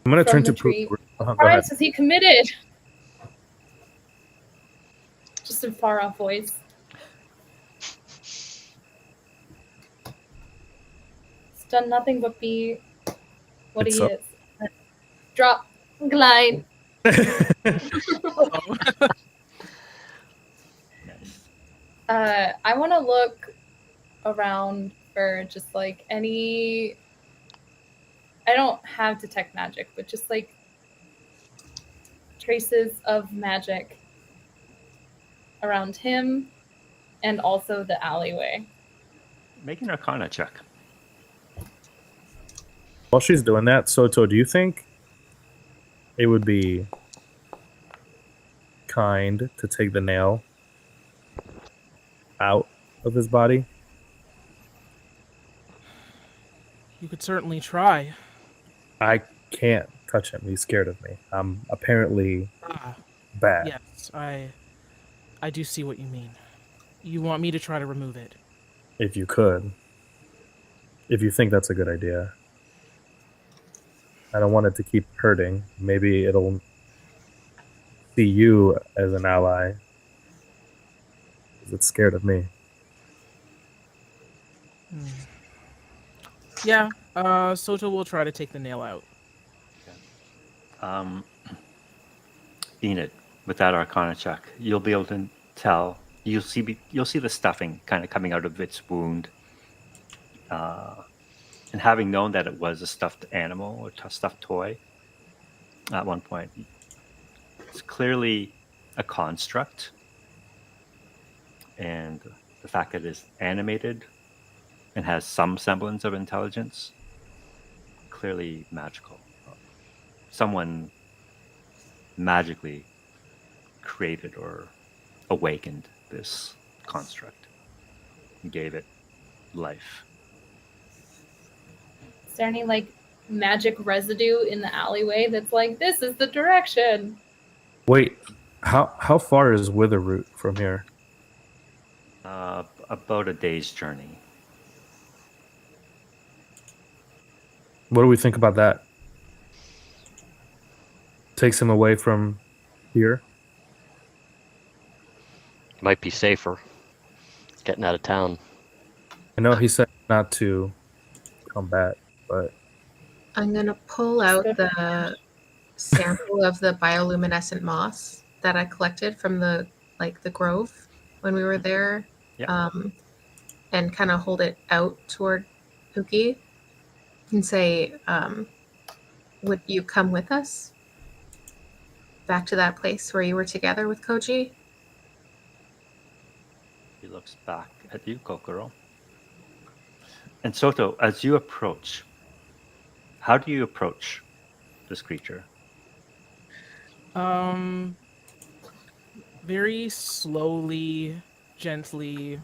I'm going to From turn to the tree. Poop. Go ahead. Crimes has he committed? Just a far off voice. It's done nothing but be what It's he up. is. Drop, glide. Nice. I want to look around for just like any. I don't have detect magic, but just like traces of magic around him and also the alleyway. Make an Arcana check. While she's doing that, Soto, do you think it would be kind to take the nail out of his body? You could certainly try. I can't touch him. He's scared of me. I'm apparently Ah, bad. yes, I do see what you mean. You want me to try to remove it? If you could. If you think that's a good idea. I don't want it to keep hurting. Maybe it'll see you as an ally. 'Cause it's scared of me. Yeah, Soto will try to take the nail out. Enid, with that Arcana check, you'll be able to tell. You'll see the stuffing kind of coming out of its wound, and having known that it was a stuffed animal or stuffed toy, at one point, it's clearly a construct, and the fact that it is animated and has some semblance of intelligence, clearly magical. Someone magically created or awakened this construct and gave it life. Is there any like magic residue in the alleyway that's like, this is the direction? Wait, how far is Witherroot from here? About a day's journey. What do we think about that? Takes him away from here. Might be safer getting out of town. I know he said not to combat, but I'm gonna pull out the sample of the bioluminescent moss that I collected from the grove when we were there, Yeah. and kind of hold it out toward Pookie and say, "Would you come with us back to that place where you were together with Koji?" He looks back at you, Kokoro. And Soto, as you approach, how do you approach this creature? Very slowly, gently,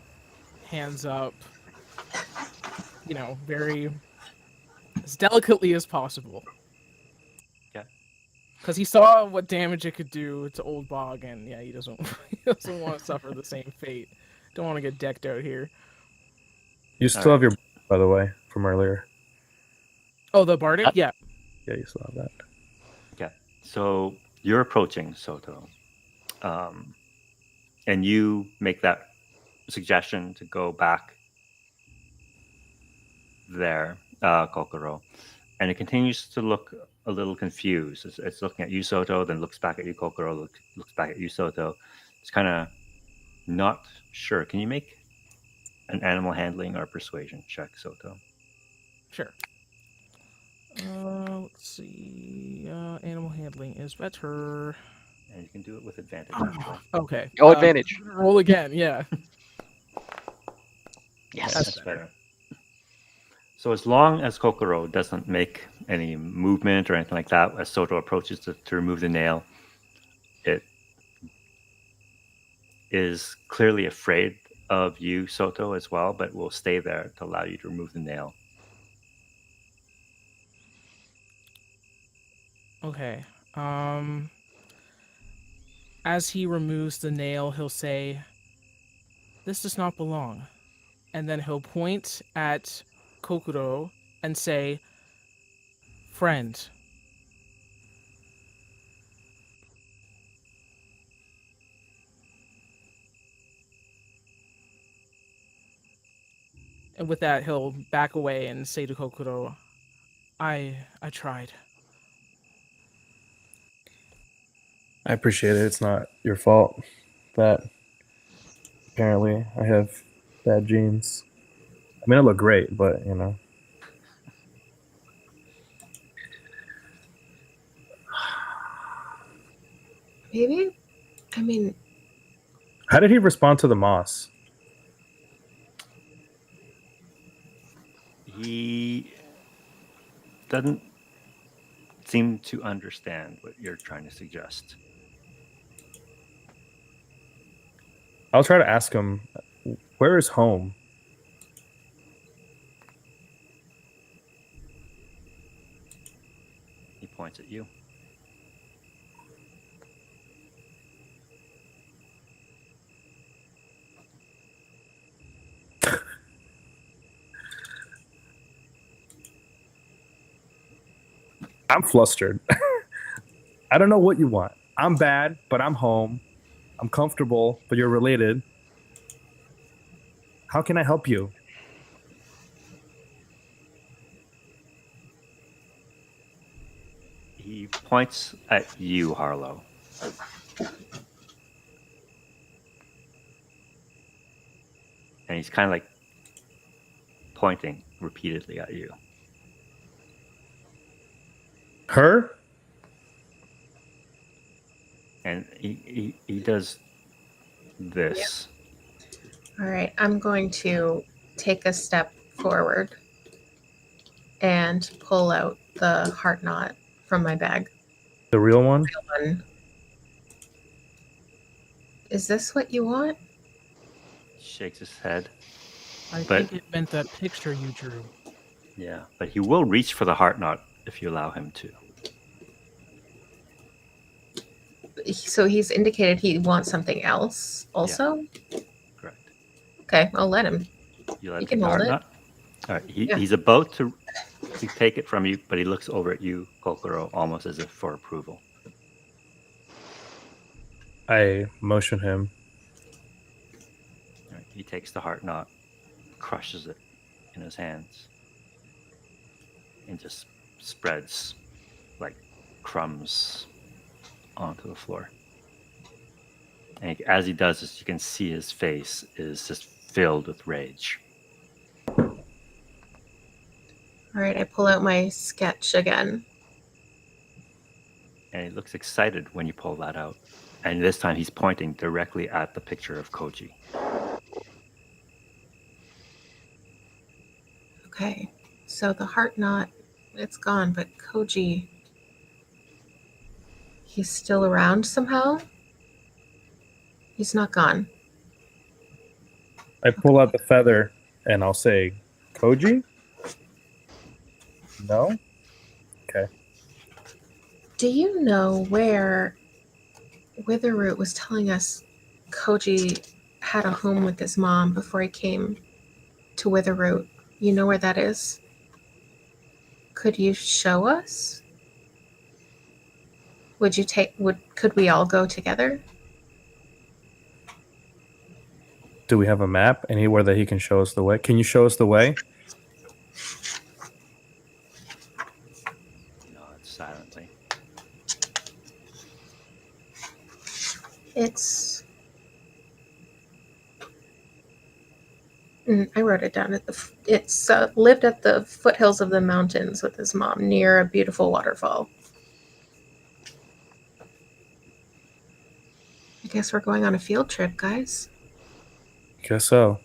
hands up. You know, very as delicately as possible. Okay. Because he saw what damage it could do to Old Bog, and yeah, he doesn't want to suffer the same fate. Don't want to get decked out here. you still have your, by the way, from earlier. Oh, the Bardic? Yeah. Yeah, you still have that. Okay. So you're approaching Soto. And you make that suggestion to go back there, Kokoro. And it continues to look a little confused. It's looking at you, Soto, then looks back at you, Kokoro, looks back at you, Soto. It's kind of not sure. Can you make an animal handling or persuasion check, Soto? Sure. Let's see. Animal handling is better. And you can do it with advantage. Actually. Okay. Oh, advantage. Roll again, yeah. Yes. That's better. So as long as Kokoro doesn't make any movement or anything like that, as Soto approaches to remove the nail, it is clearly afraid of you, Soto, as well, but will stay there to allow you to remove the nail. Okay. As he removes the nail, he'll say, "This does not belong." And then he'll point at Kokoro and say, "Friend." And with that, he'll back away and say to Kokoro, I tried. I appreciate it. It's not your fault that apparently I have bad genes. I mean, I look great, but you know. Maybe, I mean, How did he respond to the moss? He doesn't seem to understand what you're trying to suggest. I'll try to ask him, where is home? He points at you. I'm flustered. I don't know what you want. I'm bad, but I'm home. I'm comfortable, but you're related. How can I help you? He points at you, Harlow. And he's kind of like pointing repeatedly at you. Her? And he does this. All right, I'm going to take a step forward and pull out the heart knot from my bag. The real one? One. Is this what you want? Shakes his head. I But- think it meant that picture you drew. Yeah, but he will reach for the heart knot if you allow him to. So he's indicated he wants something else also? Correct. Okay, I'll let him. You let He him can take the hold heart it. knot? All right. Yeah. He's about to take it from you, but he looks over at you, Kokoro, almost as if for approval. I motion him. All right, he takes the heart knot, crushes it in his hands, and just spreads like crumbs onto the floor. And as he does this, you can see his face is just filled with rage. All right, I pull out my sketch again. And he looks excited when you pull that out. And this time he's pointing directly at the picture of Koji. Okay, so the heart knot, it's gone, but Koji, he's still around somehow? He's not gone. I pull out the feather and I'll say, Koji? No? Okay. Do you know where Witherroot was telling us Koji had a home with his mom before he came to Witherroot? You know where that is? Could you show us? Could we all go together? Do we have a map anywhere that he can show us the way? Can you show us the way? Nods silently. It's. I wrote it down It's lived at the foothills of the mountains with his mom near a beautiful waterfall. I guess we're going on a field trip, guys. Guess so.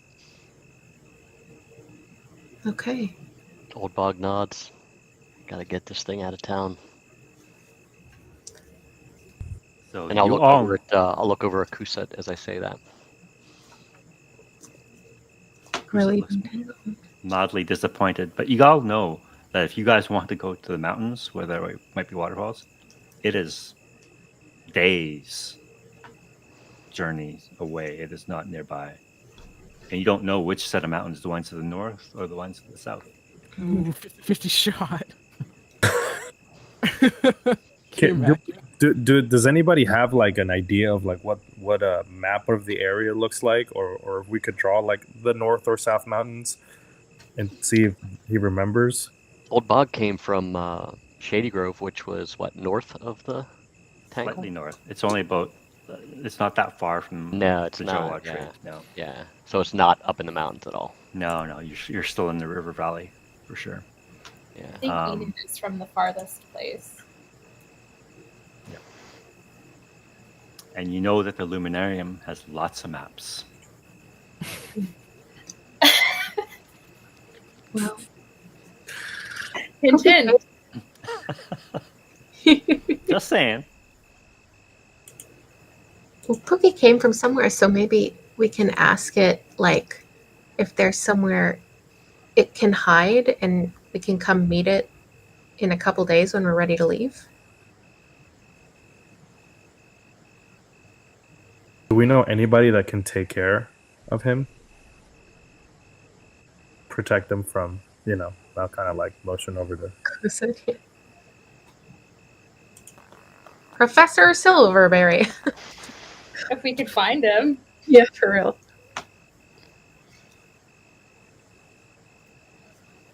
Okay. Old Bog nods. Gotta get this thing out of town. So And I'll you look all over at Akusa as I say that. Really? looks mildly disappointed, but you all know that if you guys want to go to the mountains where there might be waterfalls, it is days journeys away. It is not nearby. And you don't know which set of mountains, the ones to the north or the ones to the south. Ooh, 50 shot. Can you imagine? Does anybody have like an idea of like what a map of the area looks like, or if we could draw like the north or south mountains and see if he remembers? Old Bog came from Shady Grove, which was what, north of the Tangle? Slightly north. It's only about. It's not that far from No, it's the not. Johwa Evertree. Yeah. No, Yeah, so it's not up in the mountains at all. no. You're still in the river valley for sure. Yeah. I think Enid is from the farthest place. And you know that the Luminarium has lots of maps. Well, Hint, hint. Just saying. well, Pookie came from somewhere, so maybe we can ask it like if there's somewhere it can hide and we can come meet it in a couple days when we're ready to leave. Do we know anybody that can take care of him? Protect him from, I'll kind of like motion over to. Professor Silverberry. If we could find him. Yeah, for real.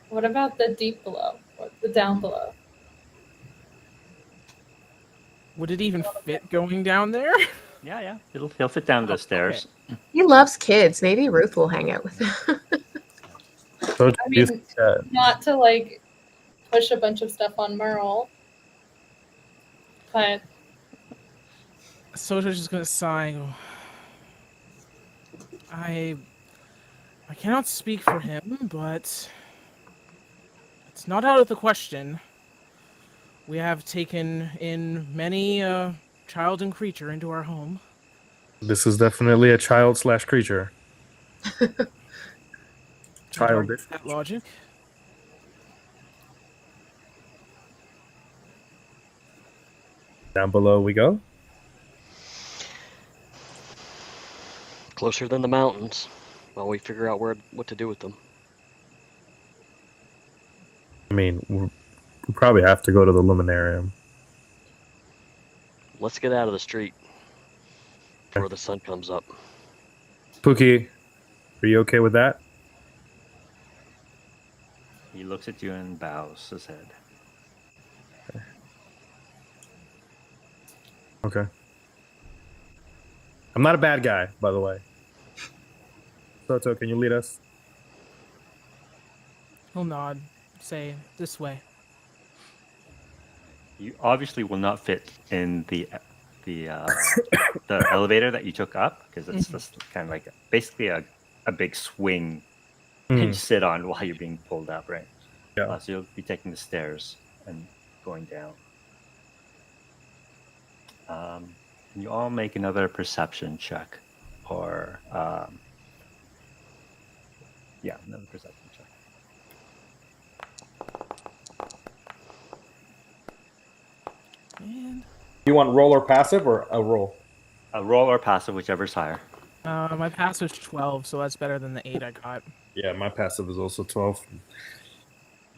What about the deep below? Or the down below? Would it even fit going down there? Yeah. He'll fit down the Oh, stairs. He loves kids. Maybe Ruth will hang out with him. So I mean, not to like push a bunch of stuff on Merle, but Soto's just gonna sigh. And go, I cannot speak for him, but it's not out of the question. We have taken in many child and creature into our home. this is definitely a child/creature. Can't Child. argue with that logic. Down below we go. Closer than the mountains. While we figure out what to do with them. I mean, we probably have to go to the luminarium. Let's get out of the street before the sun comes up. Pookie, are you okay with that? He looks at you and bows his head. Okay. I'm not a bad guy, by the way. Soto, can you lead us? He'll nod, say, this way. You obviously will not fit in the elevator that you took up, because it's just kind of like basically a big swing that you sit on while you're being pulled up, right? Yeah. So you'll be taking the stairs and going down. Can you all make another perception check, or another perception check. And You want roll or passive or a roll? A roll or passive, whichever's higher. my pass was 12, so that's better than the 8 I got. Yeah, my passive is also 12.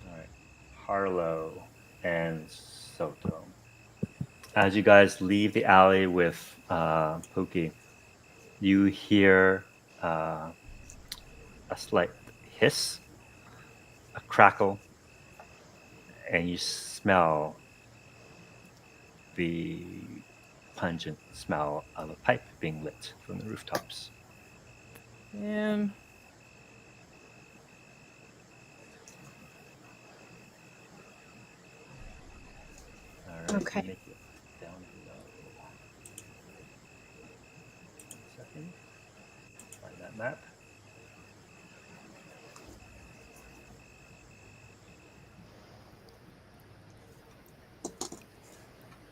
All right, Harlow and Soto. As you guys leave the alley with Pookie, you hear a slight hiss, a crackle, and you smell the pungent smell of a pipe being lit from the rooftops. And All right, Okay. make it down below. 1 second. Find that map.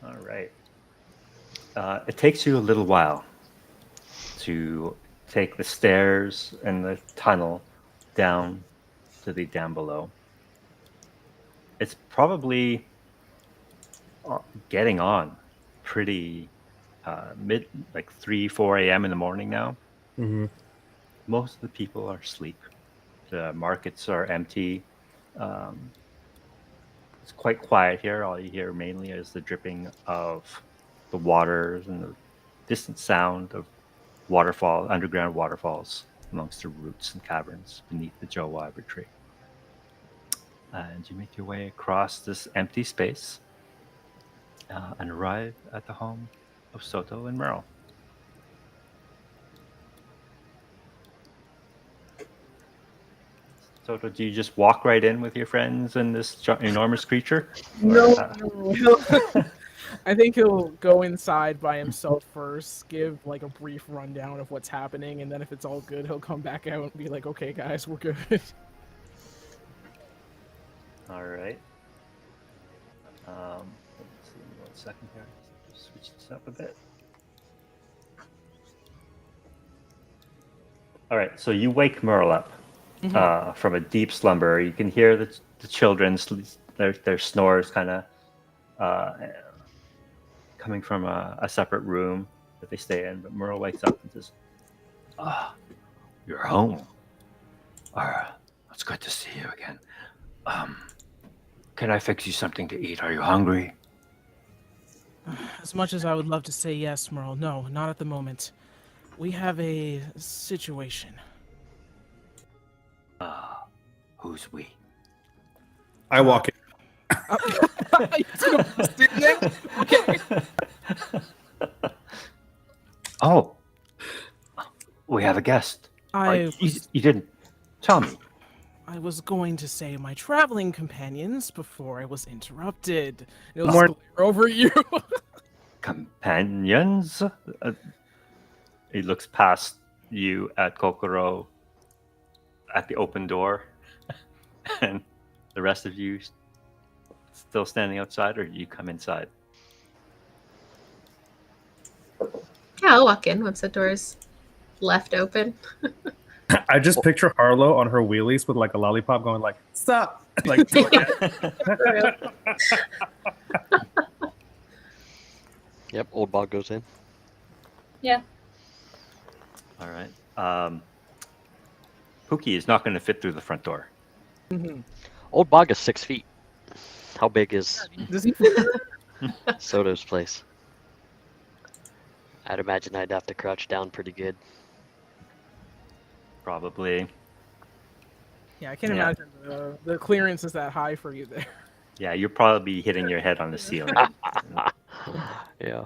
All right. It takes you a little while to take the stairs and the tunnel down to the down below. It's probably getting on pretty like 3-4 a.m. in the morning now. Mm-hmm. Most of the people are asleep. The markets are empty. It's quite quiet here. All you hear mainly is the dripping of the waters and the distant sound of underground waterfalls amongst the roots and caverns beneath the Johwa Evertree. And you make your way across this empty space and arrive at the home of Soto and Merle. Soto, do you just walk right in with your friends and this enormous creature? no, Or, I think he'll go inside by himself first, give like a brief rundown of what's happening, and then if it's all good, he'll come back out and be like, "Okay, guys, we're good." All right. Let's see, 1 second here. Switch this up a bit. All right, so you wake Merle up from a deep slumber. You can hear the children, their snores kind of coming from a separate room that they stay in. But Merle wakes up and says, "Ah, you're home. It's good to see you again. Can I fix you something to eat? Are you hungry?" As much as I would love to say yes, Merle, no, not at the moment. We have a situation. Who's we? I walk in. Okay. Oh, we have a guest. You didn't tell me. I was going to say my traveling companions before I was interrupted. It was More- clear over you. Companions? He looks past you at Kokoro at the open door, and the rest of you still standing outside, or do you come inside? Yeah, I'll walk in once the door's left open. I just picture Harlow on her wheelies with like a lollipop going like, stop. Like, Yep, old bog goes in. Yeah. All right. Pookie is not going to fit through the front door. Old bog is 6 feet. How big is Does he? Soto's place? I'd imagine I'd have to crouch down pretty good. Probably. Yeah, I can't Yeah. imagine the clearance is that high for you there. Yeah, you'll probably be hitting your head on the ceiling. Yeah.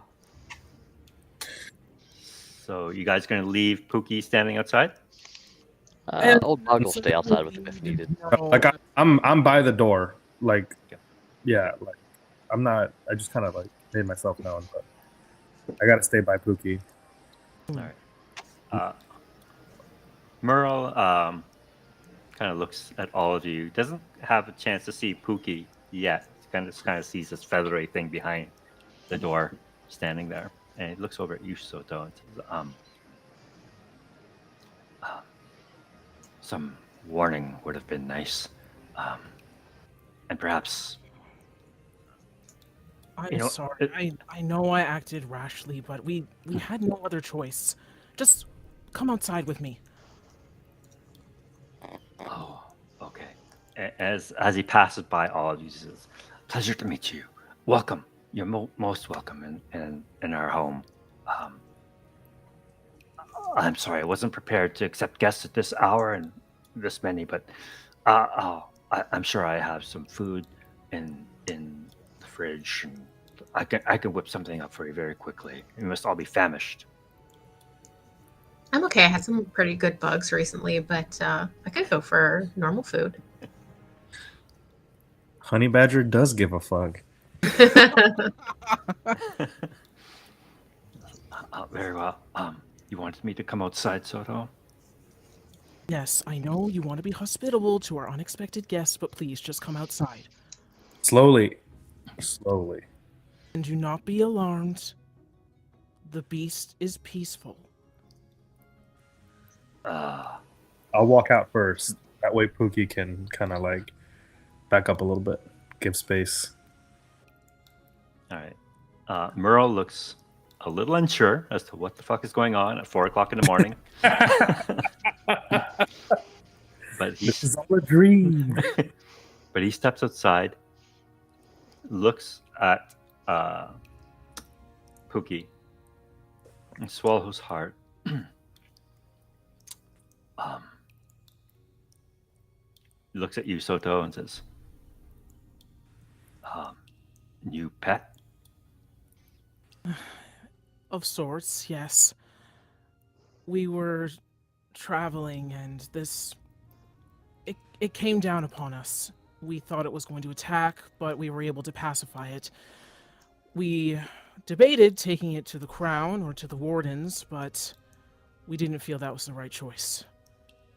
So you guys going to leave Pookie standing outside? Old bog will stay outside with him if needed. like I'm by the door. Like, Yeah. yeah, like I'm not. I just kind of like made myself known, but I gotta stay by Pookie. All right. Merle kind of looks at all of you. Doesn't have a chance to see Pookie yet. Kind of sees this feathery thing behind the door, standing there, and he looks over at you, Soto, and says, "Some warning would have been nice, and perhaps." I'm sorry. I know I acted rashly, but we had no other choice. Just come outside with me. Oh, okay. As he passes by all of you, he says, "Pleasure to meet you. Welcome. You're most welcome in our home. I'm sorry, I wasn't prepared to accept guests at this hour and this many, but I'm sure I have some food in the fridge, and I can whip something up for you very quickly. You must all be famished." I'm okay. I had some pretty good bugs recently, but I could go for normal food. Honey Badger does give a fuck. Very well. You wanted me to come outside, Soto? Yes, I know you want to be hospitable to our unexpected guests, but please just come outside. Slowly. And do not be alarmed. The beast is peaceful. I'll walk out first. That way Pookie can kind of like back up a little bit, give space. All right. Merle looks a little unsure as to what the fuck is going on at 4 o'clock in the morning. But This is all a dream. but he steps outside, looks at Pookie, and swallows hard. Looks at you, Soto, and says, "New pet?" Of sorts, yes. We were traveling and it came down upon us. We thought it was going to attack, but we were able to pacify it. We debated taking it to the crown or to the wardens, but we didn't feel that was the right choice.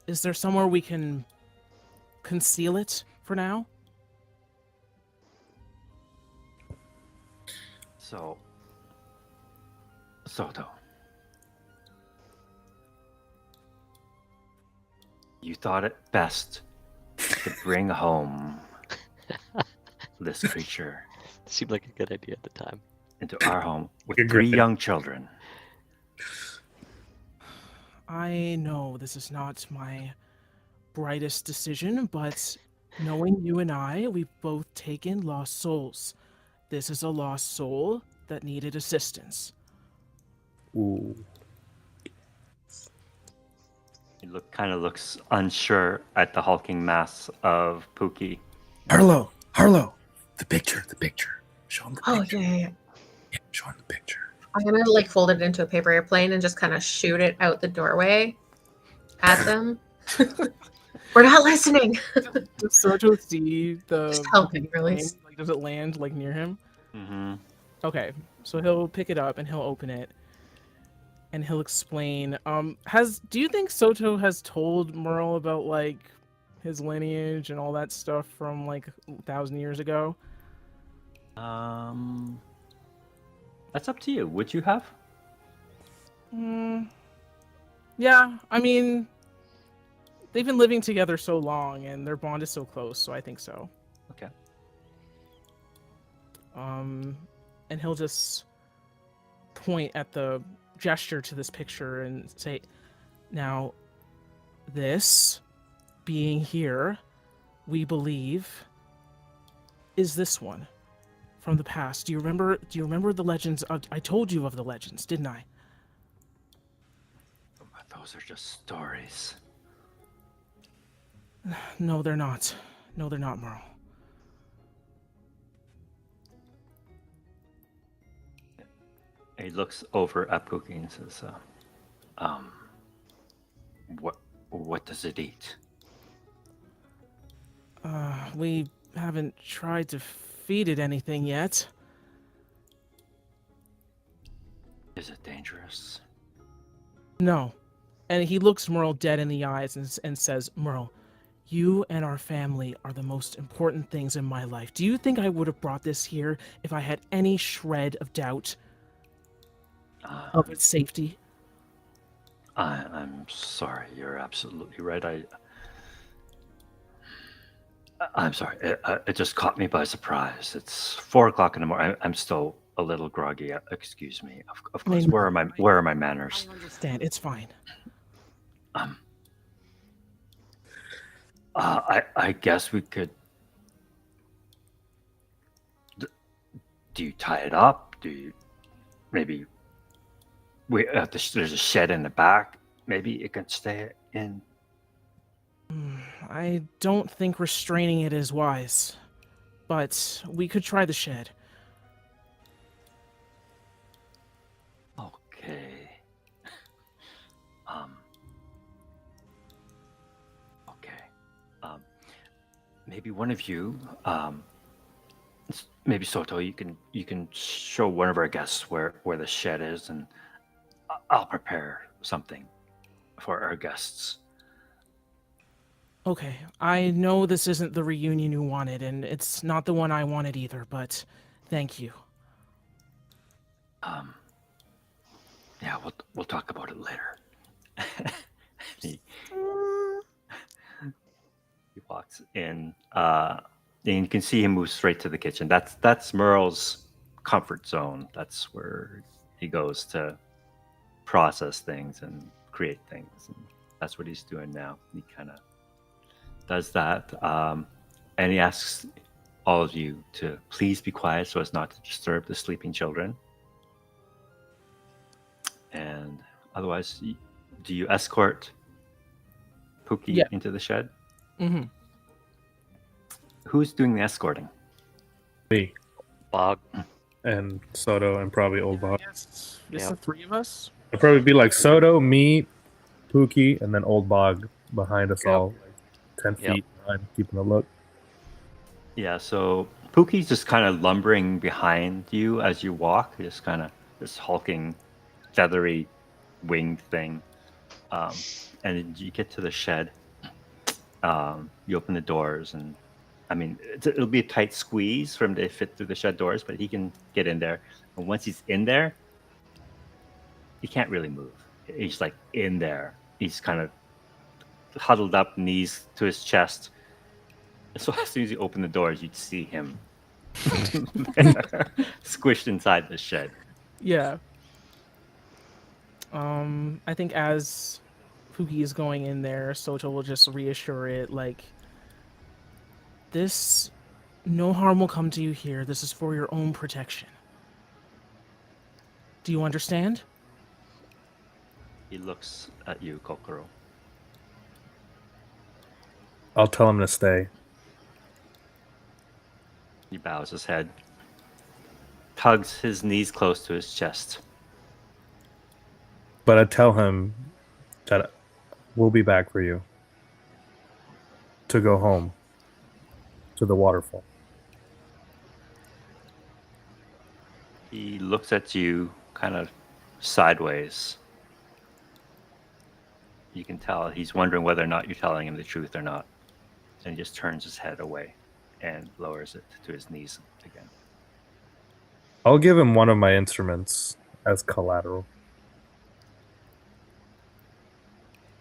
Is there somewhere we can conceal it for now? So, Soto, you thought it best to bring home this creature Seemed like a good idea at the time. into our home with Good 3 griffin. young children. I know this is not my brightest decision, but knowing you and I, we've both taken lost souls. This is a lost soul that needed assistance. Ooh. He looks unsure at the hulking mass of Pookie. Harlow, the picture. Show him the Oh, picture. yeah. Yeah, show him the picture. I'm gonna like fold it into a paper airplane and just kind of shoot it out the doorway at them. We're not listening. Does Soto see the Just helping, really. plane? Like, does it land like near him? Mm-hmm. Okay, so he'll pick it up and he'll open it, and he'll explain. Do you think Soto has told Merle about like his lineage and all that stuff from like 1,000 years ago? That's up to you. Would you have? Yeah, I mean, they've been living together so long, and their bond is so close, so I think so. Okay. And he'll just point at the gesture to this picture and say, now, this being here, we believe, is this one from the past. Do you remember the legends? I told you of the legends, didn't I? Those are just stories. No, they're not. No, they're not, Merle. He looks over at Pookie and says, what does it eat? We haven't tried to feed it anything yet. Is it dangerous? No. And he looks Merle dead in the eyes and says, Merle, you and our family are the most important things in my life. Do you think I would have brought this here if I had any shred of doubt of its safety? I'm sorry. You're absolutely right. I'm sorry. It just caught me by surprise. It's 4:00 in the morning. I'm still a little groggy. Excuse me. Of course. Where are my manners? I understand. It's fine. I guess we could. Do you tie it up? Do you maybe there's a shed in the back? Maybe it can stay in. I don't think restraining it is wise, but we could try the shed. Okay. Okay. Maybe one of you, maybe Soto, you can show one of our guests where the shed is, and I'll prepare something for our guests. Okay, I know this isn't the reunion you wanted, and it's not the one I wanted either, but thank you. Yeah, we'll talk about it later. he walks in, and you can see him move straight to the kitchen. That's Merle's comfort zone. That's where he goes to process things and create things, and that's what he's doing now. He kind of does that, and he asks all of you to please be quiet so as not to disturb the sleeping children. And otherwise, do you escort Pookie into the shed? Mm-hmm. Who's doing the escorting? Me Bog. and Soto and probably Old Bog. Yes, Yeah. the three of us. It'd probably be like Soto, me, Pookie, and then Old Bog behind us Yep. all, like 10 feet behind, keeping a look. Yeah, so Pookie's just kind of lumbering behind you as you walk, just kind of this hulking, feathery, winged thing. And then you get to the shed. You open the doors, and I mean, it'll be a tight squeeze for him to fit through the shed doors, but he can get in there. And once he's in there, he can't really move. He's like in there. He's kind of huddled up, knees to his chest. So as soon as you open the doors, you'd see him squished inside the shed. Yeah. I think as Pookie is going in there, Soto will just reassure it, like, no harm will come to you here. This is for your own protection. Do you understand? He looks at you, Kokoro. I'll tell him to stay. He bows his head, tugs his knees close to his chest. But I tell him that we'll be back for you to go home to the waterfall. He looks at you kind of sideways. You can tell he's wondering whether or not you're telling him the truth or not. And he just turns his head away and lowers it to his knees again. I'll give him one of my instruments as collateral.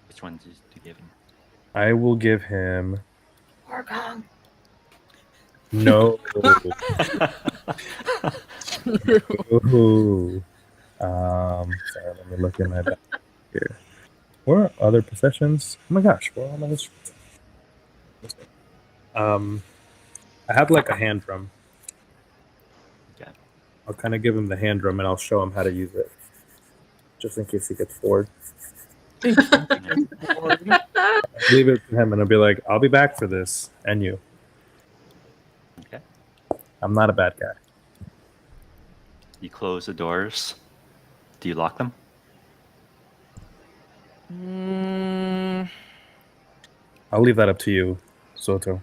Which one did you give him? I will give him Orgong. no. Ooh. Sorry, let me look in my back here. Where are other possessions? Oh my gosh, where are all my instruments? I have like a hand drum. Okay. I'll kind of give him the hand drum and I'll show him how to use it, just in case he gets bored. Leave it to him and I'll be like, I'll be back for this and you. Okay. I'm not a bad guy. You close the doors. Do you lock them? I'll leave that up to you, Soto.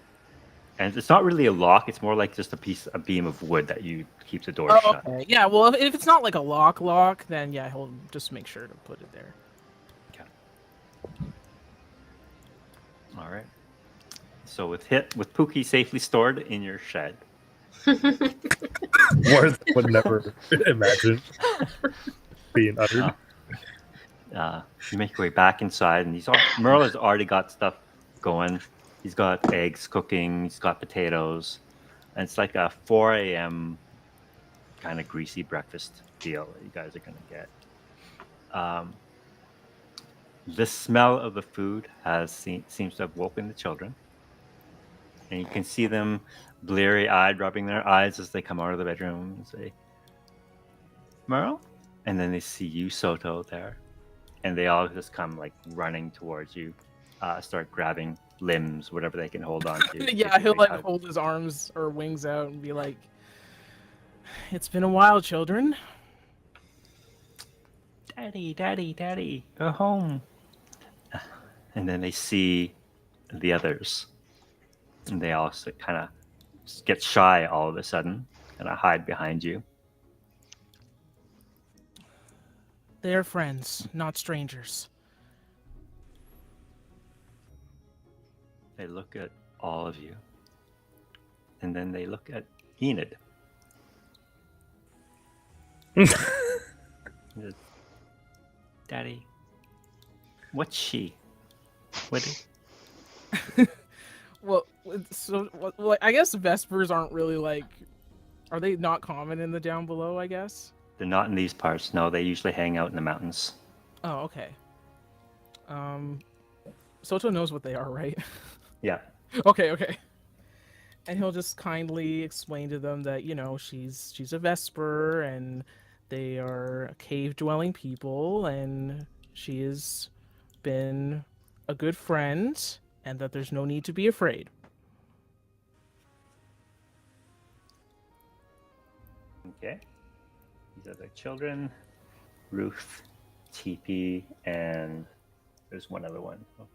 And it's not really a lock. It's more like just a beam of wood that you keep the door Oh, shut. okay. Yeah, well, if it's not like a lock, then yeah, he'll just make sure to put it there. All right. So with Pookie safely stored in your shed, Words I would never imagine being uttered. you make your way back inside, and Merle has already got stuff going. He's got eggs cooking. He's got potatoes, and it's like a 4 a.m. kind of greasy breakfast deal that you guys are gonna get. The smell of the food seems to have woken the children, and you can see them bleary-eyed, rubbing their eyes as they come out of the bedroom and say, "Merle," and then they see you, Soto, there, and they all just come like running towards you, start grabbing limbs, whatever they can hold on to. Yeah, he'll like hold his arms or wings out and be like, "It's been a while, children. Daddy, go home." And then they see the others, and they also kind of get shy all of a sudden, kind of hide behind you. They are friends, not strangers." They look at all of you, and then they look at Enid. Daddy, what's she? What? Well, I guess Vespers aren't really like. Are they not common in the down below? I guess. They're not in these parts. No, they usually hang out in the mountains. Oh, okay. Soto knows what they are, right? Yeah. Okay. And he'll just kindly explain to them that, she's a Vesper and they are cave-dwelling people and she has been a good friend and that there's no need to be afraid. Okay. These are the children, Ruth, TP, and there's one other one. Oh,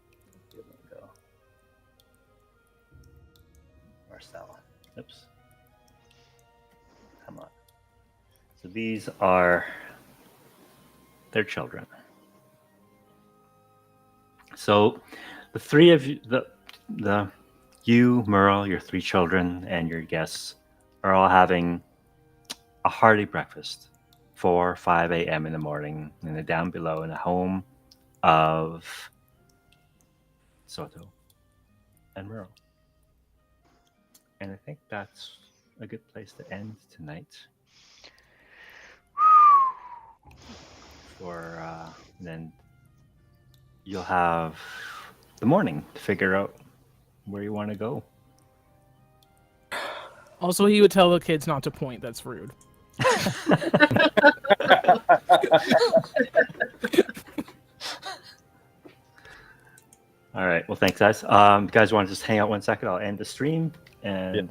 where did it go? Marcella. Oops. Come on. So these are their children. So the three of you, you, Merle, your three children, and your guests are all having a hearty breakfast, 4 or 5 a.m. in the morning, and they're down below in a home of Soto and Merle. And I think that's a good place to end tonight. Then you'll have the morning to figure out where you want to go. Also, he would tell the kids not to point. That's rude. Thanks, guys. You guys want to just hang out 1 second? I'll end the stream and